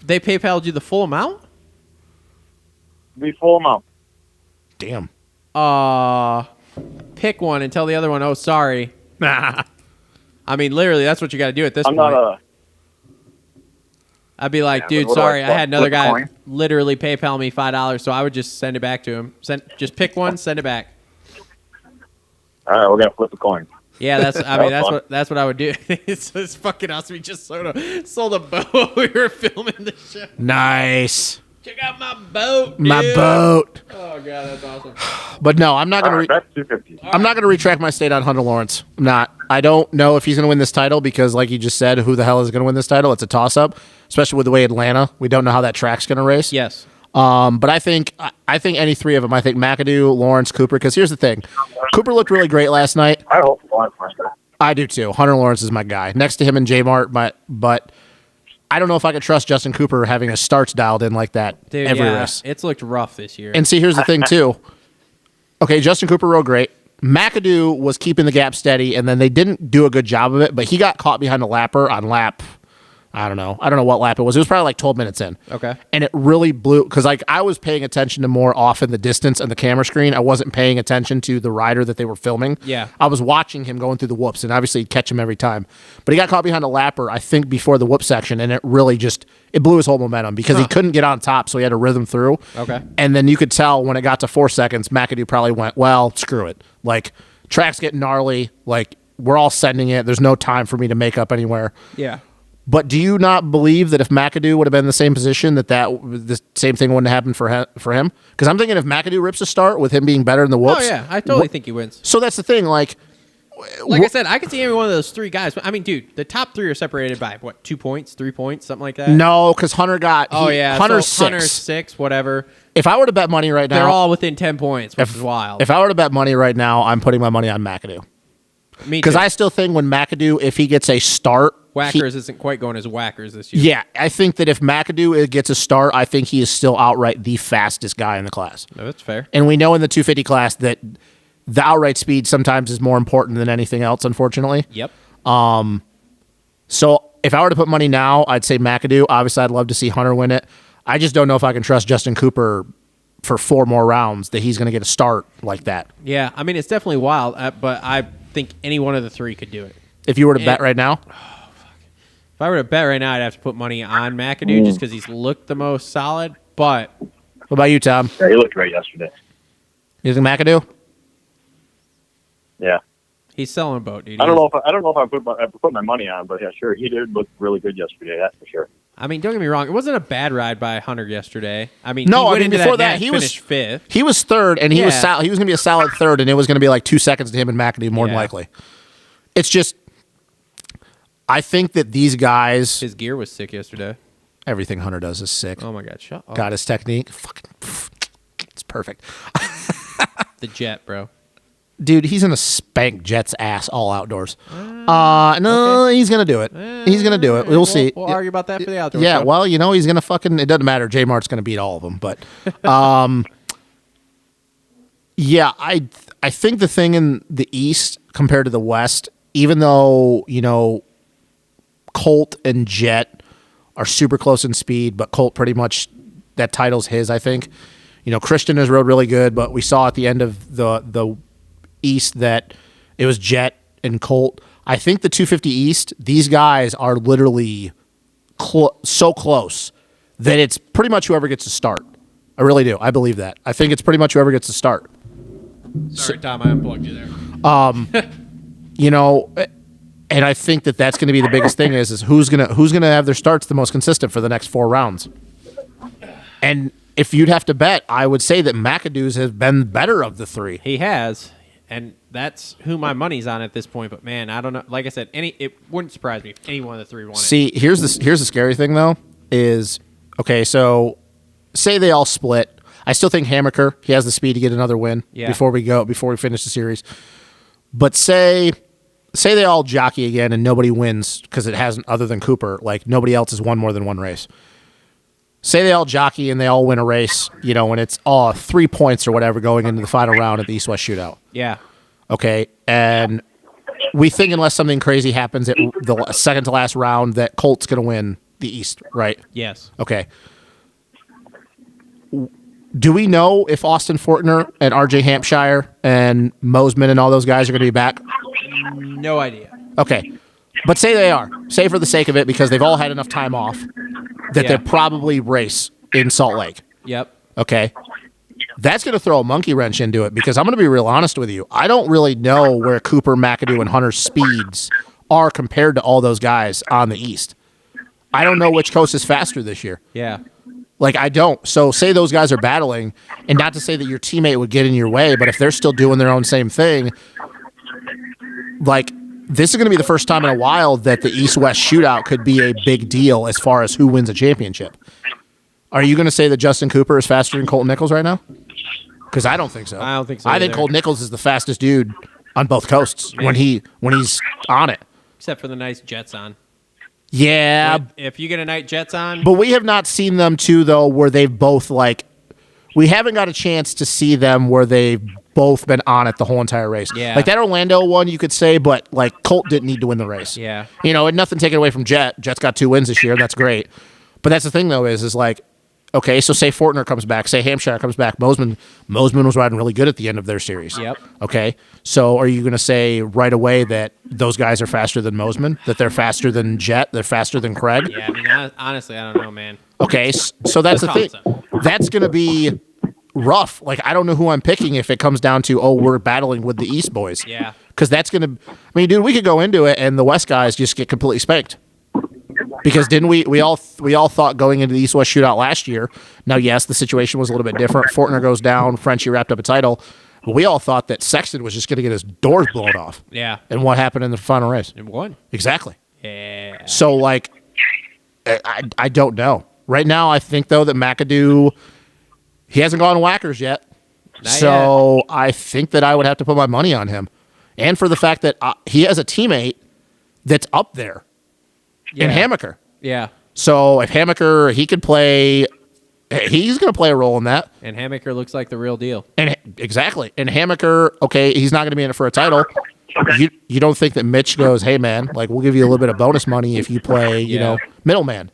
they PayPal'd you the full amount. The full amount. Damn. Pick one and tell the other one, oh sorry. I mean, literally, that's what you got to do at this I'm point. not a. I'd be like, Yeah, dude, but what do sorry, I I had another flip a guy coin? literally PayPal me $5, so I would just send it back to him. Just pick one, send it back. All right, we're gonna flip a coin. Yeah, that's. I mean, that's what I would do. it's fucking awesome. We just sold a boat while we were filming the show. Nice. Check out my boat, My dude. boat. Oh god, that's awesome. But no, I'm not All going right, to. that's 250. I'm not going to retract my state on Hunter Lawrence. I'm not. I don't know if he's going to win this title because, like you just said, who the hell is going to win this title? It's a toss-up, especially with the way Atlanta. We don't know how that track's going to race. Yes. But I think any three of them. I think McAdoo, Lawrence, Cooper. Because here's the thing, Cooper looked really great last night. I hope Lawrence wins that. I do too. Hunter Lawrence is my guy. Next to him and J Mart, but I don't know if I could trust Justin Cooper having his starts dialed in like that Dude, every yeah, race. it's looked rough this year. And see, here's the thing too. Okay, Justin Cooper rode great. McAdoo was keeping the gap steady, and then they didn't do a good job of it. But he got caught behind a lapper on lap. I don't know what lap it was. It was probably like 12 minutes in. Okay. And it really blew because like I was paying attention to more off in the distance and the camera screen. I wasn't paying attention to the rider that they were filming. Yeah. I was watching him going through the whoops, and obviously he'd catch him every time. But he got caught behind a lapper, I think, before the whoop section, and it really it blew his whole momentum because he couldn't get on top, so he had to rhythm through. Okay. And then you could tell when it got to 4 seconds, McAdoo probably went, well, screw it. Like, track's getting gnarly. Like, we're all sending it. There's no time for me to make up anywhere. Yeah. But do you not believe that if McAdoo would have been in the same position, that the same thing wouldn't happen for him? Because I'm thinking if McAdoo rips a start with him being better in the whoops. Oh yeah, I totally think he wins. So that's the thing. Like I said, I could see every one of those three guys. I mean, dude, the top three are separated by what, 2 points, 3 points, something like that. no, because Hunter got. Oh yeah, Hunter's so 6. Hunter's 6, whatever. If I were to bet money right now, They're all within 10 points, which is wild. If I were to bet money right now, I'm putting my money on McAdoo. Me Because too. I still think when McAdoo, if he gets a start, Whackers isn't quite going as Whackers this year. yeah, I think that if McAdoo gets a start, I think he is still outright the fastest guy in the class. No, that's fair. And we know in the 250 class that the outright speed sometimes is more important than anything else, unfortunately. Yep. So if I were to put money now, I'd say McAdoo. Obviously, I'd love to see Hunter win it. I just don't know if I can trust Justin Cooper for 4 more rounds that he's going to get a start like that. Yeah, I mean, it's definitely wild, but I think any one of the three could do it. If you were to bet right now, If I were to bet right now, I'd have to put money on McAdoo just because he's looked the most solid. But what about you, Tom? Yeah, he looked great yesterday. You think McAdoo? Yeah. he's selling a boat, dude. I don't know if I put my money on, but yeah, sure, he did look really good yesterday. That's for sure. I mean, don't get me wrong. It wasn't a bad ride by Hunter yesterday. I mean, No, he I went mean into before that, that net, he was finished 5th. He was 3rd, and he was Yeah. he was going to be a solid 3rd, and it was going to be like 2 seconds to him and McAdoo more than Yeah. likely. It's just, I think that these guys, His gear was sick yesterday. everything Hunter does is sick. Oh my god, shut up. Got his technique, fucking, it's perfect. The jet, bro. Dude, he's gonna spank Jet's ass all outdoors. No, he's gonna do it. He's gonna do it. We'll see. We'll argue about that for the outdoor Yeah, show. well, he's gonna fucking. It doesn't matter. J Mart's gonna beat all of them, but, yeah, I think the thing in the East compared to the West, even though Colt and Jet are super close in speed, but Colt pretty much that title's his, I think. Christian has rode really good, but we saw at the end of the East that it was Jet and Colt. I think the 250 East, these guys are literally so close that it's pretty much whoever gets to start. I really do. I believe that. I think it's pretty much whoever gets to start. Sorry, Tom, I unplugged you there. And I think that's going to be the biggest thing is who's gonna have their starts the most consistent for the next 4 rounds. And if you'd have to bet, I would say that McAdoo's has been better of the 3. He has, and that's who my money's on at this point. But man, I don't know. Like I said, it wouldn't surprise me if any one of the 3 won it. See, here's the scary thing though is okay. So say they all split. I still think Hammaker, he has the speed to get another win before we finish the series. But say they all jockey again and nobody wins because it hasn't, other than Cooper, like nobody else has won more than one race. Say they all jockey and they all win a race, and it's 3 points or whatever going into the final round of the East-West Shootout. Yeah. Okay, and we think unless something crazy happens at the second to last round that Colt's going to win the East, right? Yes. Okay. Do we know if Austin Fortner and RJ Hampshire and Mosman and all those guys are going to be back? No idea. Okay. But say they are. Say for the sake of it, because they've all had enough time off, that they'll probably race in Salt Lake. Yep. Okay. That's going to throw a monkey wrench into it because I'm going to be real honest with you. I don't really know where Cooper, McAdoo, and Hunter's speeds are compared to all those guys on the East. I don't know which coast is faster this year. Yeah. Like, I don't. So say those guys are battling, and not to say that your teammate would get in your way, but if they're still doing their own same thing, like, this is going to be the first time in a while that the East-West Shootout could be a big deal as far as who wins a championship. Are you going to say that Justin Cooper is faster than Colton Nichols right now? Because I don't think so. I don't think so I think either. Colton Nichols is the fastest dude on both coasts when he's on it. Except for the nice Jets on. Yeah. If you get a night Jets on. But we have not seen them, too, though, where they've both, we haven't got a chance to see them where they've both been on it the whole entire race. Yeah. Like that Orlando one, you could say, but, Colt didn't need to win the race. Yeah. And nothing taken away from Jet. Jet's got 2 wins this year. That's great. But that's the thing, though, is okay, so say Fortner comes back, say Hampshire comes back, Mosman was riding really good at the end of their series. Yep. Okay, so are you going to say right away that those guys are faster than Mosman, that they're faster than Jet, they're faster than Craig? Yeah, I mean, honestly, I don't know, man. Okay, so that's the thing. That's going to be rough. I don't know who I'm picking if it comes down to, we're battling with the East boys. Yeah. Because that's going to, dude, we could go into it and the West guys just get completely spanked. Because didn't we all thought going into the East-West Shootout last year, now, yes, the situation was a little bit different. Fortner goes down, Frenchie wrapped up a title. But we all thought that Sexton was just going to get his doors blown off. Yeah. And what happened in the final race? It won. Exactly. Yeah. So, I don't know. Right now, I think, though, that McAdoo, he hasn't gone whackers yet. So I think that I would have to put my money on him. And for the fact that he has a teammate that's up there. Yeah. And Hammaker. Yeah. So if Hammaker, he could play, he's going to play a role in that. And Hammaker looks like the real deal. And exactly. And Hammaker, okay, he's not going to be in it for a title. You don't think that Mitch goes, hey man, we'll give you a little bit of bonus money if you play, middleman.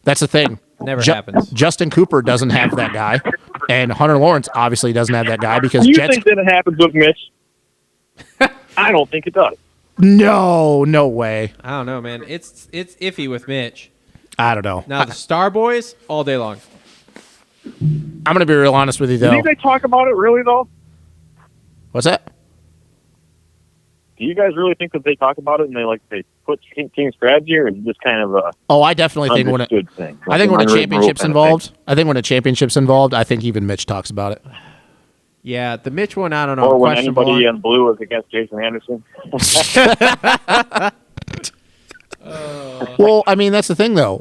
That's the thing. Never happens. Justin Cooper doesn't have that guy, and Hunter Lawrence obviously doesn't have that guy because You Jets. think that it happens with Mitch? I don't think it does. No way. I don't know, man. It's iffy with Mitch. I don't know. Now, the Star Boys, all day long. I'm going to be real honest with you, Do though. you think they talk about it really, though? What's that? Do you guys really think that they talk about it and they put team strategy, or is it just kind of a I definitely think when understood thing? I think when a Unwritten rule championship's kind of involved, I think even Mitch talks about it. Yeah, the Mitch one, I don't know. Or when Questionable anybody one. in blue is against Jason Anderson. Well, that's the thing, though.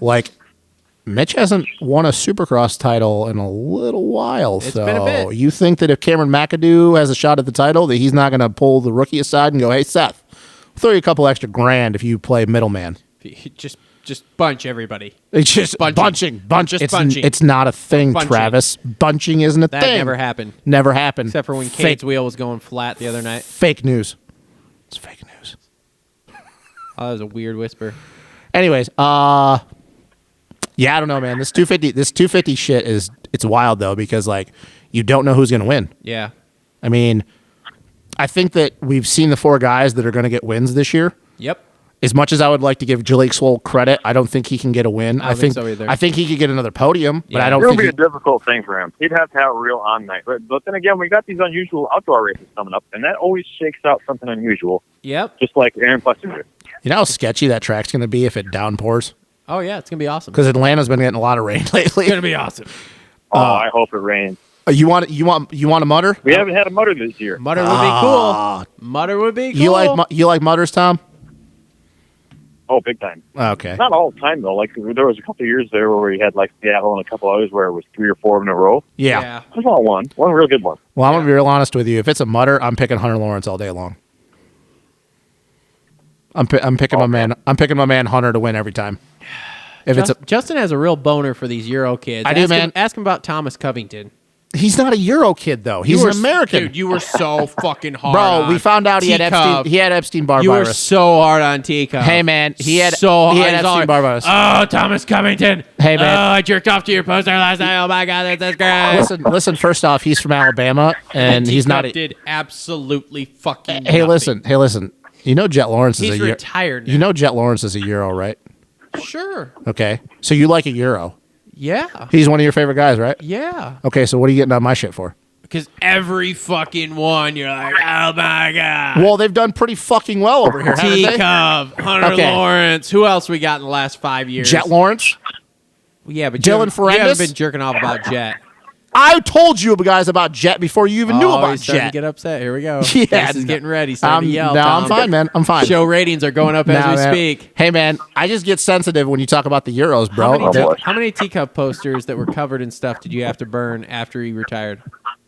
Mitch hasn't won a Supercross title in a little while. It's so been a bit. You think that if Cameron McAdoo has a shot at the title, that he's not going to pull the rookie aside and go, hey, Seth, we'll throw you a couple extra grand if you play middleman. Just bunch everybody. It's just bunching. Just bunching. It's not a thing, Bunching. Travis. Bunching isn't a That thing. never happened. Never happened. Except for when Kate's wheel was going flat the other night. Fake news. It's fake news. Oh, that was a weird whisper. Anyways, Yeah, I don't know, man. This 250 shit it's wild though because like you don't know who's gonna win. Yeah. I mean, I think that we've seen the 4 guys that are gonna get wins this year. Yep. As much as I would like to give Jalek Swole credit, I don't think he can get a win. I don't think so either. I think he could get another podium, but Yeah. I don't It'll think be he, a difficult thing for him. He'd have to have a real on night. But then again, we got these unusual outdoor races coming up, and that always shakes out something unusual, Yep. just like Aaron Plesser did. you know how sketchy that track's gonna be if it downpours? Oh yeah, it's gonna be awesome. Because Atlanta's been getting a lot of rain lately. It's gonna be awesome. Oh, I hope it rains. You want a mutter? We haven't had a mutter this year. Mutter would be cool. Mutter would be cool. You like mutters, Tom? Oh, big time. Okay. Not all the time, though. Like, there was a couple of years there where we had, like, Seattle and a couple others where it was 3 or 4 in a row. Yeah. There's not one. One real good one. Well, I'm gonna be real honest with you. If it's a mutter, I'm picking Hunter Lawrence all day long. I'm picking my man. I'm picking my man Hunter to win every time. If it's Justin has a real boner for these Euro kids. I do, man. Ask him about Thomas Covington. he's not a Euro kid though. He's an American. Dude, you were so fucking hard. Bro, on we found out he had T-Cup. Epstein-Barr You were virus. so hard on T-Cup. Hey man, he had hard. Epstein-Barr virus. Oh, Thomas Covington. Hey, man. Oh, I jerked off to your poster last night. Oh my God, that's great. Listen. First off, he's from Alabama, and he's not. Did absolutely fucking. Hey, nothing. listen. You know Jet Lawrence is He's a Euro. retired now. You know Jet Lawrence is a Euro, right? Sure. Okay, so you like a Euro. Yeah. He's one of your favorite guys, right? Yeah. Okay, so what are you getting on my shit for? Because every fucking one, you're like, oh my God. Well, they've done pretty fucking well over here, haven't they? T-Cup, Hunter Okay. Lawrence. Who else we got in the last 5 years? Jet Lawrence. Yeah, but Dylan you haven't Ferendis? been jerking off about Jet. I told you guys about Jet before you even knew about he's starting Jet. to get upset. Here we go. Yeah, This is getting ready. He's starting to yell. No, Tom. I'm fine, man. I'm fine. Show ratings are going up as Nah, we man. speak. Hey, man, I just get sensitive when you talk about the Euros, bro. How many Teacup posters that were covered in stuff did you have to burn after he retired?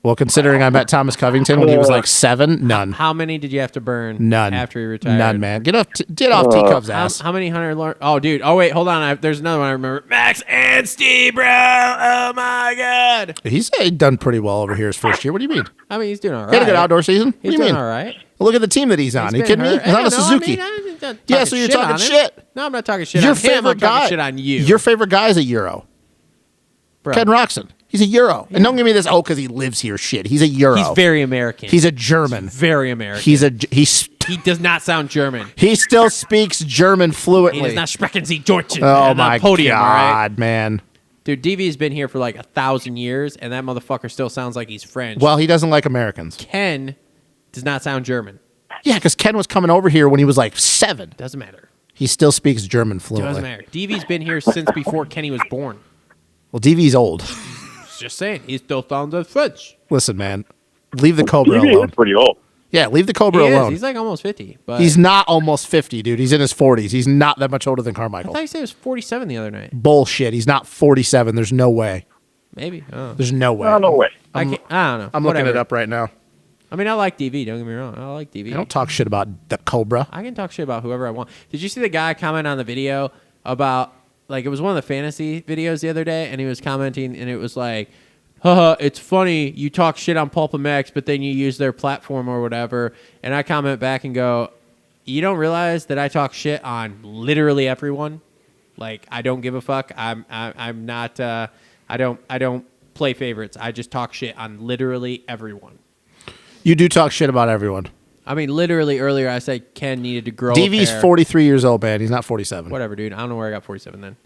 Well, considering I met Thomas Covington when he was like 7, none. How many did you have to burn? None. After he retired? None, man. Get off Teacup's ass. How many Hunter Lawrence? Oh, dude. Oh, wait. Hold on. There's another one I remember. Max and Steve, bro. Oh, my God. He's done pretty well over here his first year. What do you mean? I mean, he's doing all right. He had a good outdoor season. He's what do you doing mean? all right. Look at the team that he's on. Are you kidding me? He's on a Suzuki. Yeah, so you're talking shit. No, I'm not talking shit Your on him. favorite I'm talking guy. shit on you. Your favorite guy is a Euro. Bro. Ken Roxon. He's a Euro. And don't give me this, because he lives here shit. He's a Euro. He's very American. He's a German. Very American. He does not sound German. He still speaks German fluently. He does not sprechen Sie Deutsch Oh on my the podium, all right? God, man. Dude, DV's been here for like 1,000 years, and that motherfucker still sounds like he's French. Well, he doesn't like Americans. Ken does not sound German. Yeah, because Ken was coming over here when he was like 7. Doesn't matter. He still speaks German fluently. Doesn't matter. DV's been here since before Kenny was born. Well, DV's old. Just saying, he still sounds like French. Listen, man, leave the Cobra He alone. is pretty old. Yeah, leave the Cobra He is. alone. He's like almost 50. But He's not almost 50, dude. He's in his 40s. He's not that much older than I Carmichael. thought he said he was 47 the other night. Bullshit. He's not 47. There's no way. Maybe. Oh. There's no way. No way. I don't know. I'm Whatever. looking it up right now. I mean, I like DV. Don't get me wrong. I like DV. I don't talk shit about the Cobra. I can talk shit about whoever I want. Did you see the guy comment on the video about, like, it was one of the fantasy videos the other day, and he was commenting, and it was like, haha, it's funny you talk shit on Pulp MX, but then you use their platform or whatever. And I comment back and go, you don't realize that I talk shit on literally everyone? Like, I don't give a fuck. I'm not. I don't play favorites. I just talk shit on literally everyone. You do talk shit about everyone. I mean, literally earlier I said Ken needed to grow. DV's a pair. 43 years old, man. He's not 47. Whatever, dude. I don't know where I got 47 then.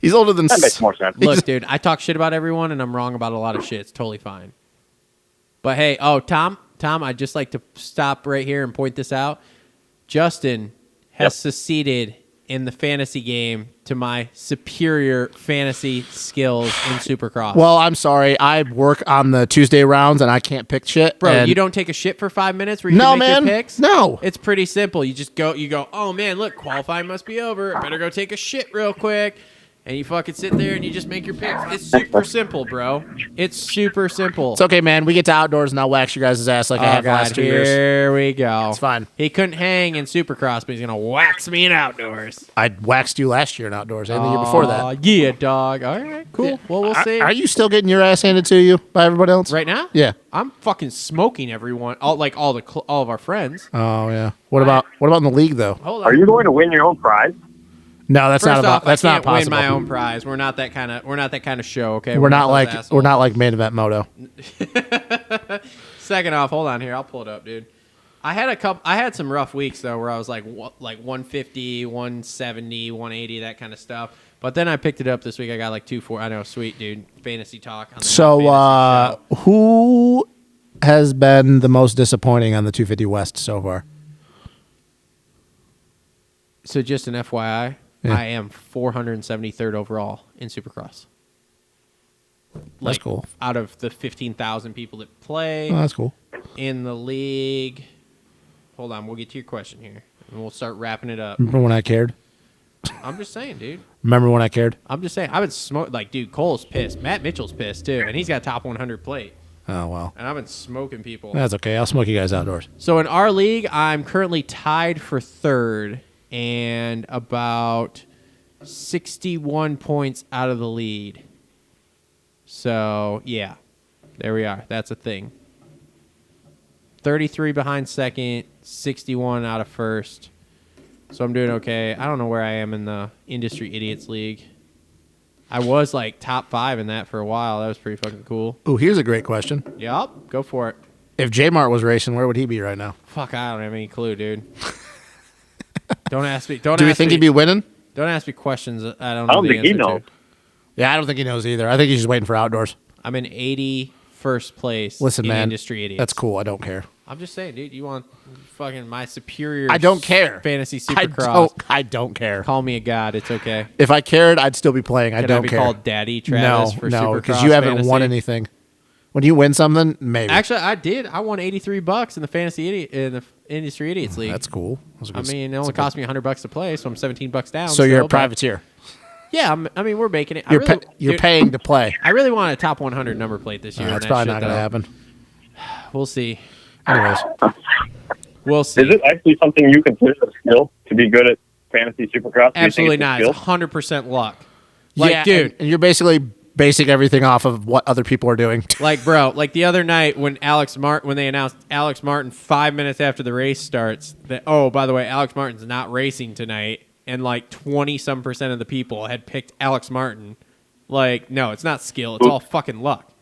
He's older than. That makes more sense. Look, dude, I talk shit about everyone, and I'm wrong about a lot of shit. It's totally fine. But hey, Tom, I'd just like to stop right here and point this out. Justin has succeeded in the fantasy game to my superior fantasy skills in Supercross. Well, I'm sorry. I work on the Tuesday rounds, and I can't pick shit. Bro, and you don't take a shit for 5 minutes where you No, can make man. your picks? No. It's pretty simple. You just go, oh man, look, qualifying must be over. I better go take a shit real quick. And you fucking sit there and you just make your picks. It's super simple, bro. It's super simple. It's okay, man. We get to outdoors, and I'll wax your guys' ass like I have the last 2 years. Here we go. It's fine. He couldn't hang in Supercross, but he's gonna wax me in outdoors. I waxed you last year in outdoors and the year before Aw, that. yeah, dog. All right, cool. Yeah. Well, we'll see. Are you still getting your ass handed to you by everybody else? right now? Yeah. I'm fucking smoking everyone. All of our friends. Oh yeah. What about in the league though? Hold on. Are you going to win your own prize? No, that's First not off, about. That's I not can't win possible. my own prize. We're not that kind of. We're not that kind of show. Okay. We're not those like assholes. we're not like main event moto. Second off, hold on here. I'll pull it up, dude. I had some rough weeks though, where I was like 150, 170, 180, that kind of stuff. But then I picked it up this week. I got like 240. I know, sweet dude. Fantasy talk. On the So, Fantasy Show. who has been the most disappointing on the 250 West so far? So just an FYI, Yeah. I am 473rd overall in Supercross. That's cool. Out of the 15,000 people that play Oh, that's cool. in the league. Hold on, we'll get to your question here, and we'll start wrapping it up. Remember when I cared? I'm just saying, dude. Remember when I cared? I'm just saying. I've been smoking. Like, dude, Cole's pissed. Matt Mitchell's pissed too, and he's got top 100 plate. Oh well, And I've been smoking people. that's okay. I'll smoke you guys outdoors. So in our league, I'm currently tied for third and about 61 points out of the lead. So, yeah, there we are. That's a thing. 33 behind second, 61 out of first. So I'm doing okay. I don't know where I am in the Industry Idiots League. I was like top 5 in that for a while. That was pretty fucking cool. Ooh, here's a great question. Yup, go for it. If J Mart was racing, where would he be right now? Fuck, I don't have any clue, dude. Don't ask me. Don't Do we ask think me, he'd be winning? Don't ask me questions that I don't know. I don't the think he answer to. knows. Yeah, I don't think he knows either. I think he's just waiting for outdoors. I'm in 81st place. Listen, in man, Industry Idiots. that's cool. I don't care. I'm just saying, dude. You want fucking my superior? I don't care. Fantasy I Supercross. I don't care. Call me a god. It's okay. If I cared, I'd still be playing. I Can don't I be care. called Daddy Travis for no, Supercross because you haven't fantasy? won anything. When you win something, maybe. Actually, I did. I won $83 in the Industry Idiots League. That's cool. That's a I good- mean, it that's only a good- cost me $100 to play, so I'm $17 down. So you're still, a privateer. Yeah, I mean, we're making it. You're I really, you're dude, paying to play. I really want a top 100 number plate this year. That's on that probably shit, not going to though. happen. We'll see. Anyways, We'll see. Is it actually something you consider a skill to be good at fantasy supercross? Do you think Absolutely it's a not. skill? It's 100% luck. Like, yeah, dude, and you're basically basing everything off of what other people are doing. like, bro, like the other night when they announced Alex Martin 5 minutes after the race starts that, oh, by the way, Alex Martin's not racing tonight, and like 20-some% of the people had picked Alex Martin. Like, no, it's not skill. It's all fucking luck.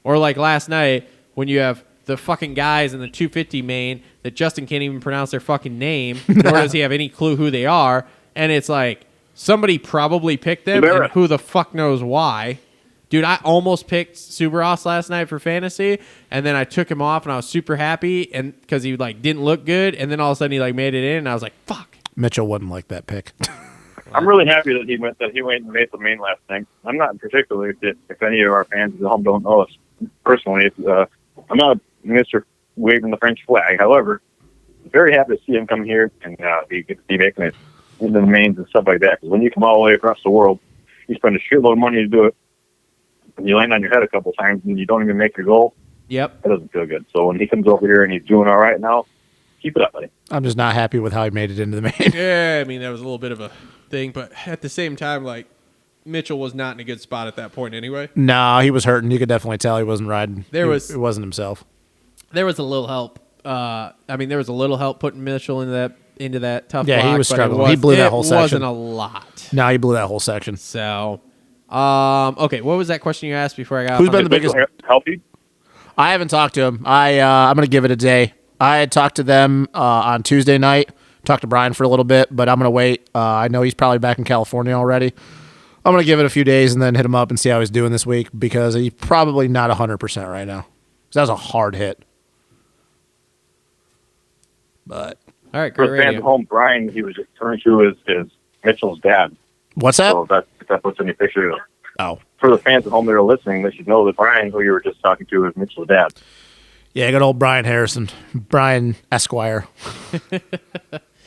Or like last night when you have the fucking guys in the 250 main that Justin can't even pronounce their fucking name, nor does he have any clue who they are, and it's like somebody probably picked them, and who the fuck knows why. Dude, I almost picked Supercross last night for fantasy, and then I took him off, and I was super happy, and because he like didn't look good, and then all of a sudden he like made it in, and I was like, "Fuck." Mitchell wouldn't like that pick. I'm really happy that he went and made the main last night. I'm not particularly if any of our fans at home don't know us personally. I'm not Mr. waving the French flag. However, I'm very happy to see him come here and be making it into the mains and stuff like that. Because when you come all the way across the world, you spend a shitload of money to do it, and you land on your head a couple times, and you don't even make your goal. Yep. That doesn't feel good. So when he comes over here and he's doing all right now, keep it up, buddy. I'm just not happy with how he made it into the main. Yeah, I mean that was a little bit of a thing, but at the same time, like Mitchell was not in a good spot at that point anyway. No, he was hurting. You could definitely tell he wasn't riding. It wasn't himself. There was a little help. There was a little help putting Mitchell into that tough. Yeah, block, he was but struggling. He blew that whole section. It wasn't a lot. No, he blew that whole section. So, okay, what was that question you asked before I got? Who's off been on the biggest? Help you? I haven't talked to him. I'm going to give it a day. I had talked to them on Tuesday night. Talked to Brian for a little bit, but I'm going to wait. I know he's probably back in California already. I'm going to give it a few days and then hit him up and see how he's doing this week because he's probably not 100% right now. 'Cause that was a hard hit. But All right, For great the fans radio. at home, Brian, he was just referring to as Mitchell's dad. what's that? So if that puts any picture. Oh, For the fans at home that are listening, they should know that Brian, who you were just talking to, is Mitchell's dad. yeah, good old Brian Harrison, Brian Esquire.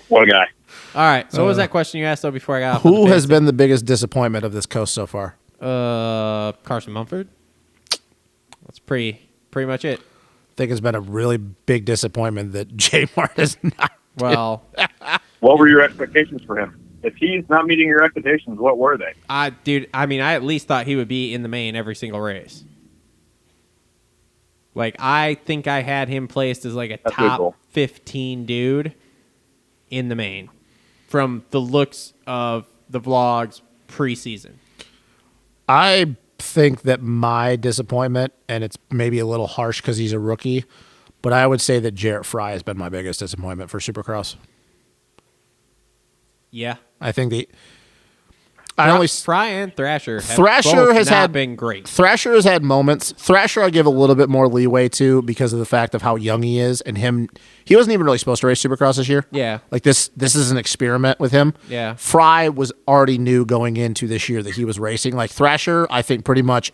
What a guy. All right, so what was that question you asked though before I got off? Who has been the biggest disappointment of this coast so far? Carson Mumford? That's pretty much it. I think it's been a really big disappointment that J Mart is not. Well, What were your expectations for him? If he's not meeting your expectations, what were they? I at least thought he would be in the main every single race. Like, I think I had him placed as like a That's pretty top cool. 15 dude in the main from the looks of the vlogs preseason? I think that my disappointment, and it's maybe a little harsh because he's a rookie, but I would say that Jarrett Fry has been my biggest disappointment for Supercross. Yeah. I think Fry and Thrasher have Thrasher both has not been great. Thrasher has had moments. Thrasher I give a little bit more leeway to because of the fact of how young he is, and he wasn't even really supposed to race Supercross this year. Yeah. Like this is an experiment with him. Yeah. Fry was already knew going into this year that he was racing. Like Thrasher, I think pretty much,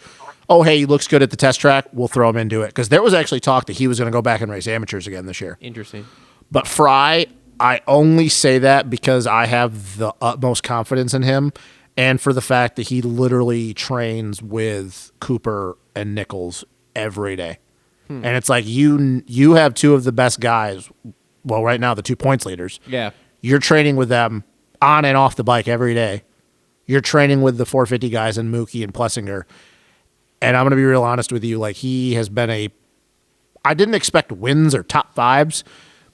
oh hey, he looks good at the test track, we'll throw him into it. Because there was actually talk that he was going to go back and race amateurs again this year. Interesting. But Fry, I only say that because I have the utmost confidence in him. And for the fact that he literally trains with Cooper and Nichols every day. And it's like you have two of the best guys. Well, right now, the 2 points leaders. Yeah. You're training with them on and off the bike every day. You're training with the 450 guys and Mookie and Plessinger. And I'm going to be real honest with you. Like, he has been I didn't expect wins or top fives,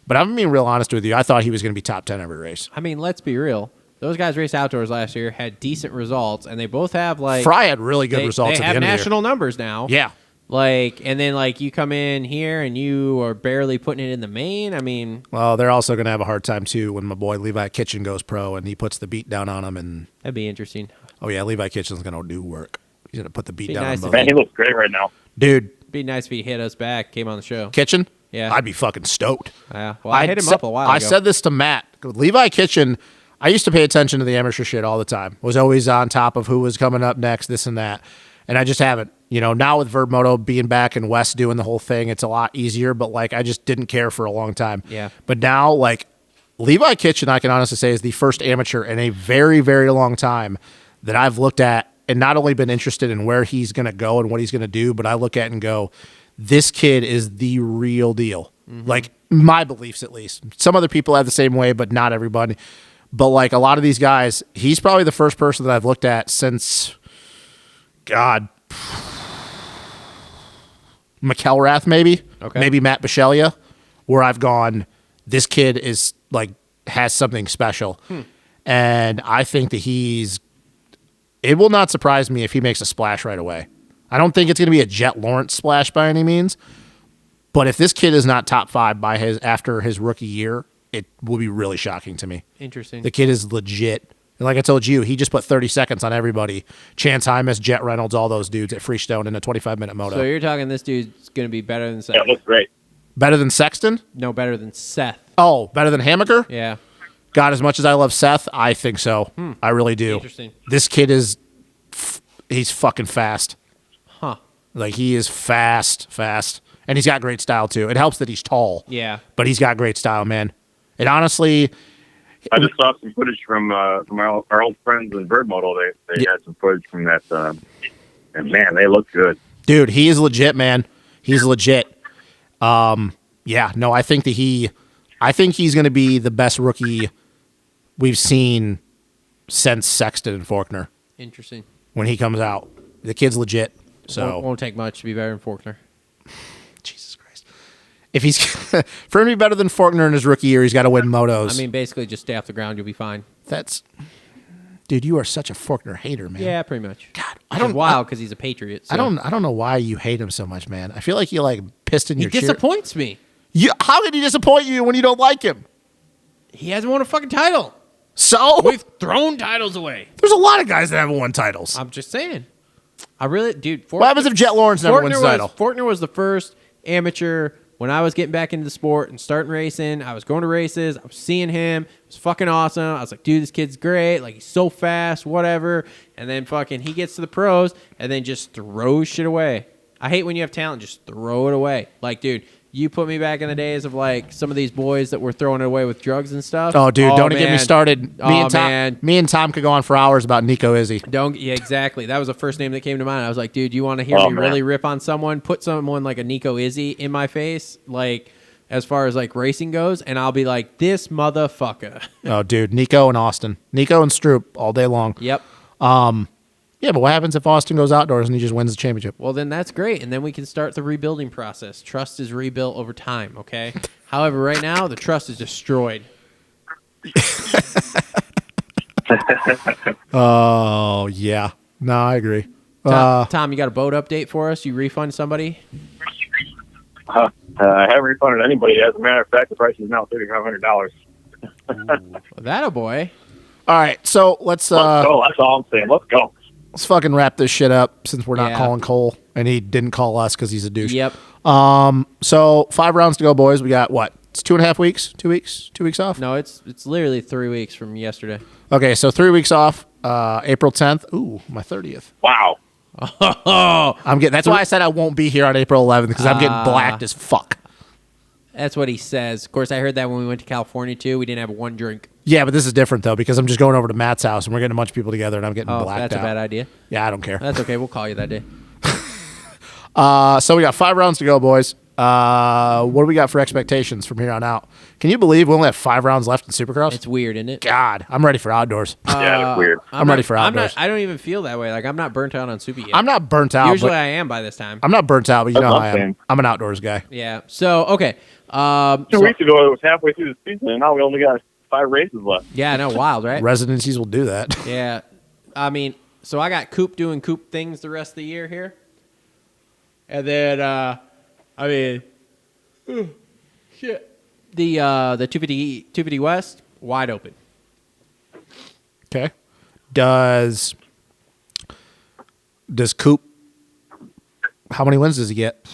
but I'm being real honest with you. I thought he was going to be top 10 every race. I mean, let's be real. Those guys raced outdoors last year, had decent results, and they both have like Fry had really good results They at the have end national of the numbers now. year. Yeah. Like, and then like you come in here and you are barely putting it in the main. I mean, Well, they're also going to have a hard time, too, when my boy Levi Kitchen goes pro and he puts the beat down on him. And, that'd be interesting. oh, yeah, Levi Kitchen's going to do work. He's going to put the beat Be down nice on if both. Man, he looks great right now. Dude, Be nice if he hit us back, came on the show. Kitchen? Yeah. I'd be fucking stoked. Yeah. Well, I hit him up a while ago. I said this to Matt. Levi Kitchen, I used to pay attention to the amateur shit all the time. Was always on top of who was coming up next, this and that. And I just haven't. You know, now with Verb Moto being back and West doing the whole thing, it's a lot easier. But, like, I just didn't care for a long time. Yeah. But now, like, Levi Kitchen, I can honestly say, is the first amateur in a very, very long time that I've looked at and not only been interested in where he's going to go and what he's going to do, but I look at and go, this kid is the real deal. Like, my beliefs at least. Some other people have the same way, but not everybody. But, like, a lot of these guys, he's probably the first person that I've looked at since, God, McElrath maybe. Okay. Maybe Matt Bisceglia, where I've gone, this kid is, like, has something special. And I think that it will not surprise me if he makes a splash right away. I don't think it's going to be a Jet Lawrence splash by any means. But if this kid is not top 5 after his rookie year, it will be really shocking to me. Interesting. The kid is legit. And like I told you, he just put 30 seconds on everybody. Chance Hymas, Jet Reynolds, all those dudes at Freestone in a 25-minute moto. So you're talking this dude's going to be better than Yeah, Seth? it looks great. Better than Sexton? No, better than Seth. Oh, better than Hammaker? Yeah. God, as much as I love Seth, I think so. I really do. Interesting. This kid he's fucking fast. Huh. Like, he is fast. And he's got great style, too. It helps that he's tall. Yeah. But he's got great style, man. And honestly, I just saw some footage from our old friends in Bird Moto. They had some footage from that, and man, they look good. dude, he is legit, man. He's legit. Yeah, no, I think he's going to be the best rookie we've seen since Sexton and Faulkner Interesting. when he comes out. The kid's legit. So Won't take much to be better than Faulkner. Jesus Christ. If he's for him to be better than Faulkner in his rookie year, he's got to win motos. I mean, basically, just stay off the ground, you'll be fine. Dude, you are such a Faulkner hater, man. Yeah, pretty much. God, Which is wild because he's a Patriot. So. I don't know why you hate him so much, man. I feel like you like pissed in He your cheer. disappoints me. How can he disappoint you when you don't like him? He hasn't won a fucking title. So We've thrown titles away. there's a lot of guys that haven't won titles. I'm just saying. I really, dude. What happens if Jet Lawrence never wins the title? Faulkner was the first amateur when I was getting back into the sport and starting racing. I was going to races. I was seeing him. It was fucking awesome. I was like, dude, this kid's great. Like, he's so fast, whatever. And then fucking he gets to the pros and then just throws shit away. I hate when you have talent, just throw it away. Like, dude, you put me back in the days of like some of these boys that were throwing it away with drugs and stuff. Oh, dude, don't get me man. started. Man. Me and Tom could go on for hours about Nico Izzy. Yeah, exactly. That was the first name that came to mind. I was like, dude, you want to hear me really rip on someone? Put someone like a Nico Izzy in my face, like as far as like racing goes, and I'll be like, this motherfucker. Oh, dude, Nico and Austin. Nico and Stroop all day long. Yep. Yeah, but what happens if Austin goes outdoors and he just wins the championship? Well, then that's great, and then we can start the rebuilding process. Trust is rebuilt over time, okay? However, right now, the trust is destroyed. Oh, yeah. No, I agree. Tom, you got a boat update for us? You refund somebody? I haven't refunded anybody. As a matter of fact, the price is now $3,500. That a boy. All right, so let's go. That's all I'm saying. Let's go. let's fucking wrap this shit up since we're not Yeah. calling Cole, and he didn't call us because he's a douche. Yep. So 5 rounds to go, boys. We got what? It's 2.5 weeks. 2 weeks. 2 weeks off. No, it's literally 3 weeks from yesterday. Okay, so 3 weeks off. April 10th. Ooh, my 30th. Wow. I'm getting. That's why I said I won't be here on April 11th because I'm getting blacked as fuck. That's what he says. Of course, I heard that when we went to California too. We didn't have one drink. Yeah, but this is different though because I'm just going over to Matt's house and we're getting a bunch of people together and I'm getting Oh, blacked that's out. a bad idea. Yeah, I don't care. That's okay. We'll call you that day. So we got 5 rounds to go, boys. What do we got for expectations from here on out? Can you believe we only have 5 rounds left in Supercross? It's weird, isn't it? God, I'm ready for outdoors. Yeah, it's weird. I'm ready for outdoors. I don't even feel that way. Like I'm not burnt out on Super yet. I'm not burnt out. Usually but I am by this time. I'm not burnt out, but you That's know how what I I'm am. saying. I'm an outdoors guy. Yeah. So okay. 2 weeks ago, it was halfway through the season, and now we only got 5 races left. Yeah, I know. Wild, right? Residencies will do that. Yeah. I mean, so I got Coop doing Coop things the rest of the year here. And then shit. The 250 West wide open. Okay. Does Coop? How many wins does he get?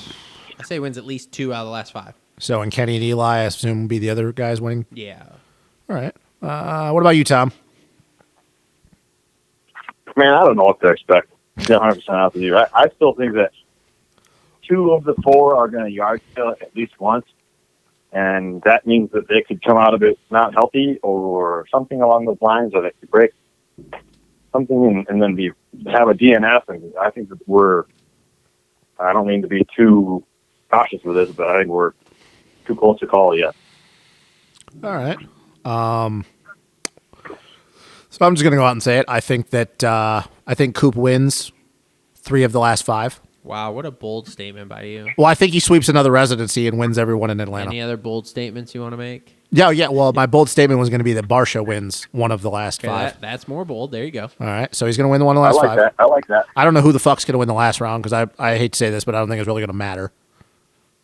I say wins at least 2 out of the last 5. So, and Kenny and Eli, I assume, will be the other guys winning. Yeah. All right. What about you, Tom? Man, I don't know what to expect. 100% out to you. I still think that 2 of the 4 are going to yard sale at least once, and that means that they could come out of it not healthy or something along those lines, or they could break something and then have a DNF. And I think that I don't mean to be too cautious with this, but I think we're too close to call yet. All right. So I'm just going to go out and say it. I think Coop wins 3 of the last 5. Wow, what a bold statement by you. Well, I think he sweeps another residency and wins everyone in Atlanta. Any other bold statements you want to make? Yeah. Well, my bold statement was going to be that Barsha wins 1 of the last 5. That's more bold. There you go. All right. So he's going to win the 1 of the last 5. I like that. I don't know who the fuck's going to win the last round because I hate to say this, but I don't think it's really going to matter.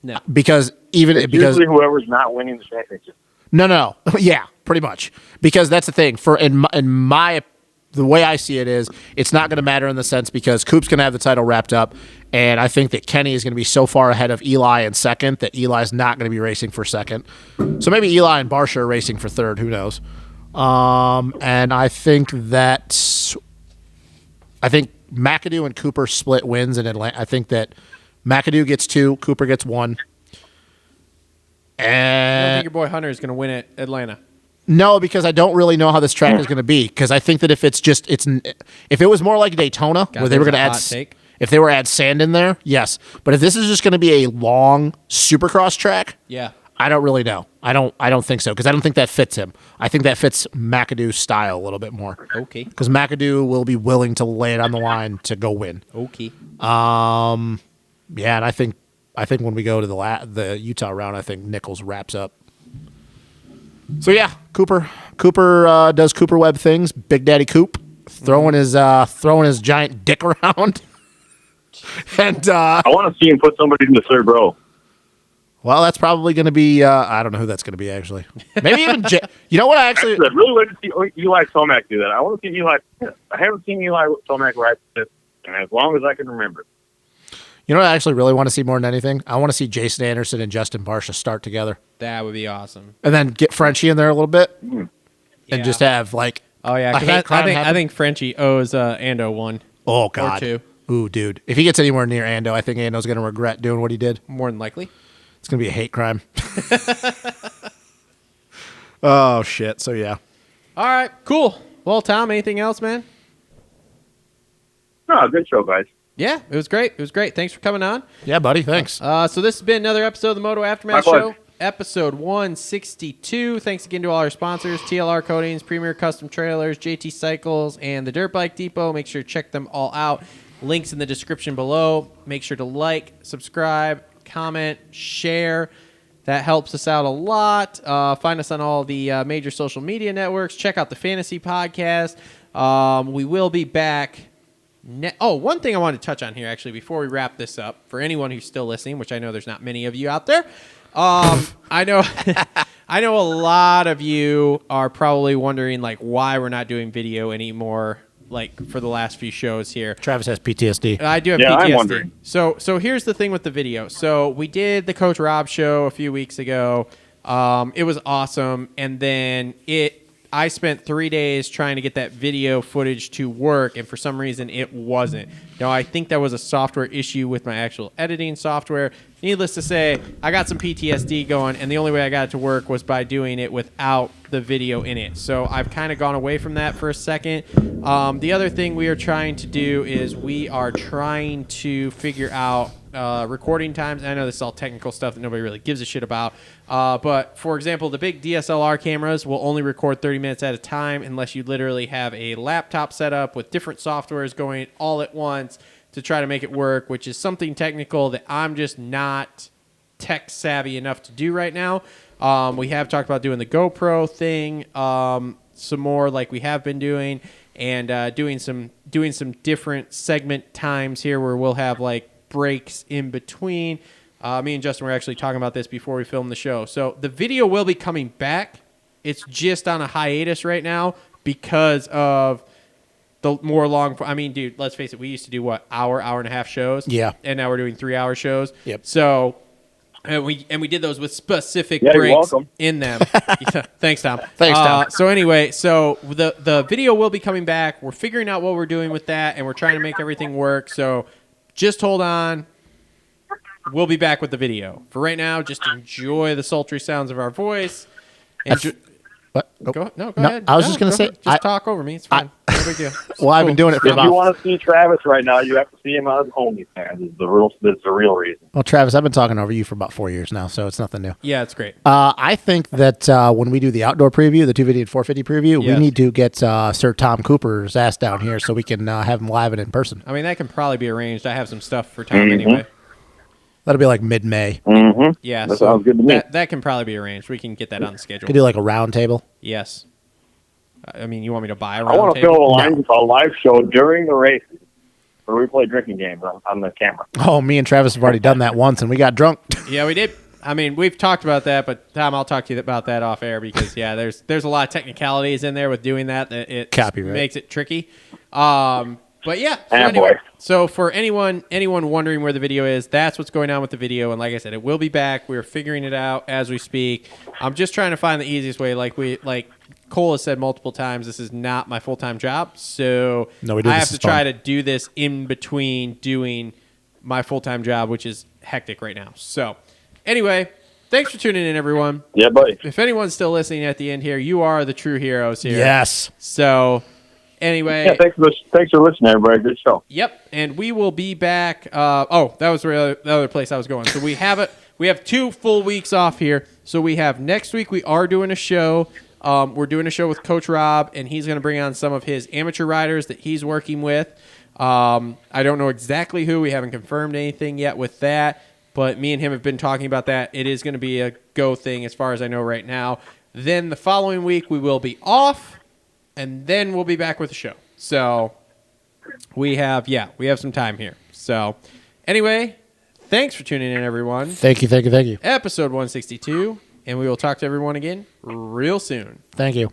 No. Because Usually whoever's not winning the championship. No. Yeah, pretty much. Because that's the thing. The way I see it is, it's not going to matter in the sense because Coop's going to have the title wrapped up, and I think that Kenny is going to be so far ahead of Eli in second that Eli's not going to be racing for second. So maybe Eli and Barsha are racing for third. Who knows? And I think McAdoo and Cooper split wins in Atlanta. I think that McAdoo gets 2, Cooper gets 1. I don't think your boy Hunter is going to win at Atlanta. No, because I don't really know how this track is going to be. Because I think that if it was more like Daytona, where they were going to if they were add sand in there, yes. But if this is just going to be a long Supercross track, Yeah. I don't really know. I don't think so because I don't think that fits him. I think that fits McAdoo's style a little bit more. Okay. Because McAdoo will be willing to lay it on the line to go win. Okay. Yeah, and I think when we go to the Utah round, I think Nichols wraps up. So yeah, Cooper does Cooper Webb things. Big Daddy Coop throwing his giant dick around, and I want to see him put somebody in the third row. well, that's probably going to be I don't know who that's going to be actually. Maybe even you know what I actually I'd really like to see Eli Tomac do that. I want to see Eli. I haven't seen Eli Tomac ride this, and as long as I can remember. you know what I actually really want to see more than anything. I want to see Jason Anderson and Justin Barsha start together, That would be awesome. and then get Frenchie in there a little bit, and Yeah. just have like Oh yeah, a hate because crime I happen. think Frenchie owes Ando 1. Oh God, 2. Ooh, dude, if he gets anywhere near Ando, I think Ando's going to regret doing what he did. More than likely. It's going to be a hate crime. Oh, shit. So, yeah. All right, cool. Well, Tom, anything else, man? No, good show, guys. Yeah, it was great. Thanks for coming on. Yeah, buddy. Thanks. So this has been another episode of the Moto Aftermath My Show, pleasure. episode 162. Thanks again to all our sponsors, TLR Coatings, Premier Custom Trailers, JT Cycles, and the Dirt Bike Depot. Make sure to check them all out. Links in the description below. Make sure to like, subscribe, comment, share. That helps us out a lot. Find us on all the major social media networks. Check out the Fantasy Podcast. We will be back. One thing I wanted to touch on here, actually, before we wrap this up, for anyone who's still listening, which I know there's not many of you out there. I know I know a lot of you are probably wondering, like, why we're not doing video anymore, like, for the last few shows here. Travis has PTSD. I do have Yeah, PTSD. I'm wondering. So here's the thing with the video. So we did the Coach Rob show a few weeks ago. It was awesome, and then I spent 3 days trying to get that video footage to work, and for some reason it wasn't. Now, I think that was a software issue with my actual editing software. Needless to say, I got some PTSD going, and the only way I got it to work was by doing it without the video in it. So I've kind of gone away from that for a second. The other thing we are trying to do is we are trying to figure out recording times. I know this is all technical stuff that nobody really gives a shit about. But, for example, the big DSLR cameras will only record 30 minutes at a time unless you literally have a laptop set up with different softwares going all at once to try to make it work, which is something technical that I'm just not tech savvy enough to do right now. We have talked about doing the GoPro thing some more like we have been doing, and doing some different segment times here where we'll have like breaks in between. Me and Justin were actually talking about this before we filmed the show. So the video will be coming back. It's just on a hiatus right now because of the more long. I mean, dude, let's face it. We used to do what, hour and a half shows. Yeah. And now we're doing 3-hour shows. Yep. So, and we did those with specific Yeah, you're breaks welcome. in them. Yeah, thanks, Tom. Thanks, Tom. So anyway, so the video will be coming back. We're figuring out what we're doing with that, and we're trying to make everything work. So just hold on. We'll be back with the video. For right now, just enjoy the sultry sounds of our voice. What? Go No, ahead. I was just gonna say, just talk over me. It's fine. No big deal. Well, I've been doing it for If you about. want to see Travis right now, you have to see him on his OnlyFans. That's the real reason. Well, Travis, I've been talking over you for about 4 years now, so it's nothing new. Yeah, it's great. I think that when we do the outdoor preview, the 250 and 450 preview, Yes. we need to get Sir Tom Cooper's ass down here so we can have him live and in person. I mean, that can probably be arranged. I have some stuff for Tom anyway. That'll be like mid-May. Yeah, That so sounds good to me. That can probably be arranged. We can get that on the schedule. Could do like a round table. Yes. I mean, you want me to buy a I round want to table? film a live show during the races where we play drinking games on the camera. Oh, me and Travis have already done that once, and we got drunk. Yeah, we did. I mean, we've talked about that, but Tom, I'll talk to you about that off air because yeah, there's a lot of technicalities in there with doing that it Copyright. makes it tricky. But yeah, so, Ah, anyway, boy. so for anyone wondering where the video is, that's what's going on with the video. And like I said, it will be back. We're figuring it out as we speak. I'm just trying to find the easiest way. Like Cole has said multiple times, this is not my full-time job, so No, we do I this have to is try fun. to do this in between doing my full-time job, which is hectic right now. So anyway, thanks for tuning in, everyone. Yeah, buddy. If anyone's still listening at the end here, you are the true heroes here. Yes. So anyway, Yeah, thanks for listening, everybody. Good show. yep, and we will be back. That was the other place I was going. So we have 2 full weeks off here. So we have next week. We are doing a show. We're doing a show with Coach Rob, and he's going to bring on some of his amateur riders that he's working with. I don't know exactly who. We haven't confirmed anything yet with that, but me and him have been talking about that. It is going to be a go thing as far as I know right now. Then the following week we will be off, and then we'll be back with the show. So we have some time here. So anyway, thanks for tuning in, everyone. Thank you. Episode 162, and we will talk to everyone again real soon. Thank you.